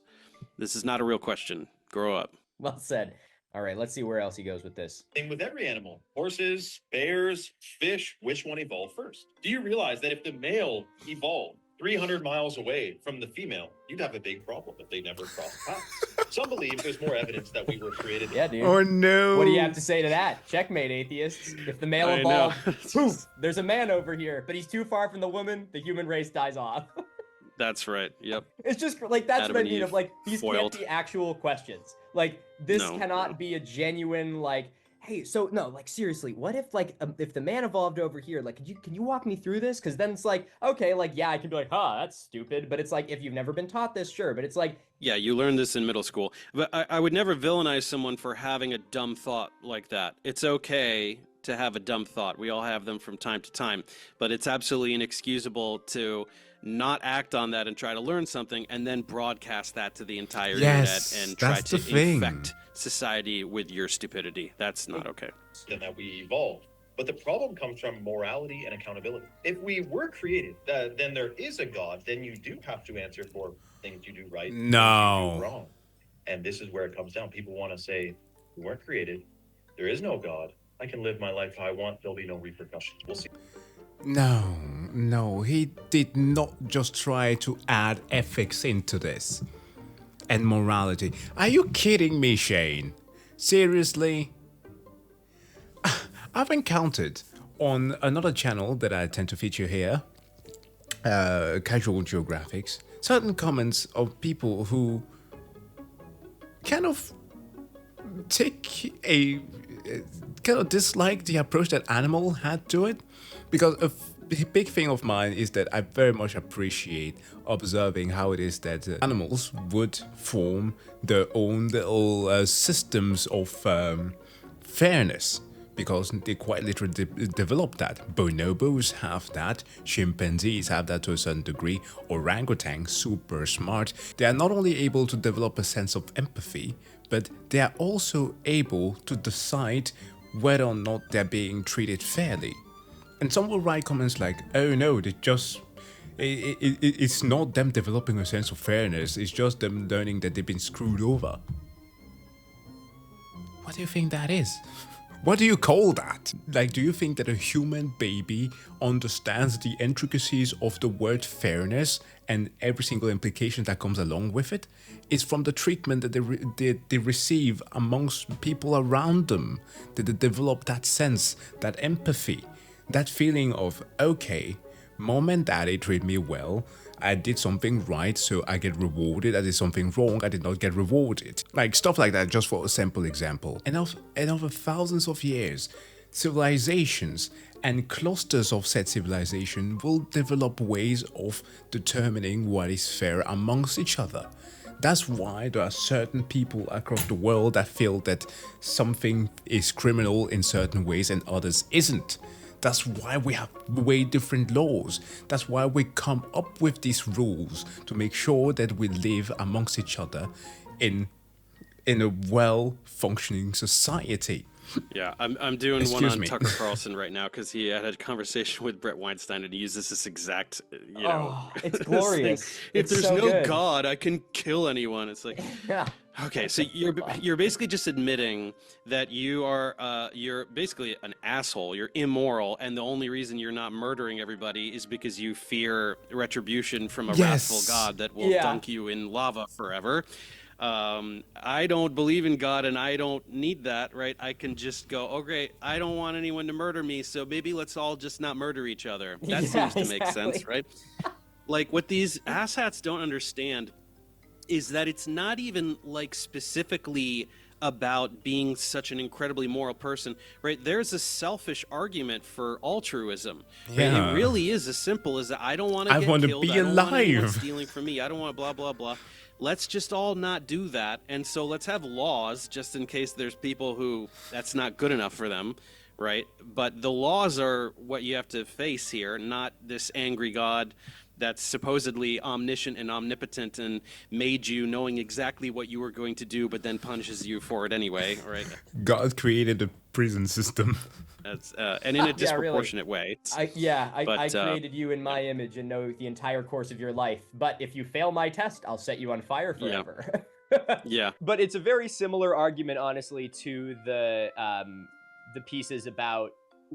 is not a real question. Grow up. Well said. All right, let's see where else he goes with this. Same with every animal. Horses, bears, fish, which one evolved first? Do you realize that if the male evolved 300 miles away from the female, you'd have a big problem if they never crossed paths? Some believe there's more evidence that we were created. Yeah, dude. Oh, no. What do you have to say to that? Checkmate, atheists. If the male evolved, poof, there's a man over here, but he's too far from the woman, the human race dies off. That's right. Yep. It's just that's Adam what I mean of these foiled. Can't be actual questions. This cannot be a genuine hey, so no, like seriously, what if like if the man evolved over here, like can you walk me through this? Because then it's like, okay, like yeah, I can be like, that's stupid, but it's like if you've never been taught this, sure, but it's like, Yeah, you learned this in middle school. But I would never villainize someone for having a dumb thought like that. It's okay to have a dumb thought. We all have them from time to time. But it's absolutely inexcusable to not act on that and try to learn something and then broadcast that to the entire internet and try to infect society with your stupidity. That's not okay. And that we evolved. But the problem comes from morality and accountability. If we were created, then there is a God, then you do have to answer for things you do right, things you do wrong. And this is where it comes down. People want to say, we weren't created, there is no God, I can live my life how I want, there'll be no repercussions. We'll see. No, he did not just try to add ethics into this. And morality. Are you kidding me, Shayne? Seriously? I've encountered on another channel that I tend to feature here, Casual Geographics, certain comments of people who kind of dislike the approach that Animal had to it, because a big thing of mine is that I very much appreciate observing how it is that animals would form their own little systems of fairness, because they quite literally develop that. Bonobos have that, chimpanzees have that to a certain degree, orangutans, super smart. They are not only able to develop a sense of empathy, but they are also able to decide whether or not they're being treated fairly. And some will write comments like, oh no, they just... It's not them developing a sense of fairness, it's just them learning that they've been screwed over. What do you think that is? What do you call that? Like, do you think that a human baby understands the intricacies of the word fairness and every single implication that comes along with it? It's from the treatment that they receive amongst people around them that they develop that sense, that empathy, that feeling of, okay, mom and daddy treat me well, I did something right, so I get rewarded. I did something wrong, I did not get rewarded. Like stuff like that, just for a simple example. And over thousands of years, civilizations and clusters of said civilization will develop ways of determining what is fair amongst each other. That's why there are certain people across the world that feel that something is criminal in certain ways and others isn't. That's why we have way different laws. That's why we come up with these rules to make sure that we live amongst each other in a well-functioning society. Yeah, I'm doing one on Tucker Carlson right now because he had a conversation with Brett Weinstein and he uses this exact, it's glorious. If there's no God, I can kill anyone. It's like, yeah. Okay, so you're basically just admitting that you're basically an asshole. You're immoral, and the only reason you're not murdering everybody is because you fear retribution from a wrathful God that will dunk you in lava forever. I don't believe in God, and I don't need that, right? I can just go, oh great, I don't want anyone to murder me, so maybe let's all just not murder each other. That seems to make sense, right? Like what these asshats don't understand is that it's not even like specifically about being such an incredibly moral person, right? There's a selfish argument for altruism. Right? It really is as simple as that. I don't want to get killed. Be I don't alive. want anyone stealing from me. I don't want blah, blah, blah. Let's just all not do that. And so let's have laws just in case there's people who that's not good enough for them, right? But the laws are what you have to face here, not this angry God that's supposedly omniscient and omnipotent and made you knowing exactly what you were going to do, but then punishes you for it anyway, right? God created a prison system. That's and in a disproportionate way. I created you in my image and know the entire course of your life. But if you fail my test, I'll set you on fire forever. Yeah. But it's a very similar argument, honestly, to the pieces about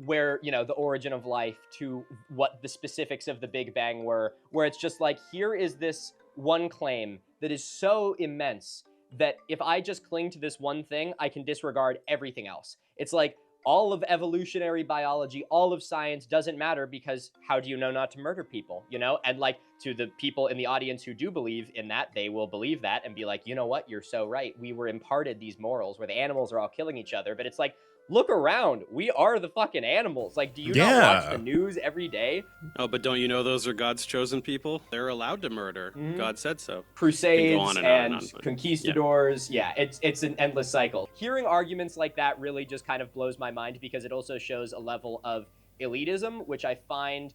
where, the origin of life to what the specifics of the Big Bang were, where it's just like, here is this one claim that is so immense that if I just cling to this one thing, I can disregard everything else. It's like all of evolutionary biology, all of science doesn't matter because how do you know not to murder people, And like to the people in the audience who do believe in that, they will believe that and be like, you know what, you're so right. We were imparted these morals where the animals are all killing each other, but it's like, look around. We are the fucking animals. Like, do you not watch the news every day? Oh, but don't you know those are God's chosen people? They're allowed to murder. God said so. Crusades Can go on and on, but- conquistadors. Yeah, it's an endless cycle. Hearing arguments like that really just kind of blows my mind because it also shows a level of elitism, which I find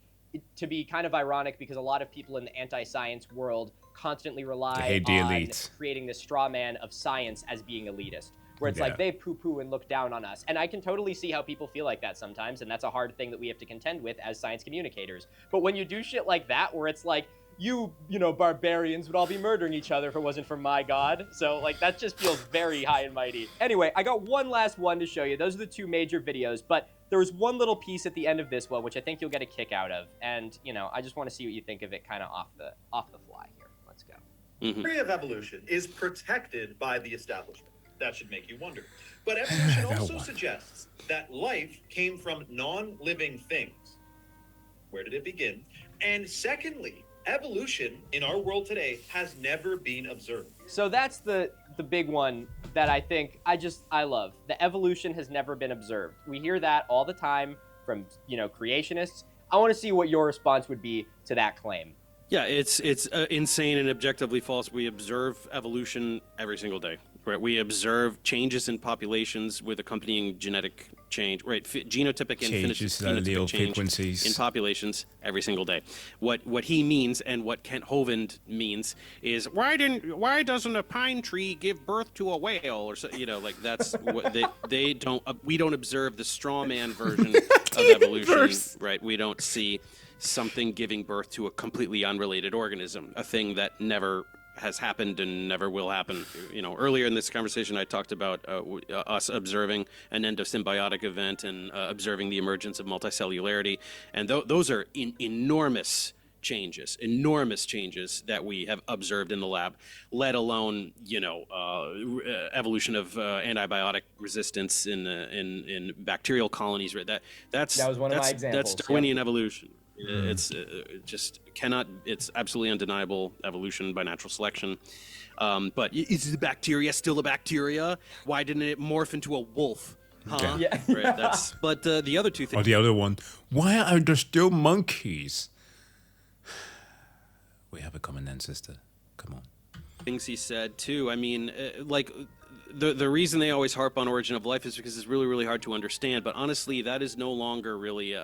to be kind of ironic because a lot of people in the anti-science world constantly rely on creating this straw man of science as being elitist, where it's like they poo-poo and look down on us. And I can totally see how people feel like that sometimes, and that's a hard thing that we have to contend with as science communicators. But when you do shit like that, where it's like, you know, barbarians would all be murdering each other if it wasn't for my God. So, like, that just feels very high and mighty. Anyway, I got one last one to show you. Those are the two major videos, but there was one little piece at the end of this one, which I think you'll get a kick out of. And, you know, I just want to see what you think of it kind of off the fly here. Let's go. The theory of evolution is protected by the establishment. That should make you wonder. But evolution also suggests that life came from non-living things. Where did it begin? And secondly, evolution in our world today has never been observed. So that's the big one that I think I love. The evolution has never been observed. We hear that all the time from, you know, creationists. I want to see what your response would be to that claim. Yeah, it's insane and objectively false. We observe evolution every single day. Right, we observe changes in populations with accompanying genetic change, right? Genotypic and phenotypic change in populations every single day. What he means and what Ken Hovind means is why doesn't a pine tree give birth to a whale or so? You know, like that's what they don't. We don't observe the straw man version of evolution, right? We don't see something giving birth to a completely unrelated organism, a thing that never has happened and never will happen. You know, earlier in this conversation, I talked about us observing an endosymbiotic event and observing the emergence of multicellularity, and those are enormous changes that we have observed in the lab. Let alone, you know, evolution of antibiotic resistance in bacterial colonies. Right, that was one of my examples. That's Darwinian evolution. It's just cannot. It's absolutely undeniable evolution by natural selection. But is the bacteria still a bacteria? Why didn't it morph into a wolf? Huh? Yeah. Right, that's. But the other two things. Or the other one. Why are there still monkeys? We have a common ancestor. Come on. Things he said too. I mean, like. The reason they always harp on origin of life is because it's really, really hard to understand. But honestly, that is no longer really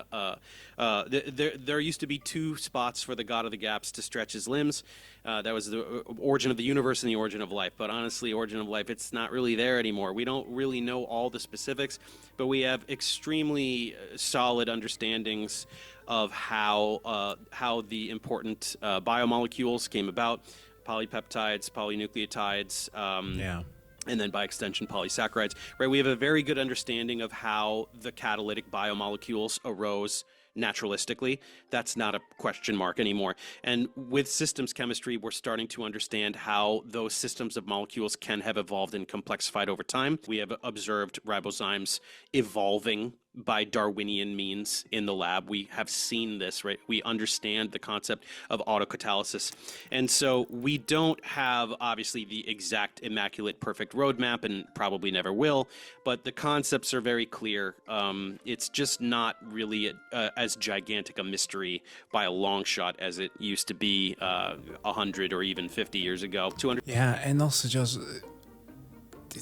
there used to be two spots for the god of the gaps to stretch his limbs. That was the origin of the universe and the origin of life. But honestly, origin of life, it's not really there anymore. We don't really know all the specifics, but we have extremely solid understandings of how the important biomolecules came about, polypeptides, polynucleotides. And then by extension, polysaccharides, right? We have a very good understanding of how the catalytic biomolecules arose naturalistically. That's not a question mark anymore. And with systems chemistry, we're starting to understand how those systems of molecules can have evolved and complexified over time. We have observed ribozymes evolving by Darwinian means in the lab. We have seen this, right? We understand the concept of autocatalysis. And so we don't have, obviously, the exact immaculate perfect roadmap and probably never will, but the concepts are very clear. It's just not really as gigantic a mystery by a long shot as it used to be 100 or even 50 years ago, 200. Yeah, and also just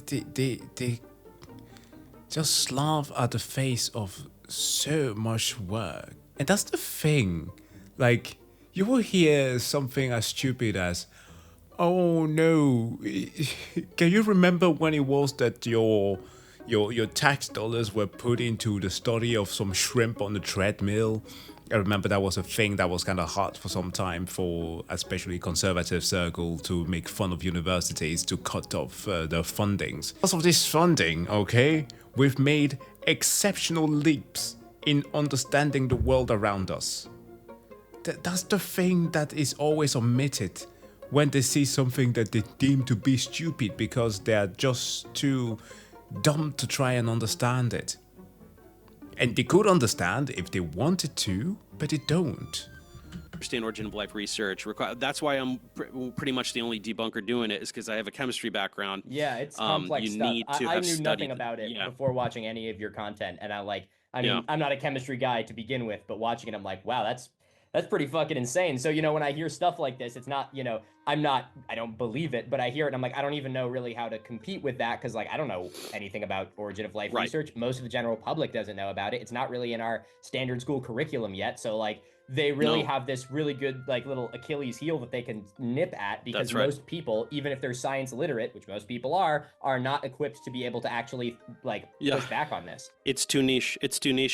they just laugh at the face of so much work. And that's the thing. Like, you will hear something as stupid as, oh no, can you remember when it was that your tax dollars were put into the study of some shrimp on the treadmill? I remember that was a thing that was kind of hot for some time for especially conservative circle to make fun of universities to cut off their fundings. Because of this funding, okay, we've made exceptional leaps in understanding the world around us. That's the thing that is always omitted when they see something that they deem to be stupid because they are just too dumb to try and understand it. And they could understand if they wanted to, but they don't. superstate origin of life research. That's why I'm pretty much the only debunker doing it, is because I have a chemistry background. Yeah, it's complex stuff. I knew nothing about it yeah. before watching any of your content, and I mean, I'm not a chemistry guy to begin with, but watching it, I'm like, wow, that's pretty fucking insane. So, when I hear stuff like this, it's not, I don't believe it, but I hear it and I'm like, I don't even know really how to compete with that, because I don't know anything about origin of life research. Most of the general public doesn't know about it. It's not really in our standard school curriculum yet. So they really have this really good little Achilles heel that they can nip at, because most people, even if they're science literate, which most people are not equipped to be able to actually push back on this. It's too niche.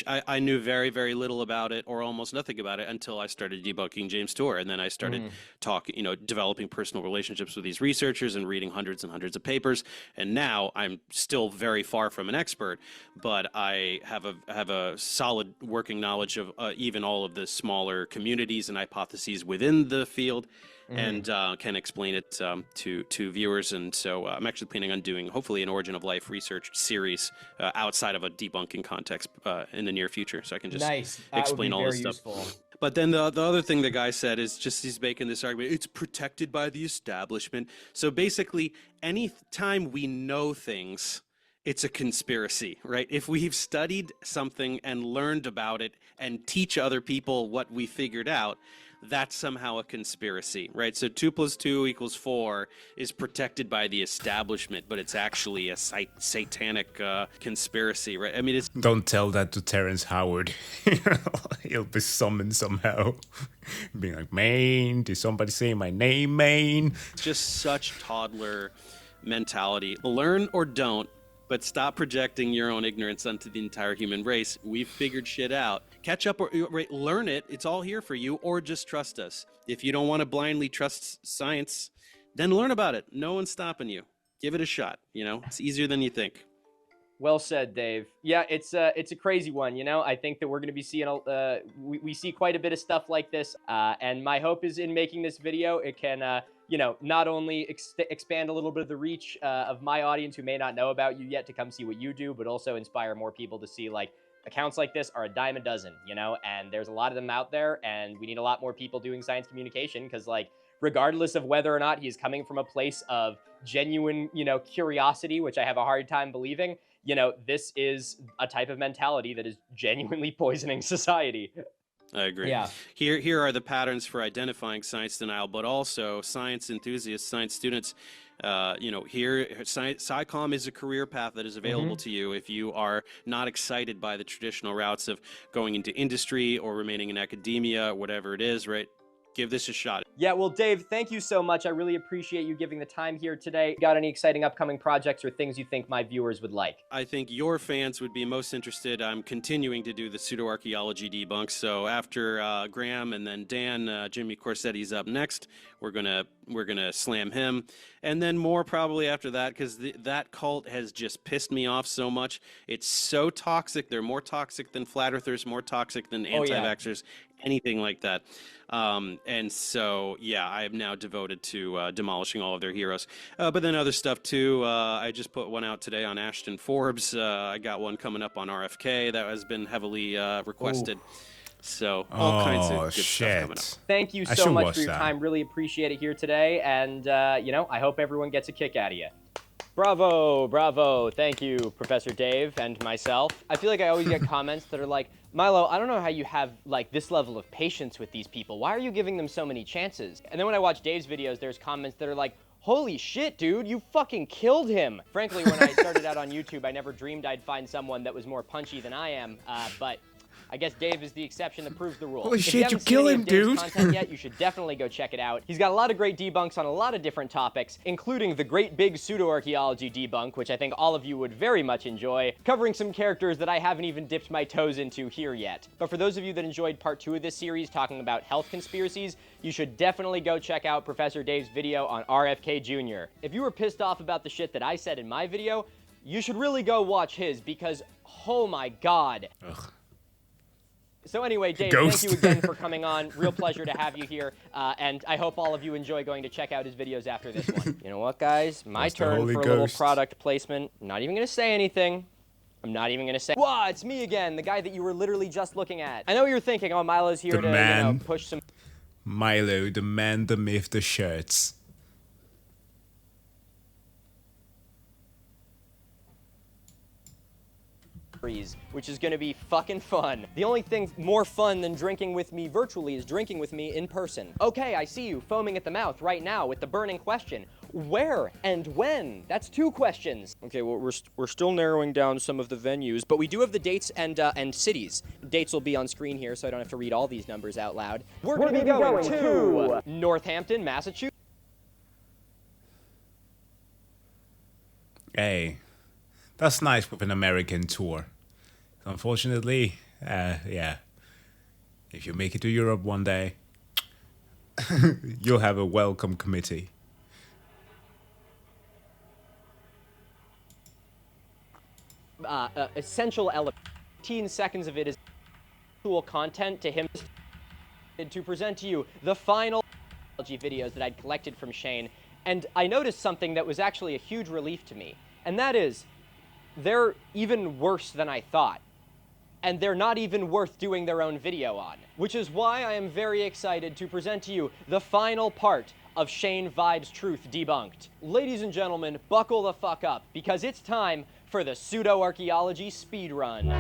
I knew very, very little about it, or almost nothing about it, until I started debunking James Tour, and then I started talking, developing personal relationships with these researchers and reading hundreds and hundreds of papers. And now I'm still very far from an expert, but I have a solid working knowledge of even all of the smaller communities and hypotheses within the field, and can explain it to viewers. And so I'm actually planning on doing, hopefully, an origin of life research series outside of a debunking context in the near future, so I can just explain all this stuff. Useful. But then the other thing the guy said is just, he's making this argument, it's protected by the establishment. So basically, any time we know things, it's a conspiracy, right? If we've studied something and learned about it and teach other people what we figured out, that's somehow a conspiracy, right? So 2 + 2 = 4 is protected by the establishment, but it's actually a satanic conspiracy, right? I mean, it's... Don't tell that to Terrence Howard. He'll be summoned somehow. Being like, Maine, did somebody say my name, Maine? It's just such toddler mentality. Learn or don't, but stop projecting your own ignorance onto the entire human race. We've figured shit out. Catch up or learn it. It's all here for you, or just trust us. If you don't want to blindly trust science, then learn about it. No one's stopping you. Give it a shot. It's easier than you think. Well said, Dave. Yeah, it's a crazy one. I think that we're going to be seeing we see quite a bit of stuff like this. And my hope is, in making this video, it can not only expand a little bit of the reach of my audience who may not know about you yet to come see what you do, but also inspire more people to see accounts like this are a dime a dozen, and there's a lot of them out there, and we need a lot more people doing science communication, because regardless of whether or not he is coming from a place of genuine, curiosity, which I have a hard time believing, this is a type of mentality that is genuinely poisoning society. I agree. Yeah. Here are the patterns for identifying science denial, but also science enthusiasts, science students. Here, SciComm is a career path that is available to you if you are not excited by the traditional routes of going into industry or remaining in academia, whatever it is, right? Give this a shot. Yeah, well, Dave, thank you so much. I really appreciate you giving the time here today. Got any exciting upcoming projects or things you think my viewers would like? I think your fans would be most interested. I'm continuing to do the pseudo-archaeology debunks. So after Graham and then Dan, Jimmy Corsetti's up next. We're gonna slam him, and then more probably after that, because that cult has just pissed me off so much. It's so toxic. They're more toxic than flat earthers, more toxic than anti-vaxxers, anything like that. And so, yeah, I am now devoted to demolishing all of their heroes. But then other stuff too. I just put one out today on Ashton Forbes. I got one coming up on RFK that has been heavily requested. Ooh. So all kinds of good stuff coming up. Thank you so much for your time. Really appreciate it here today. And, I hope everyone gets a kick out of you. Bravo, bravo. Thank you, Professor Dave and myself. I feel like I always get comments that are like, Milo, I don't know how you have this level of patience with these people. Why are you giving them so many chances? And then when I watch Dave's videos, there's comments that are like, holy shit, dude, you fucking killed him. Frankly, when I started out on YouTube, I never dreamed I'd find someone that was more punchy than I am, but I guess Dave is the exception that proves the rule. Holy shit, you haven't seen any of Dave's content yet, you should definitely go check it out. He's got a lot of great debunks on a lot of different topics, including the great big pseudo-archaeology debunk, which I think all of you would very much enjoy, covering some characters that I haven't even dipped my toes into here yet. But for those of you that enjoyed part 2 of this series talking about health conspiracies, you should definitely go check out Professor Dave's video on RFK Jr. If you were pissed off about the shit that I said in my video, you should really go watch his, because, oh my god. Ugh. So anyway, Dave, Ghost. Thank you again for coming on. Real pleasure to have you here. And I hope all of you enjoy going to check out his videos after this one. You know what, guys? My turn for a little product placement. I'm not even going to say anything. I'm not even going to say, wow, it's me again, the guy that you were literally just looking at. I know you're thinking, oh, Milo's here to push some... Milo, the man, the myth, the shirts. Which is going to be fucking fun. The only thing more fun than drinking with me virtually is drinking with me in person. Okay, I see you foaming at the mouth right now with the burning question. Where and when? That's 2 questions. Okay, well, we're still narrowing down some of the venues, but we do have the dates and cities. Dates will be on screen here, so I don't have to read all these numbers out loud. We're going to be going to Northampton, Massachusetts. Hey, that's nice with an American tour. Unfortunately, yeah, if you make it to Europe one day, you'll have a welcome committee. Essential element. 15 seconds of it is actual content to him to present to you the final videos that I'd collected from Shayne. And I noticed something that was actually a huge relief to me. And that is, they're even worse than I thought. And they're not even worth doing their own video on. Which is why I am very excited to present to you the final part of Shayne Vibes Truth Debunked. Ladies and gentlemen, buckle the fuck up, because it's time for the pseudo-archaeology speedrun.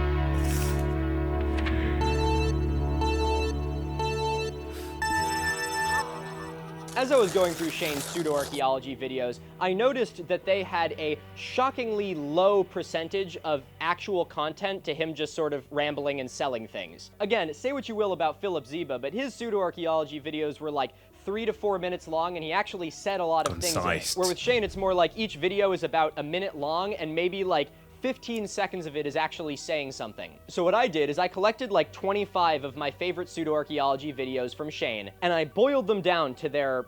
As I was going through Shayne's pseudo-archaeology videos, I noticed that they had a shockingly low percentage of actual content to him just sort of rambling and selling things. Again, say what you will about Philip Ziba, but his pseudo-archaeology videos were like 3 to 4 minutes long, and he actually said a lot of things in it. Where with Shayne, it's more like each video is about a minute long, and maybe like 15 seconds of it is actually saying something. So what I did is I collected like 25 of my favorite pseudo-archaeology videos from Shayne, and I boiled them down to their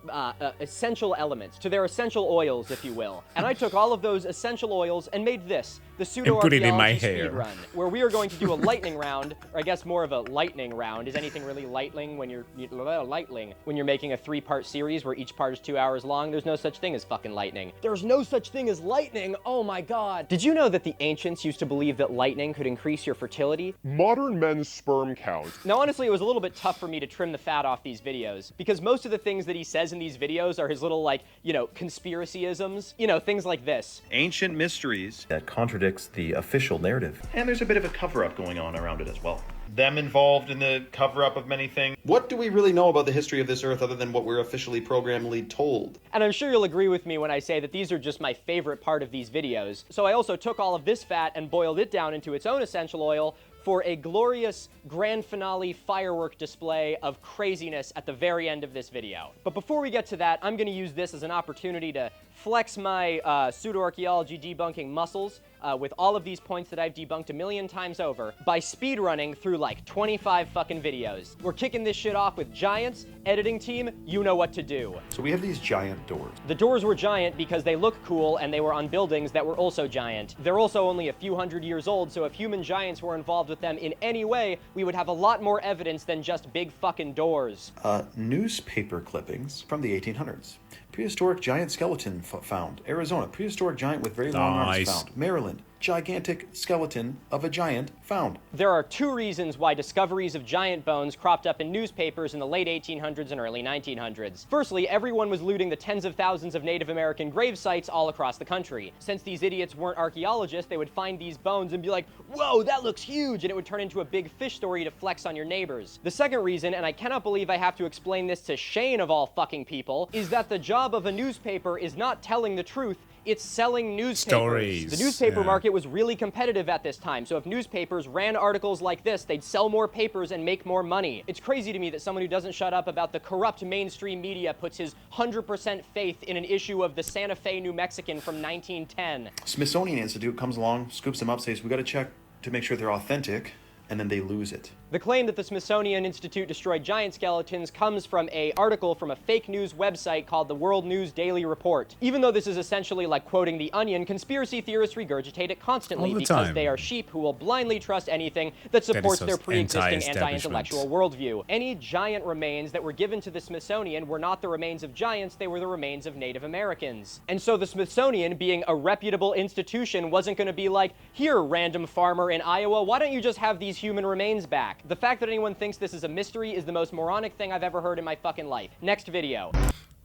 essential elements, to their essential oils, if you will. And I took all of those essential oils and made this, the pseudo-archaeology speedrun, where we are going to do a lightning round, or I guess more of a lightning round. Is anything really lightning when you're making a 3-part series where each part is 2 hours long? There's no such thing as fucking lightning. There's no such thing as lightning! Oh my god! Did you know that the ancients used to believe that lightning could increase your fertility? Modern men's sperm count. Now, honestly, it was a little bit tough for me to trim the fat off these videos, because most of the things that he says in these videos are his little, like, you know, conspiracyisms. You know, things like this. Ancient mysteries. That contradicts the official narrative. And there's a bit of a cover-up going on around it as well. Them involved in the cover-up of many things. What do we really know about the history of this Earth other than what we're officially programmedly told? And I'm sure you'll agree with me when I say that these are just my favorite part of these videos. So I also took all of this fat and boiled it down into its own essential oil for a glorious grand finale firework display of craziness at the very end of this video. But before we get to that, I'm going to use this as an opportunity to flex my pseudo-archaeology debunking muscles with all of these points that I've debunked a million times over by speedrunning through like 25 fucking videos. We're kicking this shit off with giants. Editing team, you know what to do. So we have these giant doors. The doors were giant because they look cool and they were on buildings that were also giant. They're also only a few hundred years old, so if human giants were involved with them in any way, we would have a lot more evidence than just big fucking doors. Newspaper clippings from the 1800s. Prehistoric giant skeleton found. Arizona, prehistoric giant with very long arms found. Maryland, gigantic skeleton of a giant found. There are 2 reasons why discoveries of giant bones cropped up in newspapers in the late 1800s and early 1900s. Firstly, everyone was looting the tens of thousands of Native American grave sites all across the country. Since these idiots weren't archaeologists, they would find these bones and be like, whoa, that looks huge, and it would turn into a big fish story to flex on your neighbors. The second reason, and I cannot believe I have to explain this to Shayne of all fucking people, is that the job of a newspaper is not telling the truth, it's selling newspapers. Stories. The newspaper market was really competitive at this time, so if newspapers ran articles like this, they'd sell more papers and make more money. It's crazy to me that someone who doesn't shut up about the corrupt mainstream media puts his 100% faith in an issue of the Santa Fe New Mexican from 1910. Smithsonian Institute comes along, scoops them up, says, we gotta check to make sure they're authentic, and then they lose it. The claim that the Smithsonian Institute destroyed giant skeletons comes from an article from a fake news website called the World News Daily Report. Even though this is essentially like quoting The Onion, conspiracy theorists regurgitate it constantly because they are sheep who will blindly trust anything that supports their pre-existing anti-intellectual worldview. Any giant remains that were given to the Smithsonian were not the remains of giants, they were the remains of Native Americans. And so the Smithsonian, being a reputable institution, wasn't going to be like, here, random farmer in Iowa, why don't you just have these human remains back? The fact that anyone thinks this is a mystery is the most moronic thing I've ever heard in my fucking life. Next video.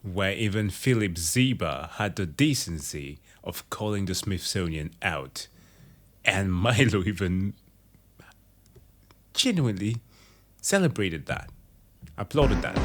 Where even Philip Zeba had the decency of calling the Smithsonian out. And Milo even genuinely celebrated that. Applauded that.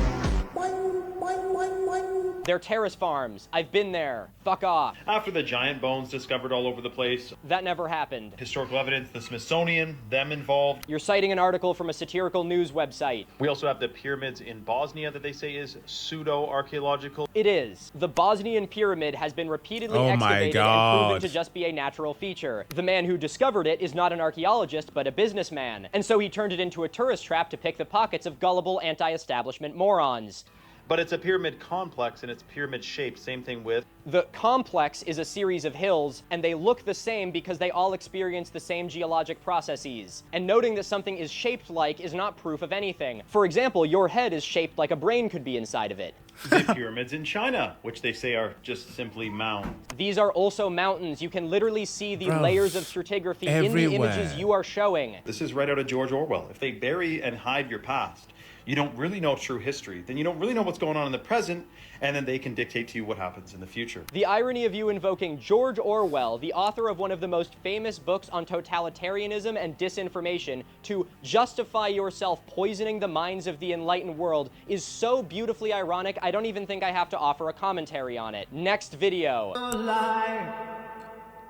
They're terrace farms. I've been there. Fuck off. After the giant bones discovered all over the place. That never happened. Historical evidence, the Smithsonian, them involved. You're citing an article from a satirical news website. We also have the pyramids in Bosnia that they say is pseudo-archaeological. It is. The Bosnian pyramid has been repeatedly excavated and proven to just be a natural feature. The man who discovered it is not an archaeologist, but a businessman. And so he turned it into a tourist trap to pick the pockets of gullible anti-establishment morons. But it's a pyramid complex and it's pyramid shaped. Same thing with... The complex is a series of hills, and they look the same because they all experience the same geologic processes. And noting that something is shaped like is not proof of anything. For example, your head is shaped like a brain could be inside of it. The pyramids in China, which they say are just simply mounds. These are also mountains. You can literally see the layers of stratigraphy in the images you are showing. This is right out of George Orwell. If they bury and hide your past, you don't really know true history, then you don't really know what's going on in the present, and then they can dictate to you what happens in the future. The irony of you invoking George Orwell, the author of one of the most famous books on totalitarianism and disinformation, to justify yourself poisoning the minds of the enlightened world is so beautifully ironic, I don't even think I have to offer a commentary on it. Next video.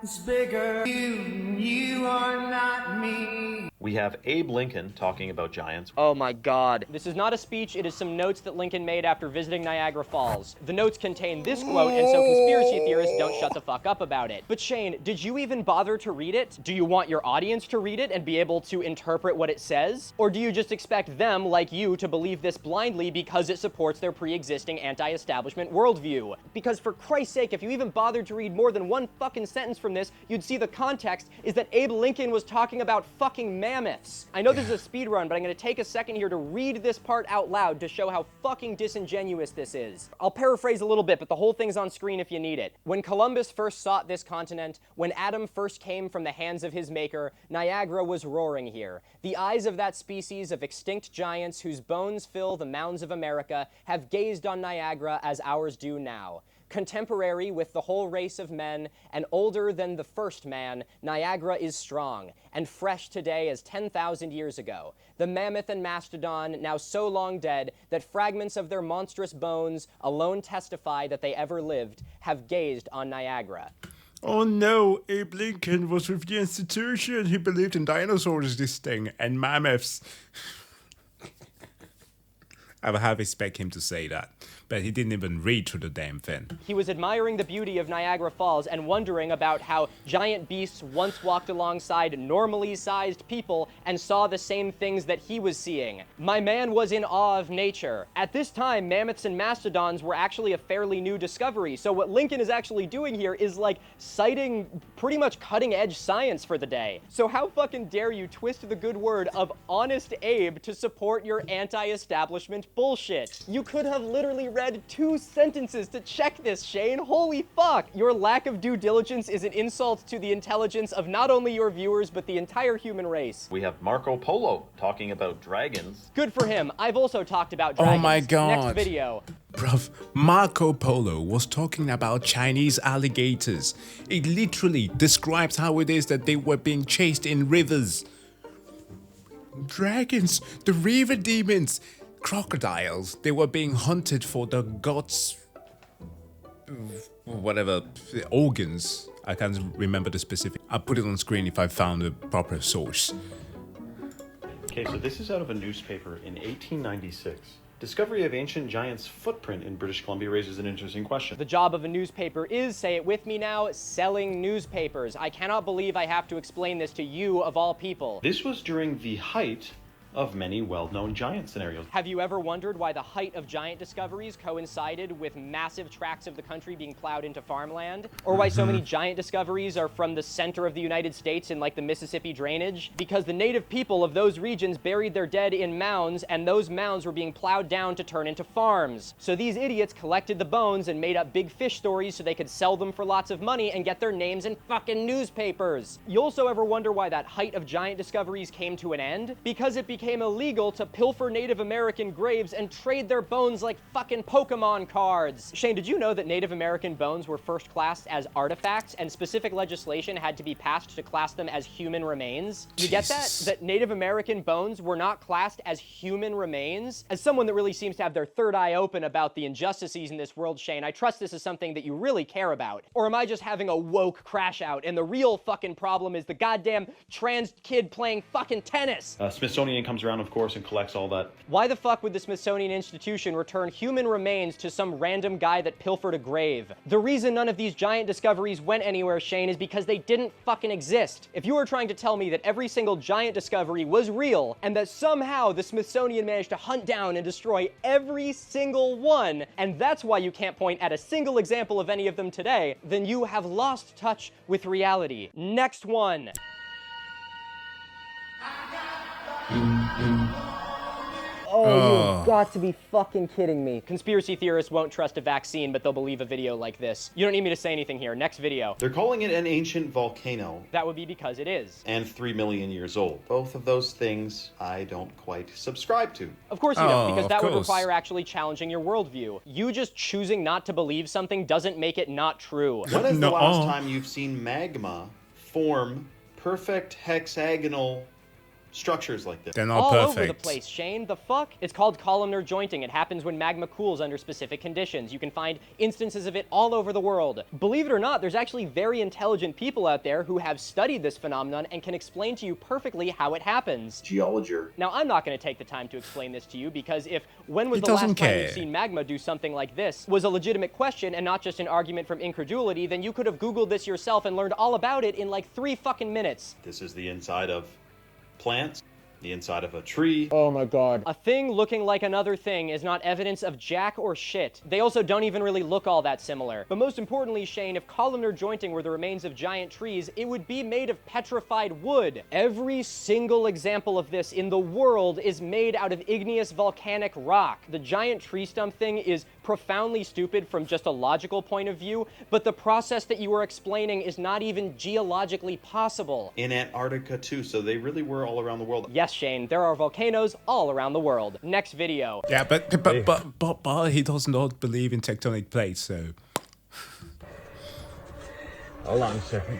It's bigger. You are not me. We have Abe Lincoln talking about giants. Oh my god. This is not a speech, it is some notes that Lincoln made after visiting Niagara Falls. The notes contain this quote, and so conspiracy theorists don't shut the fuck up about it. But Shane, did you even bother to read it? Do you want your audience to read it and be able to interpret what it says? Or do you just expect them, like you, to believe this blindly because it supports their pre-existing anti-establishment worldview? Because for Christ's sake, if you even bothered to read more than one fucking sentence from this, you'd see the context is that Abe Lincoln was talking about fucking mammoths. I know this is a speed run, but I'm going to take a second here to read this part out loud to show how fucking disingenuous this is. I'll paraphrase a little bit, but the whole thing's on screen if you need it. When Columbus first sought this continent, when Adam first came from the hands of his maker, Niagara was roaring here. The eyes of that species of extinct giants whose bones fill the mounds of America have gazed on Niagara as ours do now. Contemporary with the whole race of men, and older than the first man, Niagara is strong, and fresh today as 10,000 years ago. The mammoth and mastodon, now so long dead that fragments of their monstrous bones alone testify that they ever lived, have gazed on Niagara. Oh no, Abe Lincoln was with the institution. He believed in dinosaurs, this thing, and mammoths. I would have expected him to say that, but he didn't even read through the damn thing. He was admiring the beauty of Niagara Falls and wondering about how giant beasts once walked alongside normally sized people and saw the same things that he was seeing. My man was in awe of nature. At this time, mammoths and mastodons were actually a fairly new discovery, so what Lincoln is actually doing here is like citing pretty much cutting edge science for the day. So how fucking dare you twist the good word of Honest Abe to support your anti-establishment bullshit? You could have literally read 2 sentences to check this, Shane. Holy fuck! Your lack of due diligence is an insult to the intelligence of not only your viewers, but the entire human race. We have Marco Polo talking about dragons. Good for him. I've also talked about dragons. Oh my god. Next video. Bruv, Marco Polo was talking about Chinese alligators. It literally describes how it is that they were being chased in rivers. Dragons, the river demons. Crocodiles, they were being hunted for the gods, whatever, organs. I can't remember the specific. I'll put it on screen if I found a proper source. Okay, so this is out of a newspaper in 1896. Discovery of ancient giant's footprint in British Columbia raises an interesting question. The job of a newspaper is, say it with me now, selling newspapers. I cannot believe I have to explain this to you of all people. This was during the height of many well-known giant scenarios. Have you ever wondered why the height of giant discoveries coincided with massive tracts of the country being plowed into farmland? Or why so many giant discoveries are from the center of the United States in like the Mississippi drainage? Because the native people of those regions buried their dead in mounds, and those mounds were being plowed down to turn into farms. So these idiots collected the bones and made up big fish stories so they could sell them for lots of money and get their names in fucking newspapers. You also ever wonder why that height of giant discoveries came to an end? Because it became became illegal to pilfer Native American graves and trade their bones like fucking Pokemon cards. Shayne, did you know that Native American bones were first classed as artifacts and specific legislation had to be passed to class them as human remains? You get that? That Native American bones were not classed as human remains? As someone that really seems to have their third eye open about the injustices in this world, Shayne, I trust this is something that you really care about. Or am I just having a woke crash out and the real fucking problem is the goddamn trans kid playing fucking tennis? Smithsonian comes around, of course, and collects all that. Why the fuck would the Smithsonian Institution return human remains to some random guy that pilfered a grave? The reason none of these giant discoveries went anywhere, Shayne, is because they didn't fucking exist. If you were trying to tell me that every single giant discovery was real and that somehow the Smithsonian managed to hunt down and destroy every single one, and that's why you can't point at a single example of any of them today, then you have lost touch with reality. Next one. Oh, you've got to be fucking kidding me. Conspiracy theorists won't trust a vaccine, but they'll believe a video like this. You don't need me to say anything here. Next video. They're calling it an ancient volcano. That would be because it is. And 3 million years old. Both of those things I don't quite subscribe to. Of course you don't, because that would require actually challenging your worldview. You just choosing not to believe something doesn't make it not true. When is the last time you've seen magma form perfect hexagonal structures like this? They're not all perfect. Over the place, Shayne. The fuck? It's called columnar jointing. It happens when magma cools under specific conditions. You can find instances of it all over the world. Believe it or not, there's actually very intelligent people out there who have studied this phenomenon and can explain to you perfectly how it happens. Geologer. Now, I'm not going to take the time to explain this to you because if when was the last time you've seen magma do something like this was a legitimate question and not just an argument from incredulity, then you could have Googled this yourself and learned all about it in like 3 fucking minutes. This is the inside of plants, the inside of a tree. Oh my god. A thing looking like another thing is not evidence of jack or shit. They also don't even really look all that similar. But most importantly, Shayne, if columnar jointing were the remains of giant trees, it would be made of petrified wood. Every single example of this in the world is made out of igneous volcanic rock. The giant tree stump thing is profoundly stupid from just a logical point of view, but the process that you were explaining is not even geologically possible. In Antarctica too, so they really were all around the world. Yes, Shayne, there are volcanoes all around the world. Next video. Yeah, but he does not believe in tectonic plates, so... Hold on a second.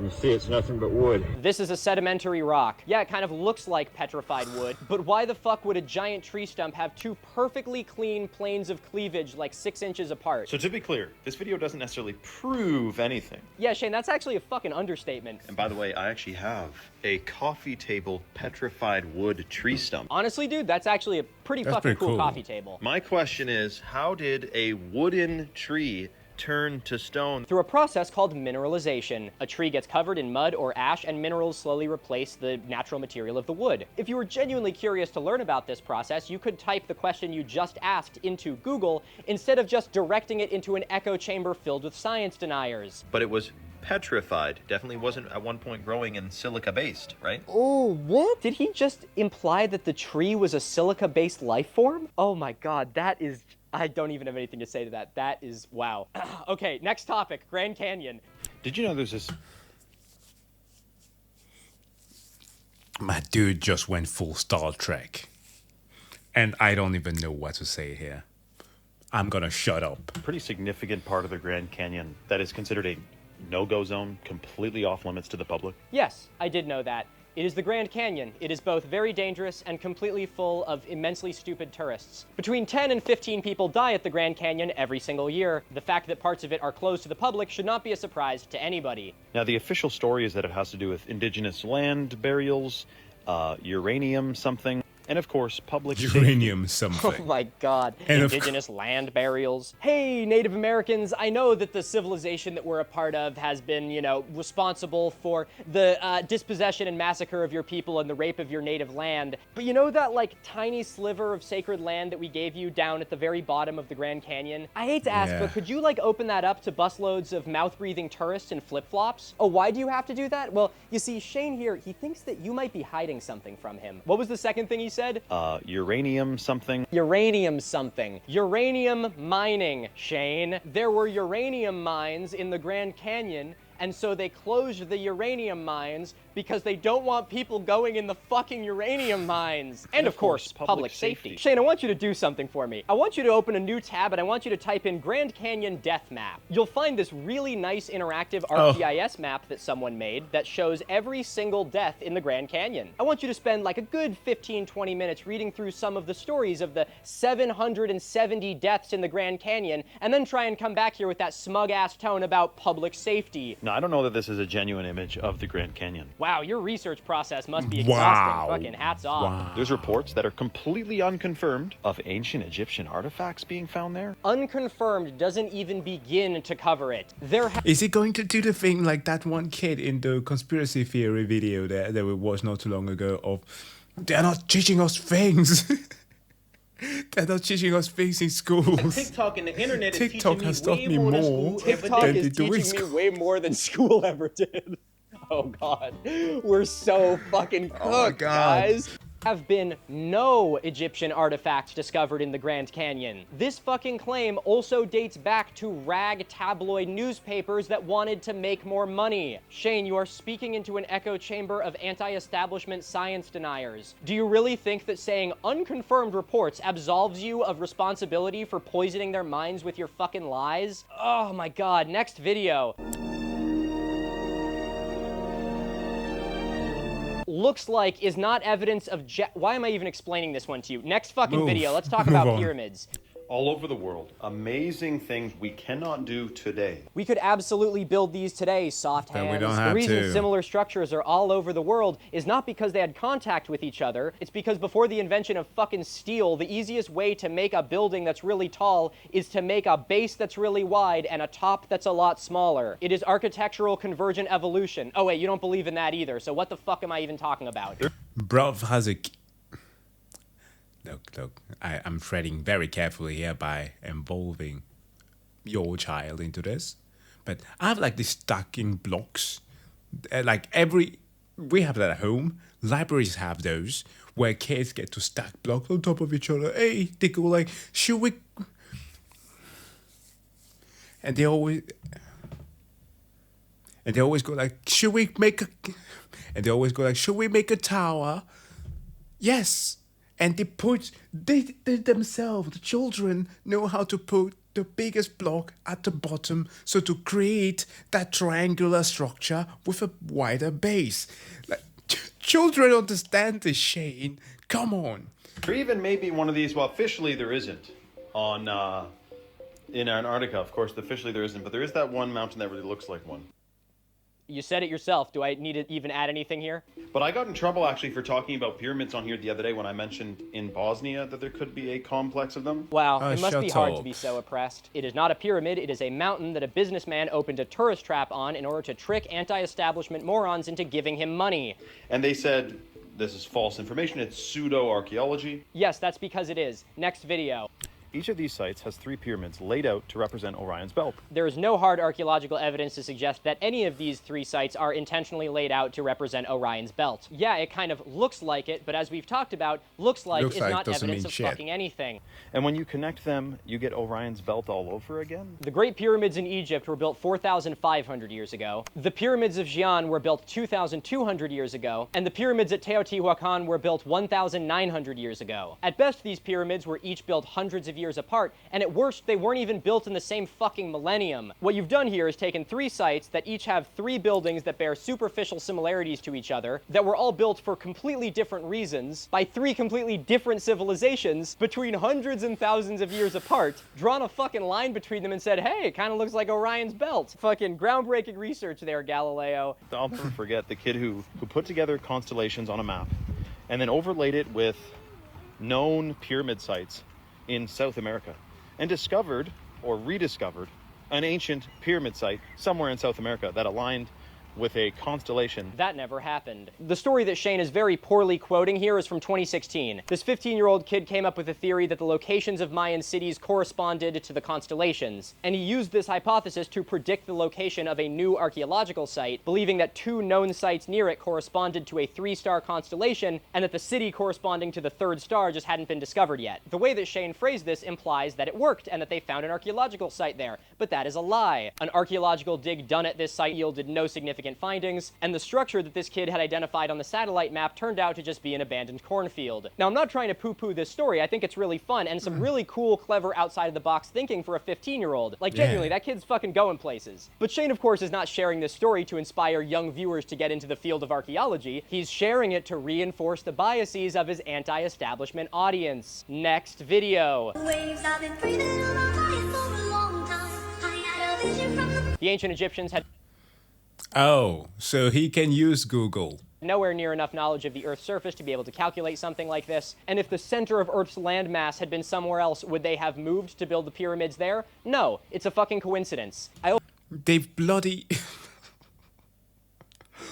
You see it's nothing but wood. This is a sedimentary rock. Yeah, it kind of looks like petrified wood, but why the fuck would a giant tree stump have 2 perfectly clean planes of cleavage like 6 inches apart? So to be clear, this video doesn't necessarily prove anything. Yeah, Shayne, that's actually a fucking understatement. And by the way, I actually have a coffee table petrified wood tree stump. Honestly, dude, that's actually a pretty fucking cool coffee table. My question is, how did a wooden tree turn to stone? Through a process called mineralization. A tree gets covered in mud or ash and minerals slowly replace the natural material of the wood. If you were genuinely curious to learn about this process, you could type the question you just asked into Google instead of just directing it into an echo chamber filled with science deniers. But it was petrified. Definitely wasn't at one point growing in silica-based, right? Oh, what? Did he just imply that the tree was a silica-based life form? Oh my god, that is... I don't even have anything to say to that. That is, wow. Okay, next topic, Grand Canyon. Did you know there's this... My dude just went full Star Trek. And I don't even know what to say here. I'm gonna shut up. Pretty significant part of the Grand Canyon that is considered a no-go zone, completely off limits to the public? Yes, I did know that. It is the Grand Canyon. It is both very dangerous and completely full of immensely stupid tourists. Between 10 and 15 people die at the Grand Canyon every single year. The fact that parts of it are closed to the public should not be a surprise to anybody. Now, the official story is that it has to do with indigenous land burials, uranium something, and of course, public uranium something. Oh my god. And indigenous land burials. Hey, Native Americans, I know that the civilization that we're a part of has been, you know, responsible for the dispossession and massacre of your people and the rape of your native land. But you know that, like, tiny sliver of sacred land that we gave you down at the very bottom of the Grand Canyon? I hate to ask, but could you, like, open that up to busloads of mouth-breathing tourists in flip-flops? Oh, why do you have to do that? Well, you see, Shayne here, he thinks that you might be hiding something from him. What was the second thing he said? Uranium something. Uranium something. Uranium mining, Shayne. There were uranium mines in the Grand Canyon, and so they closed the uranium mines because they don't want people going in the fucking uranium mines. And of course, public safety. Shayne, I want you to do something for me. I want you to open a new tab and I want you to type in Grand Canyon Death Map. You'll find this really nice interactive ArcGIS map that someone made that shows every single death in the Grand Canyon. I want you to spend like a good 15-20 minutes reading through some of the stories of the 770 deaths in the Grand Canyon, and then try and come back here with that smug-ass tone about public safety. No, I don't know that this is a genuine image of the Grand Canyon. Wow, your research process must be exhausting. Fucking hats off. Wow. There's reports that are completely unconfirmed of ancient Egyptian artifacts being found there. Unconfirmed doesn't even begin to cover it. Is he going to do the thing like that one kid in the conspiracy theory video that we watched not too long ago of, they're not teaching us things. They're not teaching us things in schools. TikTok and the internet is TikTok teaching has me taught way me more than more. school ever TikTok did. is teaching me way more than school ever did. Oh god, we're so fucking cooked, guys. Have been no Egyptian artifacts discovered in the Grand Canyon. This fucking claim also dates back to rag tabloid newspapers that wanted to make more money. Shayne, you are speaking into an echo chamber of anti-establishment science deniers. Do you really think that saying unconfirmed reports absolves you of responsibility for poisoning their minds with your fucking lies? Oh my god, next video. Looks like is not evidence of why am I even explaining this one to you? Next fucking video, let's talk about pyramids. All over the world, amazing things we cannot do today. We could absolutely build these today, soft hands. But we don't have the reason to. similar structures are all over the world is not because they had contact with each other. It's because before the invention of fucking steel, the easiest way to make a building that's really tall is to make a base that's really wide and a top that's a lot smaller. It is architectural convergent evolution. Oh wait, you don't believe in that either, so what the fuck am I even talking about? Bruv has a... Look, I'm treading very carefully here by involving your child into this. But I have like these stacking blocks. We have that at home. Libraries have those where kids get to stack blocks on top of each other. Hey, they go like, should we... And they always go like, should we make a... And they always go like, should we make a tower? Yes. And they themselves, the children, know how to put the biggest block at the bottom, so to create that triangular structure with a wider base. Like, children understand this, Shayne. Come on. Or even maybe one of these, well, officially there isn't on in Antarctica. Of course, officially there isn't, but there is that one mountain that really looks like one. You said it yourself. Do I need to even add anything here? But I got in trouble actually for talking about pyramids on here the other day when I mentioned in Bosnia that there could be a complex of them. Wow, it must be hard to be so oppressed. It is not a pyramid, it is a mountain that a businessman opened a tourist trap on in order to trick anti-establishment morons into giving him money. And they said, this is false information, it's pseudo-archaeology. Yes, that's because it is. Next video. Each of these sites has 3 pyramids laid out to represent Orion's belt. There is no hard archaeological evidence to suggest that any of these 3 sites are intentionally laid out to represent Orion's belt. Yeah, it kind of looks like it, but as we've talked about, looks like is not evidence of fucking anything. And when you connect them, you get Orion's belt all over again? The Great Pyramids in Egypt were built 4,500 years ago. The Pyramids of Xi'an were built 2,200 years ago. And the Pyramids at Teotihuacan were built 1,900 years ago. At best, these pyramids were each built hundreds of years apart, and at worst, they weren't even built in the same fucking millennium. What you've done here is taken 3 sites that each have 3 buildings that bear superficial similarities to each other, that were all built for completely different reasons, by 3 completely different civilizations, between hundreds and thousands of years apart, drawn a fucking line between them and said, hey, it kind of looks like Orion's belt. Fucking groundbreaking research there, Galileo. I'll never forget the kid who put together constellations on a map, and then overlaid it with known pyramid sites in South America, and discovered or rediscovered an ancient pyramid site somewhere in South America that aligned with a constellation. That never happened. The story that Shayne is very poorly quoting here is from 2016. This 15-year-old kid came up with a theory that the locations of Mayan cities corresponded to the constellations, and he used this hypothesis to predict the location of a new archaeological site, believing that 2 known sites near it corresponded to a 3-star constellation, and that the city corresponding to the 3rd star just hadn't been discovered yet. The way that Shayne phrased this implies that it worked, and that they found an archaeological site there, but that is a lie. An archaeological dig done at this site yielded no significant findings, and the structure that this kid had identified on the satellite map turned out to just be an abandoned cornfield. Now, I'm not trying to poo-poo this story. I think it's really fun and some really cool, clever, outside-of-the-box thinking for a 15-year-old. Like, genuinely, that kid's fucking going places. But Shayne, of course, is not sharing this story to inspire young viewers to get into the field of archaeology. He's sharing it to reinforce the biases of his anti-establishment audience. Next video. The ancient Egyptians had Oh, so he can use Google. nowhere near enough knowledge of the Earth's surface to be able to calculate something like this. And if the center of Earth's landmass had been somewhere else, would they have moved to build the pyramids there? No, it's a fucking coincidence. They've bloody...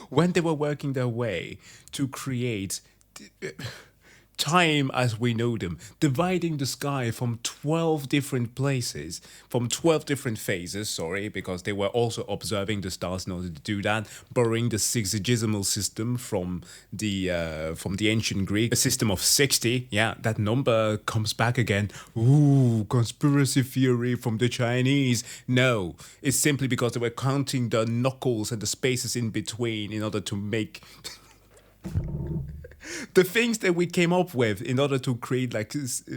When they were working their way to create time as we know them, dividing the sky from 12 different places, from 12 different phases, sorry, because they were also observing the stars in order to do that, borrowing the sexagesimal system from the ancient Greek, a system of 60, yeah, that number comes back again. Ooh, conspiracy theory from the Chinese. No, it's simply because they were counting the knuckles and the spaces in between in order to make... The things that we came up with in order to create like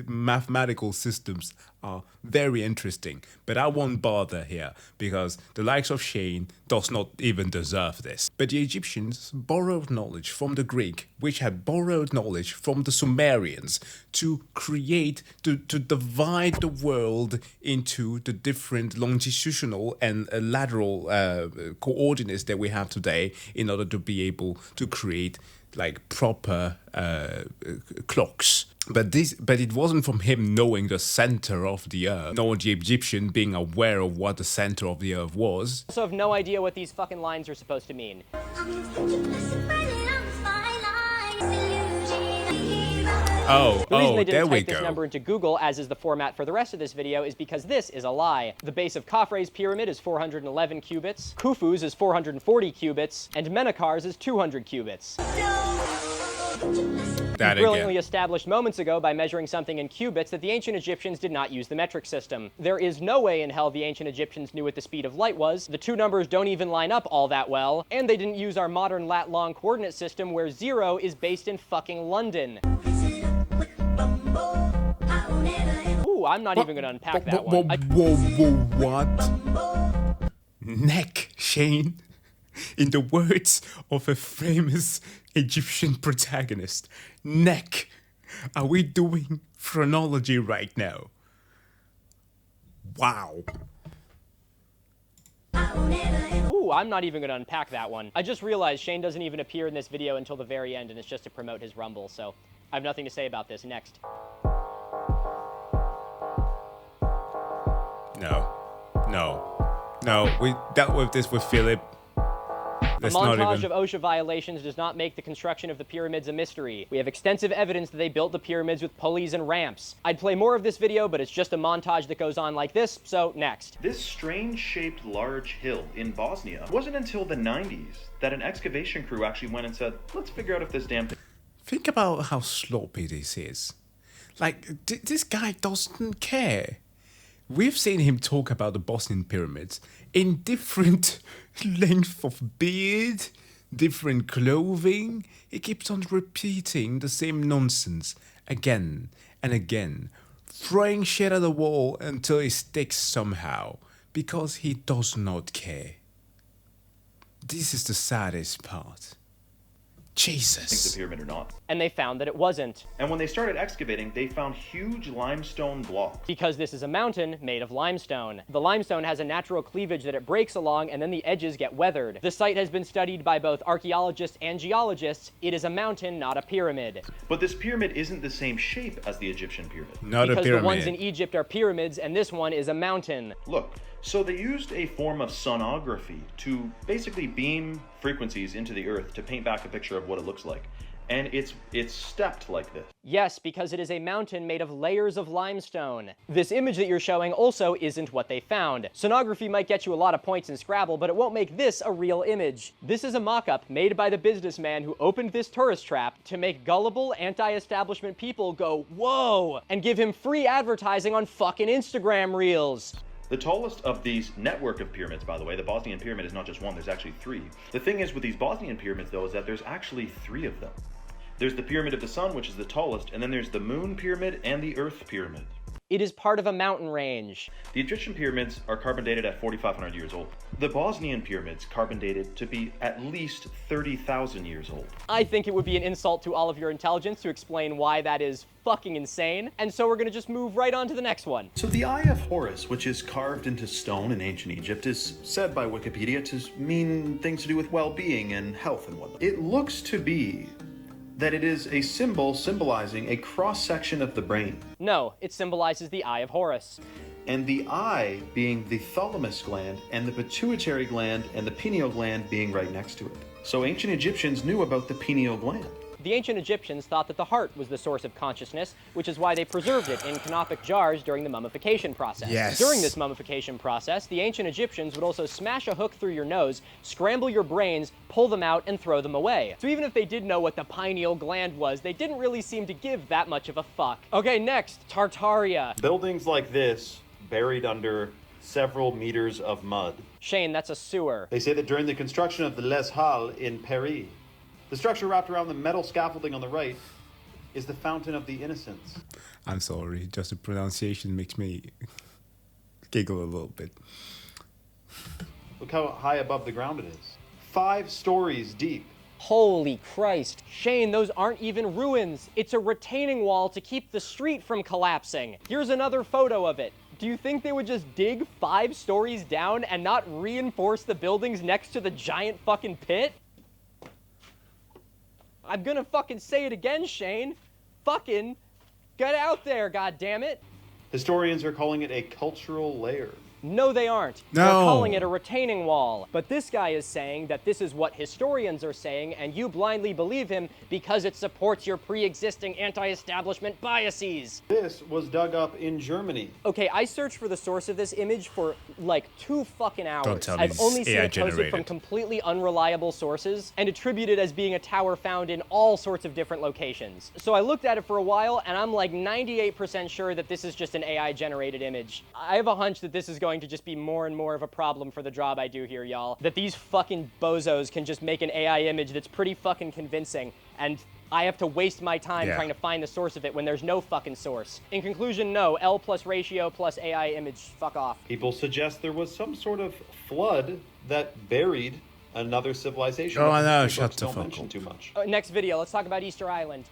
mathematical systems are very interesting, but I won't bother here because the likes of Shayne does not even deserve this. But the Egyptians borrowed knowledge from the Greek, which had borrowed knowledge from the Sumerians to create, to divide the world into the different longitudinal and lateral coordinates that we have today in order to be able to create like proper clocks. But it wasn't from him knowing the center of the earth, nor the Egyptian being aware of what the center of the earth was. Also have no idea what these fucking lines are supposed to mean. Oh, the reason they there didn't we type this go. number into Google, as is the format for the rest of this video, is because this is a lie. The base of Khafre's pyramid is 411 cubits, Khufu's is 440 cubits, and Menkar's is 200 cubits. That Brilliantly established moments ago by measuring something in cubits that the ancient Egyptians did not use the metric system. There is no way in hell the ancient Egyptians knew what the speed of light was, the 2 numbers don't even line up all that well, and they didn't use our modern lat-long coordinate system where 0 is based in fucking London. Ooh, I'm not even gonna unpack that one. What? Neck, Shayne. In the words of a famous Egyptian protagonist, neck. Are we doing phrenology right now? Wow. Ooh, I'm not even gonna unpack that one. I just realized Shayne doesn't even appear in this video until the very end, and it's just to promote his Rumble, so I have nothing to say about this. Next. No. We dealt with this with Philip. A montage of OSHA violations does not make the construction of the pyramids a mystery. We have extensive evidence that they built the pyramids with pulleys and ramps. I'd play more of this video, but it's just a montage that goes on like this, so next. This strange-shaped large hill in Bosnia wasn't until the 90s that an excavation crew actually went and said, let's figure out if this damn thing... Think about how sloppy this is. Like, this guy doesn't care. We've seen him talk about the Bosnian pyramids in different length of beard, different clothing. He keeps on repeating the same nonsense again and again, throwing shit at the wall until it sticks somehow, because he does not care. This is the saddest part. Jesus. the pyramid or not. And they found that it wasn't. And when they started excavating, they found huge limestone blocks. Because this is a mountain made of limestone. The limestone has a natural cleavage that it breaks along, and then the edges get weathered. The site has been studied by both archaeologists and geologists. It is a mountain, not a pyramid. But this pyramid isn't the same shape as the Egyptian pyramid. Not a pyramid. Because the ones in Egypt are pyramids, and this one is a mountain. Look, so they used a form of sonography to basically beam frequencies into the earth to paint back a picture of what it looks like. And it's stepped like this. Yes, because it is a mountain made of layers of limestone. This image that you're showing also isn't what they found. Sonography might get you a lot of points in Scrabble, but it won't make this a real image. This is a mock-up made by the businessman who opened this tourist trap to make gullible, anti-establishment people go, whoa, and give him free advertising on fucking Instagram Reels. The tallest of these network of pyramids, by the way, the Bosnian pyramid is not just one, there's actually 3. The thing is with these Bosnian pyramids, though, is that there's actually 3 of them. There's the Pyramid of the Sun, which is the tallest, and then there's the Moon Pyramid and the Earth Pyramid. It is part of a mountain range. The Egyptian pyramids are carbon dated at 4,500 years old. The Bosnian pyramids carbon dated to be at least 30,000 years old. I think it would be an insult to all of your intelligence to explain why that is fucking insane, and so we're gonna just move right on to the next one. So the Eye of Horus, which is carved into stone in ancient Egypt, is said by Wikipedia to mean things to do with well-being and health and whatnot. It looks to be that it is a symbol symbolizing a cross-section of the brain. No, it symbolizes the Eye of Horus. And the eye being the thalamus gland, and the pituitary gland and the pineal gland being right next to it. So ancient Egyptians knew about the pineal gland. The ancient Egyptians thought that the heart was the source of consciousness, which is why they preserved it in canopic jars during the mummification process. Yes. During this mummification process, the ancient Egyptians would also smash a hook through your nose, scramble your brains, pull them out, and throw them away. So even if they did know what the pineal gland was, they didn't really seem to give that much of a fuck. Okay, next, Tartaria. Buildings like this, buried under several meters of mud. Shayne, that's a sewer. They say that during the construction of the Les Halles in Paris, the structure wrapped around the metal scaffolding on the right is the Fountain of the Innocents. I'm sorry, just the pronunciation makes me giggle a little bit. Look how high above the ground it is. 5 stories deep. Holy Christ. Shayne, those aren't even ruins. It's a retaining wall to keep the street from collapsing. Here's another photo of it. Do you think they would just dig 5 stories down and not reinforce the buildings next to the giant fucking pit? I'm gonna fucking say it again, Shayne. Fucking get out there, goddammit. Historians are calling it a cultural layer. No, they aren't. No. They're calling it a retaining wall. But this guy is saying that this is what historians are saying, and you blindly believe him because it supports your pre-existing anti-establishment biases. This was dug up in Germany. Okay, I searched for the source of this image for like 2 fucking hours. Don't tell me I've only seen AI it posted from generated. completely unreliable sources and attributed as being a tower found in all sorts of different locations. So I looked at it for a while, and I'm like 98% sure that this is just an AI-generated image. I have a hunch that this is going to just be more and more of a problem for the job I do here, y'all. That these fucking bozos can just make an AI image that's pretty fucking convincing, and I have to waste my time trying to find the source of it when there's no fucking source. In conclusion, no, L plus ratio plus AI image, fuck off. People suggest there was some sort of flood that buried another civilization. Oh, I know, People shut the don't fuck mention up. too much. Next video, let's talk about Easter Island.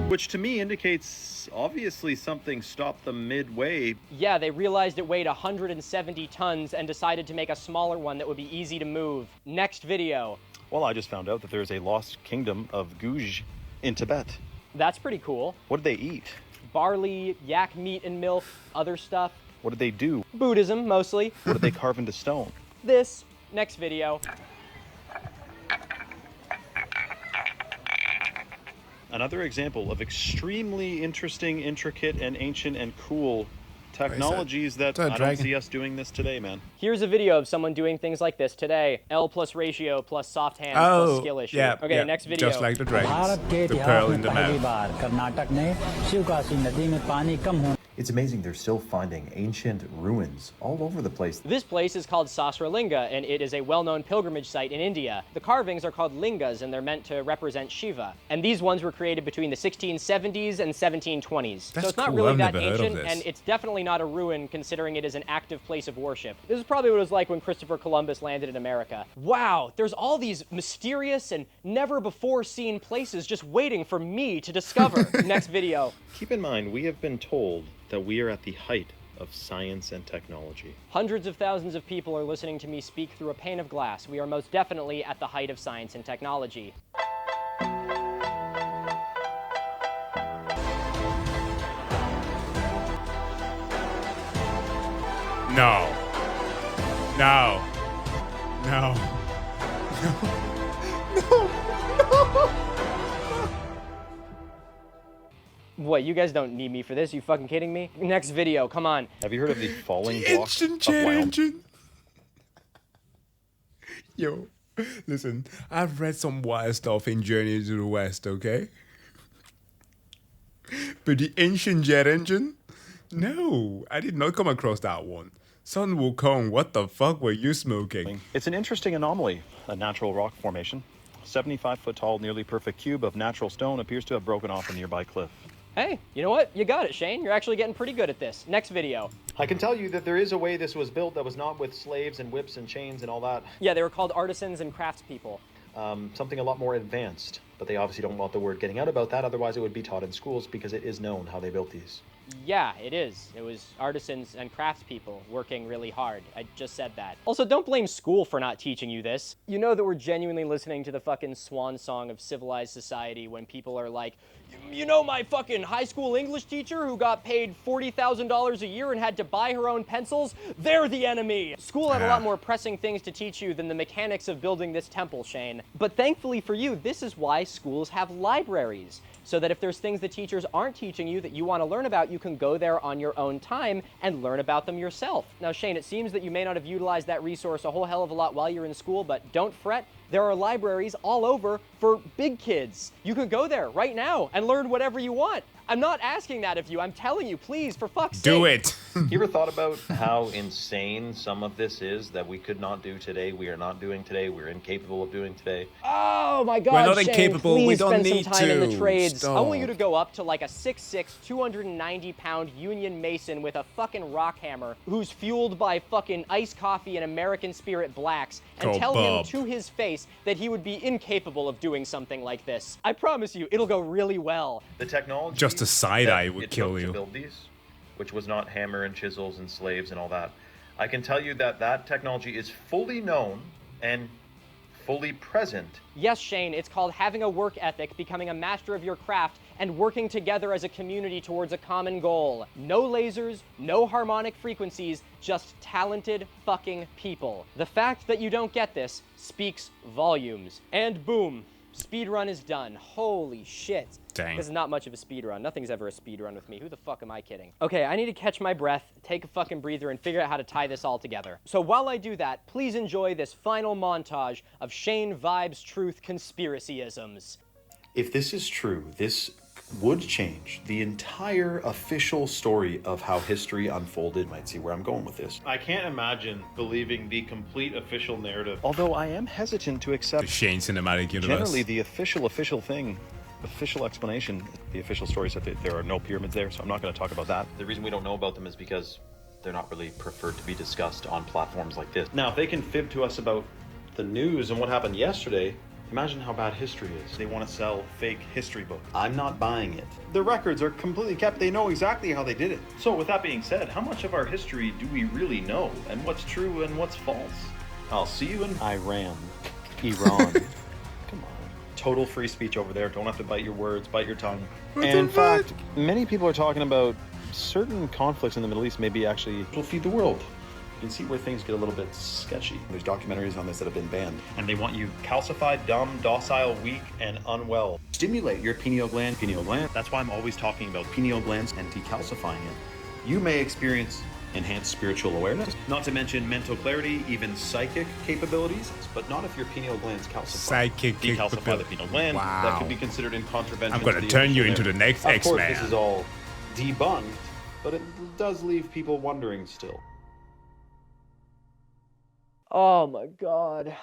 Which to me indicates obviously something stopped them midway. Yeah, they realized it weighed 170 tons and decided to make a smaller one that would be easy to move. Next video. Well, I just found out that there's a lost kingdom of Guj in Tibet. That's pretty cool. What did they eat? Barley, yak meat and milk, other stuff. What did they do? Buddhism, mostly. What did they carve into stone? This. Next video. Another example of extremely interesting, intricate, and ancient and cool technologies that I don't see us doing this today, man. Here's a video of someone doing things like this today. L plus ratio plus soft hands plus skill issue. Yeah, okay, yeah, next video. just like the dragons. The pearl in the mouth. It's amazing they're still finding ancient ruins all over the place. This place is called Sasralinga, and it is a well-known pilgrimage site in India. The carvings are called lingas, and they're meant to represent Shiva. And these ones were created between the 1670s and 1720s. That's so it's not cool. really I've that never heard of ancient, this. and it's definitely not a ruin considering it is an active place of worship. This is probably what it was like when Christopher Columbus landed in America. Wow, there's all these mysterious and never-before-seen places just waiting for me to discover. Next video. Keep in mind, we have been told that we are at the height of science and technology. Hundreds of thousands of people are listening to me speak through a pane of glass. We are most definitely at the height of science and technology. No. No. No. What, you guys don't need me for this? You fucking kidding me? Next video, come on. Have you heard of the falling The block ancient of jet Wyoming? engine. Yo, listen, I've read some wild stuff in Journey to the West, okay? But the ancient jet engine? No, I did not come across that one. Sun Wukong, what the fuck were you smoking? It's an interesting anomaly, a natural rock formation. 75-foot tall, nearly perfect cube of natural stone appears to have broken off a nearby cliff. Hey, you know what? You got it, Shane. You're actually getting pretty good at this. Next video. I can tell you that there is a way this was built that was not with slaves and whips and chains and all that. Yeah, they were called artisans and craftspeople. Something a lot more advanced, but they obviously don't want the word getting out about that, otherwise it would be taught in schools because it is known how they built these. Yeah, it is. It was artisans and craftspeople working really hard. I just said that. Also, don't blame school for not teaching you this. You know that we're genuinely listening to the fucking swan song of civilized society when people are like, you know my fucking high school English teacher who got paid $40,000 a year and had to buy her own pencils? They're the enemy! School had a lot more pressing things to teach you than the mechanics of building this temple, Shane. But thankfully for you, this is why schools have libraries. So that if there's things the teachers aren't teaching you that you want to learn about, you can go there on your own time and learn about them yourself. Now, Shane, it seems that you may not have utilized that resource a whole hell of a lot while you're in school, but don't fret. There are libraries all over for big kids. You can go there right now and learn whatever you want. I'm not asking that of you. I'm telling you, please, for fuck's sake. Do it. You ever thought about how insane some of this is that we could not do today, we are not doing today, we're incapable of doing today? Oh my God, We're not Shane, incapable. Please We don't spend need some time in the to. trades. I want Stop. you to go up to like a 6'6", 290-pound union mason with a fucking rock hammer who's fueled by fucking iced coffee and American Spirit Blacks and Go tell him Bob. to his face that he would be incapable of doing something like this. I promise you, it'll go really well. The technology Just a side eye would it kill took you. to build these, which was not hammer and chisels and slaves and all that. I can tell you that that technology is fully known and fully present. Yes, Shane, it's called having a work ethic, becoming a master of your craft, and working together as a community towards a common goal. No lasers, no harmonic frequencies, just talented fucking people. The fact that you don't get this speaks volumes. And boom, speedrun is done. Holy shit. Dang. This is not much of a speedrun. Nothing's ever a speedrun with me. Who the fuck am I kidding? Okay, I need to catch my breath, take a fucking breather, and figure out how to tie this all together. So while I do that, please enjoy this final montage of Shayne Vibes Truth Conspiracyisms. If this is true, this would change the entire official story of how history unfolded. You might see where I'm going with this. I can't imagine believing the complete official narrative. Although I am hesitant to accept The Shayne Cinematic Universe. generally the official thing, official explanation. The official story said that there are no pyramids there, so I'm not going to talk about that. The reason we don't know about them is because they're not really preferred to be discussed on platforms like this. Now, if they can fib to us about the news and what happened yesterday, imagine how bad history is. They want to sell fake history books. I'm not buying it. The records are completely kept. They know exactly how they did it. So with that being said, how much of our history do we really know? And what's true and what's false? I'll see you in Iran. Come on. Total free speech over there. Don't have to bite your words, bite your tongue. And in fact, many people are talking about certain conflicts in the Middle East maybe actually will feed the world. You can see where things get a little bit sketchy. There's documentaries on this that have been banned. and they want you calcified, dumb, docile, weak, and unwell. Stimulate your pineal gland. That's why I'm always talking about Pineal glands and decalcifying it. You may experience enhanced spiritual awareness, not to mention mental clarity, even psychic capabilities. but not if your pineal glands calcify. Psychic Decalcify the capability. pineal gland. Wow. That could be considered in contravention. I'm gonna to the turn you official into the narrative. next Of course, X-Man. this is all debunked but it does leave people wondering still. Oh my god.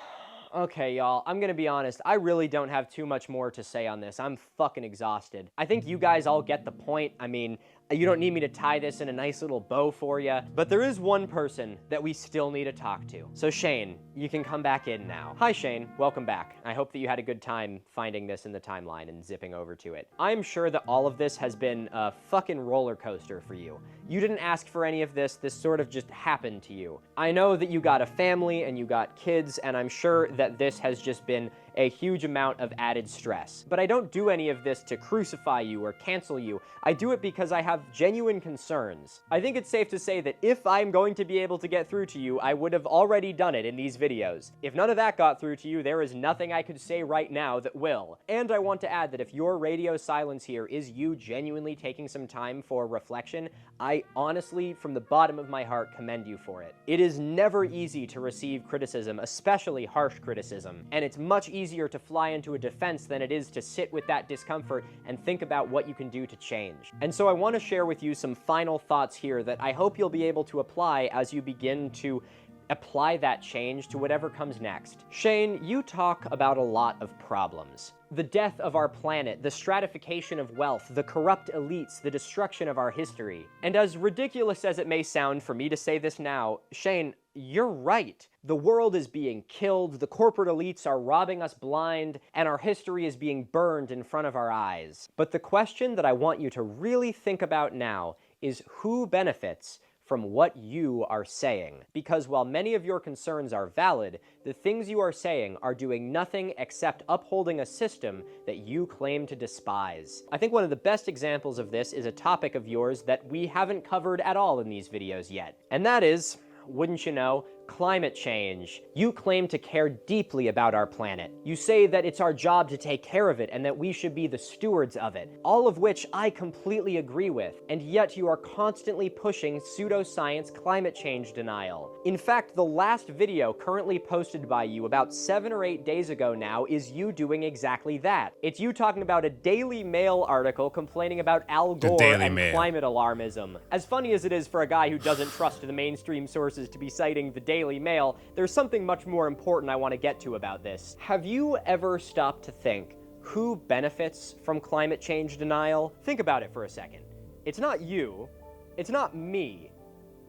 Okay, y'all, I'm gonna be honest, I really don't have too much more to say on this. I'm fucking exhausted. I think you guys all get the point. I mean, you don't need me to tie this in a nice little bow for you, but there is one person that we still need to talk to. So Shayne, you can come back in now. Hi Shayne, welcome back. I hope that you had a good time finding this in the timeline and zipping over to it. I'm sure that all of this has been a fucking roller coaster for you. You didn't ask for any of this sort of just happened to you. I know that you got a family and you got kids, and I'm sure that this has just been a huge amount of added stress. But I don't do any of this to crucify you or cancel you. I do it because I have genuine concerns. I think it's safe to say that if I'm going to be able to get through to you, I would have already done it in these videos. If none of that got through to you, there is nothing I could say right now that will. And I want to add that if your radio silence here is you genuinely taking some time for reflection, I honestly, from the bottom of my heart, commend you for it. It is never easy to receive criticism, especially harsh criticism, and it's much easier to fly into a defense than it is to sit with that discomfort and think about what you can do to change. And so I want to share with you some final thoughts here that I hope you'll be able to apply as you begin to apply that change to whatever comes next. Shayne, you talk about a lot of problems. The death of our planet, the stratification of wealth, the corrupt elites, the destruction of our history. And as ridiculous as it may sound for me to say this now, Shayne, you're right. The world is being killed, the corporate elites are robbing us blind, and our history is being burned in front of our eyes. But the question that I want you to really think about now is who benefits from what you are saying. Because while many of your concerns are valid, the things you are saying are doing nothing except upholding a system that you claim to despise. I think one of the best examples of this is a topic of yours that we haven't covered at all in these videos yet. And that is, wouldn't you know, climate change. You claim to care deeply about our planet. You say that it's our job to take care of it and that we should be the stewards of it, all of which I completely agree with, and yet you are constantly pushing pseudoscience climate change denial. In fact, the last video currently posted by you about 7 or 8 days ago now is you doing exactly that. It's you talking about a Daily Mail article complaining about Al Gore and climate alarmism. As funny as it is for a guy who doesn't trust the mainstream sources to be citing the Daily Mail, there's something much more important I want to get to about this. Have you ever stopped to think who benefits from climate change denial? Think about it for a second. It's not you. It's not me.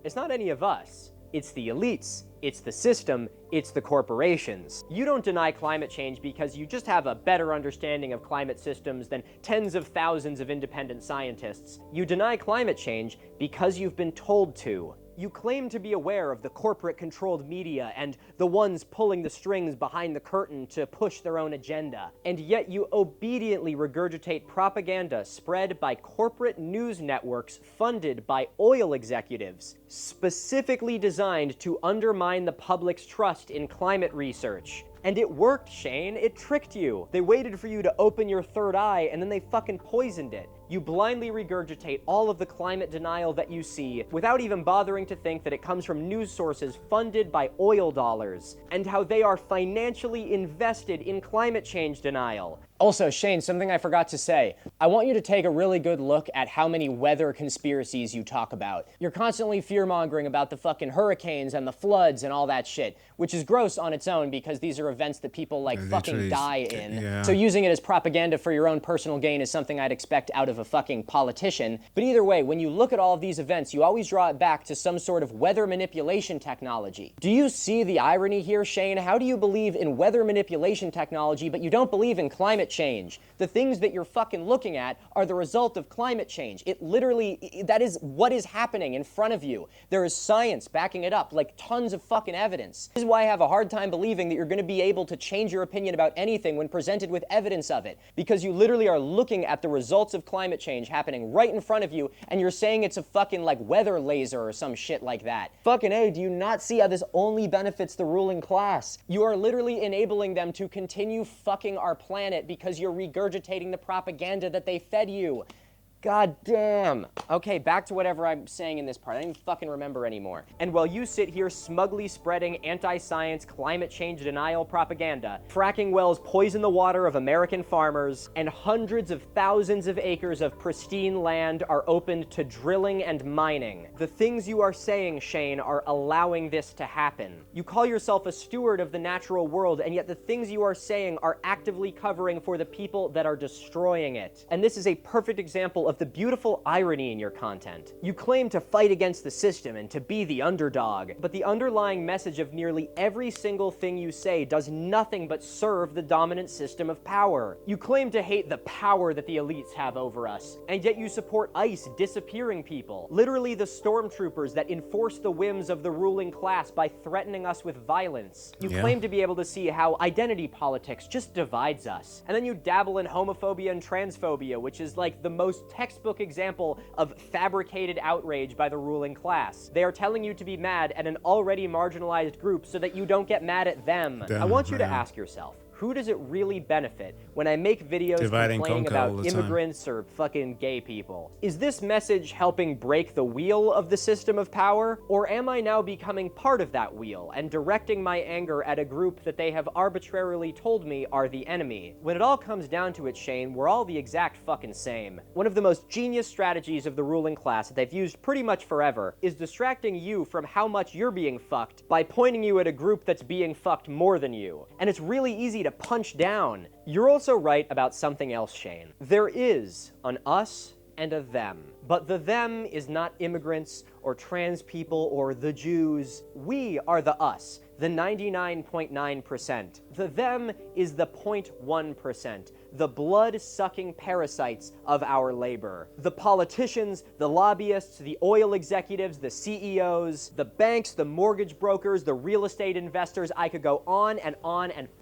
It's not any of us. It's the elites. It's the system. It's the corporations. You don't deny climate change because you just have a better understanding of climate systems than tens of thousands of independent scientists. You deny climate change because you've been told to. You claim to be aware of the corporate-controlled media and the ones pulling the strings behind the curtain to push their own agenda, and yet you obediently regurgitate propaganda spread by corporate news networks funded by oil executives, specifically designed to undermine the public's trust in climate research. And it worked, Shayne. It tricked you. They waited for you to open your third eye, and then they fucking poisoned it. You blindly regurgitate all of the climate denial that you see without even bothering to think that it comes from news sources funded by oil dollars, and how they are financially invested in climate change denial. Also, Shayne, something I forgot to say. I want you to take a really good look at how many weather conspiracies you talk about. You're constantly fear-mongering about the fucking hurricanes and the floods and all that shit, which is gross on its own because these are events that people like fucking die in. Yeah. So using it as propaganda for your own personal gain is something I'd expect out of a fucking politician. But either way, when you look at all of these events, you always draw it back to some sort of weather manipulation technology. Do you see the irony here, Shayne? How do you believe in weather manipulation technology, but you don't believe in climate change? The things that you're fucking looking at are the result of climate change. It literally, that is what is happening in front of you. There is science backing it up, like tons of fucking evidence. This is why I have a hard time believing that you're going to be able to change your opinion about anything when presented with evidence of it, because you literally are looking at the results of climate change happening right in front of you, and you're saying it's a fucking like weather laser or some shit like that. Fucking A, do you not see how this only benefits the ruling class? You are literally enabling them to continue fucking our planet because you're regurgitating the propaganda that they fed you. God damn. Okay, back to whatever I'm saying in this part. I don't even fucking remember anymore. And while you sit here smugly spreading anti-science, climate change denial propaganda, fracking wells poison the water of American farmers, and hundreds of thousands of acres of pristine land are opened to drilling and mining, the things you are saying, Shayne, are allowing this to happen. You call yourself a steward of the natural world, and yet the things you are saying are actively covering for the people that are destroying it. And this is a perfect example of the beautiful irony in your content. You claim to fight against the system and to be the underdog, but the underlying message of nearly every single thing you say does nothing but serve the dominant system of power. You claim to hate the power that the elites have over us, and yet you support ICE disappearing people, literally the stormtroopers that enforce the whims of the ruling class by threatening us with violence. You claim to be able to see how identity politics just divides us, and then you dabble in homophobia and transphobia, which is like the most textbook example of fabricated outrage by the ruling class. They are telling you to be mad at an already marginalized group so that you don't get mad at them. I want you to ask yourself, who does it really benefit when I make videos complaining about immigrants or fucking gay people? Is this message helping break the wheel of the system of power? Or am I now becoming part of that wheel and directing my anger at a group that they have arbitrarily told me are the enemy? When it all comes down to it, Shayne, we're all the exact fucking same. One of the most genius strategies of the ruling class that they've used pretty much forever is distracting you from how much you're being fucked by pointing you at a group that's being fucked more than you. And it's really easy to punch down. You're also right about something else, Shayne. There is an us and a them. But the them is not immigrants or trans people or the Jews. We are the us, the 99.9%. The them is the 0.1%, the blood-sucking parasites of our labor. The politicians, the lobbyists, the oil executives, the CEOs, the banks, the mortgage brokers, the real estate investors, I could go on and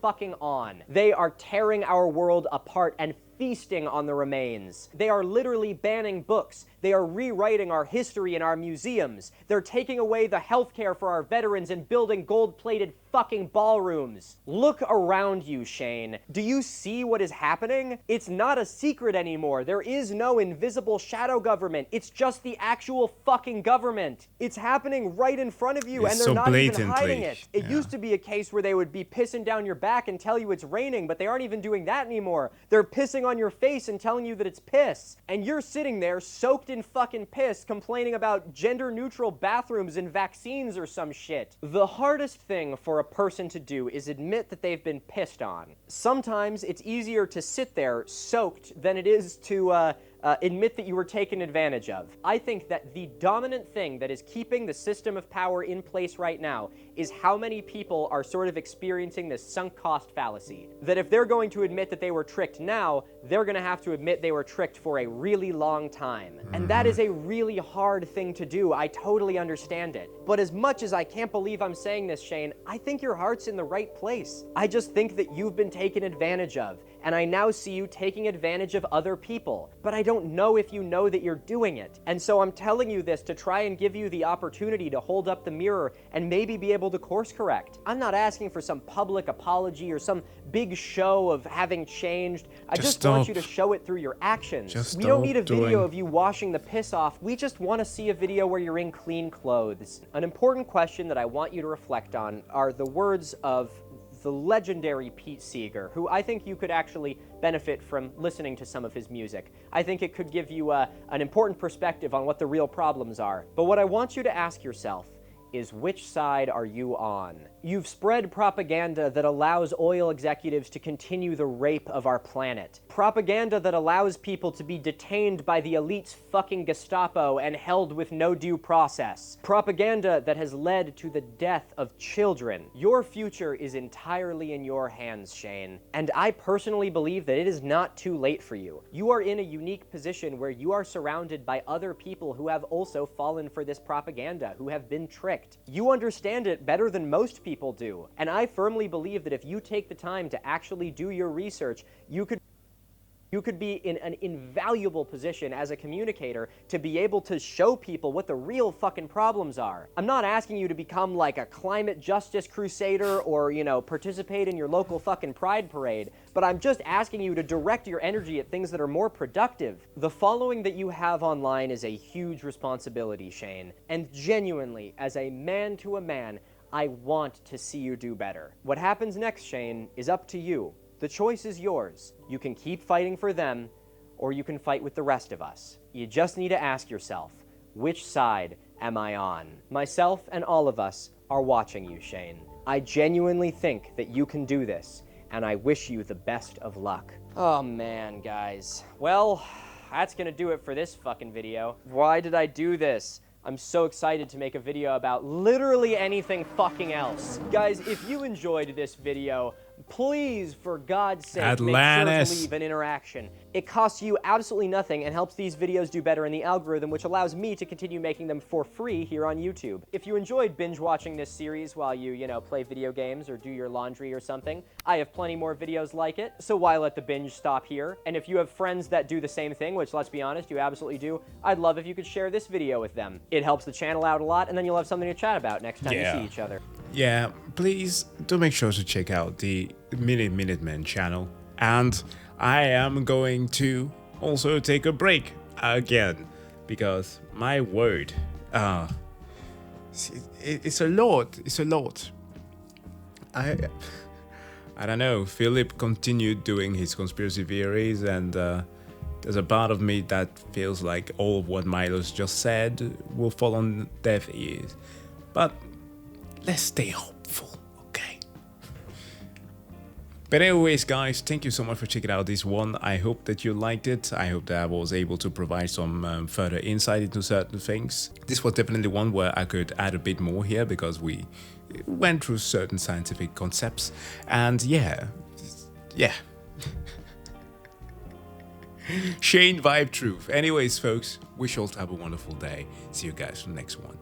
fucking on. They are tearing our world apart and feasting on the remains. They are literally banning books. They are rewriting our history in our museums. They're taking away the healthcare for our veterans and building gold-plated fucking ballrooms. Look around you, Shayne. Do you see what is happening? It's not a secret anymore. There is no invisible shadow government. It's just the actual fucking government. It's happening right in front of you, and they're not even hiding it. It used to be a case where they would be pissing down your back and tell you it's raining, but they aren't even doing that anymore. They're pissing on your face and telling you that it's piss. And you're sitting there soaked in fucking piss complaining about gender-neutral bathrooms and vaccines or some shit. The hardest thing for a person to do is admit that they've been pissed on. Sometimes it's easier to sit there soaked than it is to admit that you were taken advantage of. I think that the dominant thing that is keeping the system of power in place right now is how many people are sort of experiencing this sunk cost fallacy. That if they're going to admit that they were tricked now, they're gonna have to admit they were tricked for a really long time. And that is a really hard thing to do. I totally understand it. But as much as I can't believe I'm saying this, Shayne, I think your heart's in the right place. I just think that you've been taken advantage of, and I now see you taking advantage of other people. But I don't know if you know that you're doing it. And so I'm telling you this to try and give you the opportunity to hold up the mirror and maybe be able to course correct. I'm not asking for some public apology or some big show of having changed. I just want you to show it through your actions. We don't need a video of you washing the piss off. We just want to see a video where you're in clean clothes. An important question that I want you to reflect on are the words of the legendary Pete Seeger, who I think you could actually benefit from listening to some of his music. I think it could give you an important perspective on what the real problems are. But what I want you to ask yourself is, which side are you on? You've spread propaganda that allows oil executives to continue the rape of our planet. Propaganda that allows people to be detained by the elite's fucking Gestapo and held with no due process. Propaganda that has led to the death of children. Your future is entirely in your hands, Shayne. And I personally believe that it is not too late for you. You are in a unique position where you are surrounded by other people who have also fallen for this propaganda, who have been tricked. You understand it better than most people do. And I firmly believe that if you take the time to actually do your research, you could You could be in an invaluable position as a communicator to be able to show people what the real fucking problems are. I'm not asking you to become like a climate justice crusader or, you know, participate in your local fucking pride parade, but I'm just asking you to direct your energy at things that are more productive. The following that you have online is a huge responsibility, Shayne, and genuinely, as a man to a man, I want to see you do better. What happens next, Shayne, is up to you. The choice is yours. You can keep fighting for them, or you can fight with the rest of us. You just need to ask yourself, which side am I on? Myself and all of us are watching you, Shayne. I genuinely think that you can do this, and I wish you the best of luck. Oh man, guys. Well, that's gonna do it for this fucking video. Why did I do this? I'm so excited to make a video about literally anything fucking else. Guys, if you enjoyed this video, please, for God's sake, make sure to leave an interaction. It costs you absolutely nothing and helps these videos do better in the algorithm, which allows me to continue making them for free here on YouTube. If you enjoyed binge watching this series while you know, play video games or do your laundry or something, I have plenty more videos like it, so why let the binge stop here? And if you have friends that do the same thing, which let's be honest, you absolutely do, I'd love if you could share this video with them. It helps the channel out a lot, and then you'll have something to chat about next time you see each other. Yeah, please do make sure to check out the Minutemen channel. And I am going to also take a break again, because my word, it's a lot. It's a lot. I don't know. Philip continued doing his conspiracy theories, and there's a part of me that feels like all of what Milo's just said will fall on deaf ears. But let's stay hopeful, okay? But anyways, guys, thank you so much for checking out this one. I hope that you liked it. I hope that I was able to provide some further insight into certain things. This was definitely one where I could add a bit more here, because we went through certain scientific concepts. And yeah. Shayne Vibe truth. Anyways, folks, wish you all to have a wonderful day. See you guys for the next one.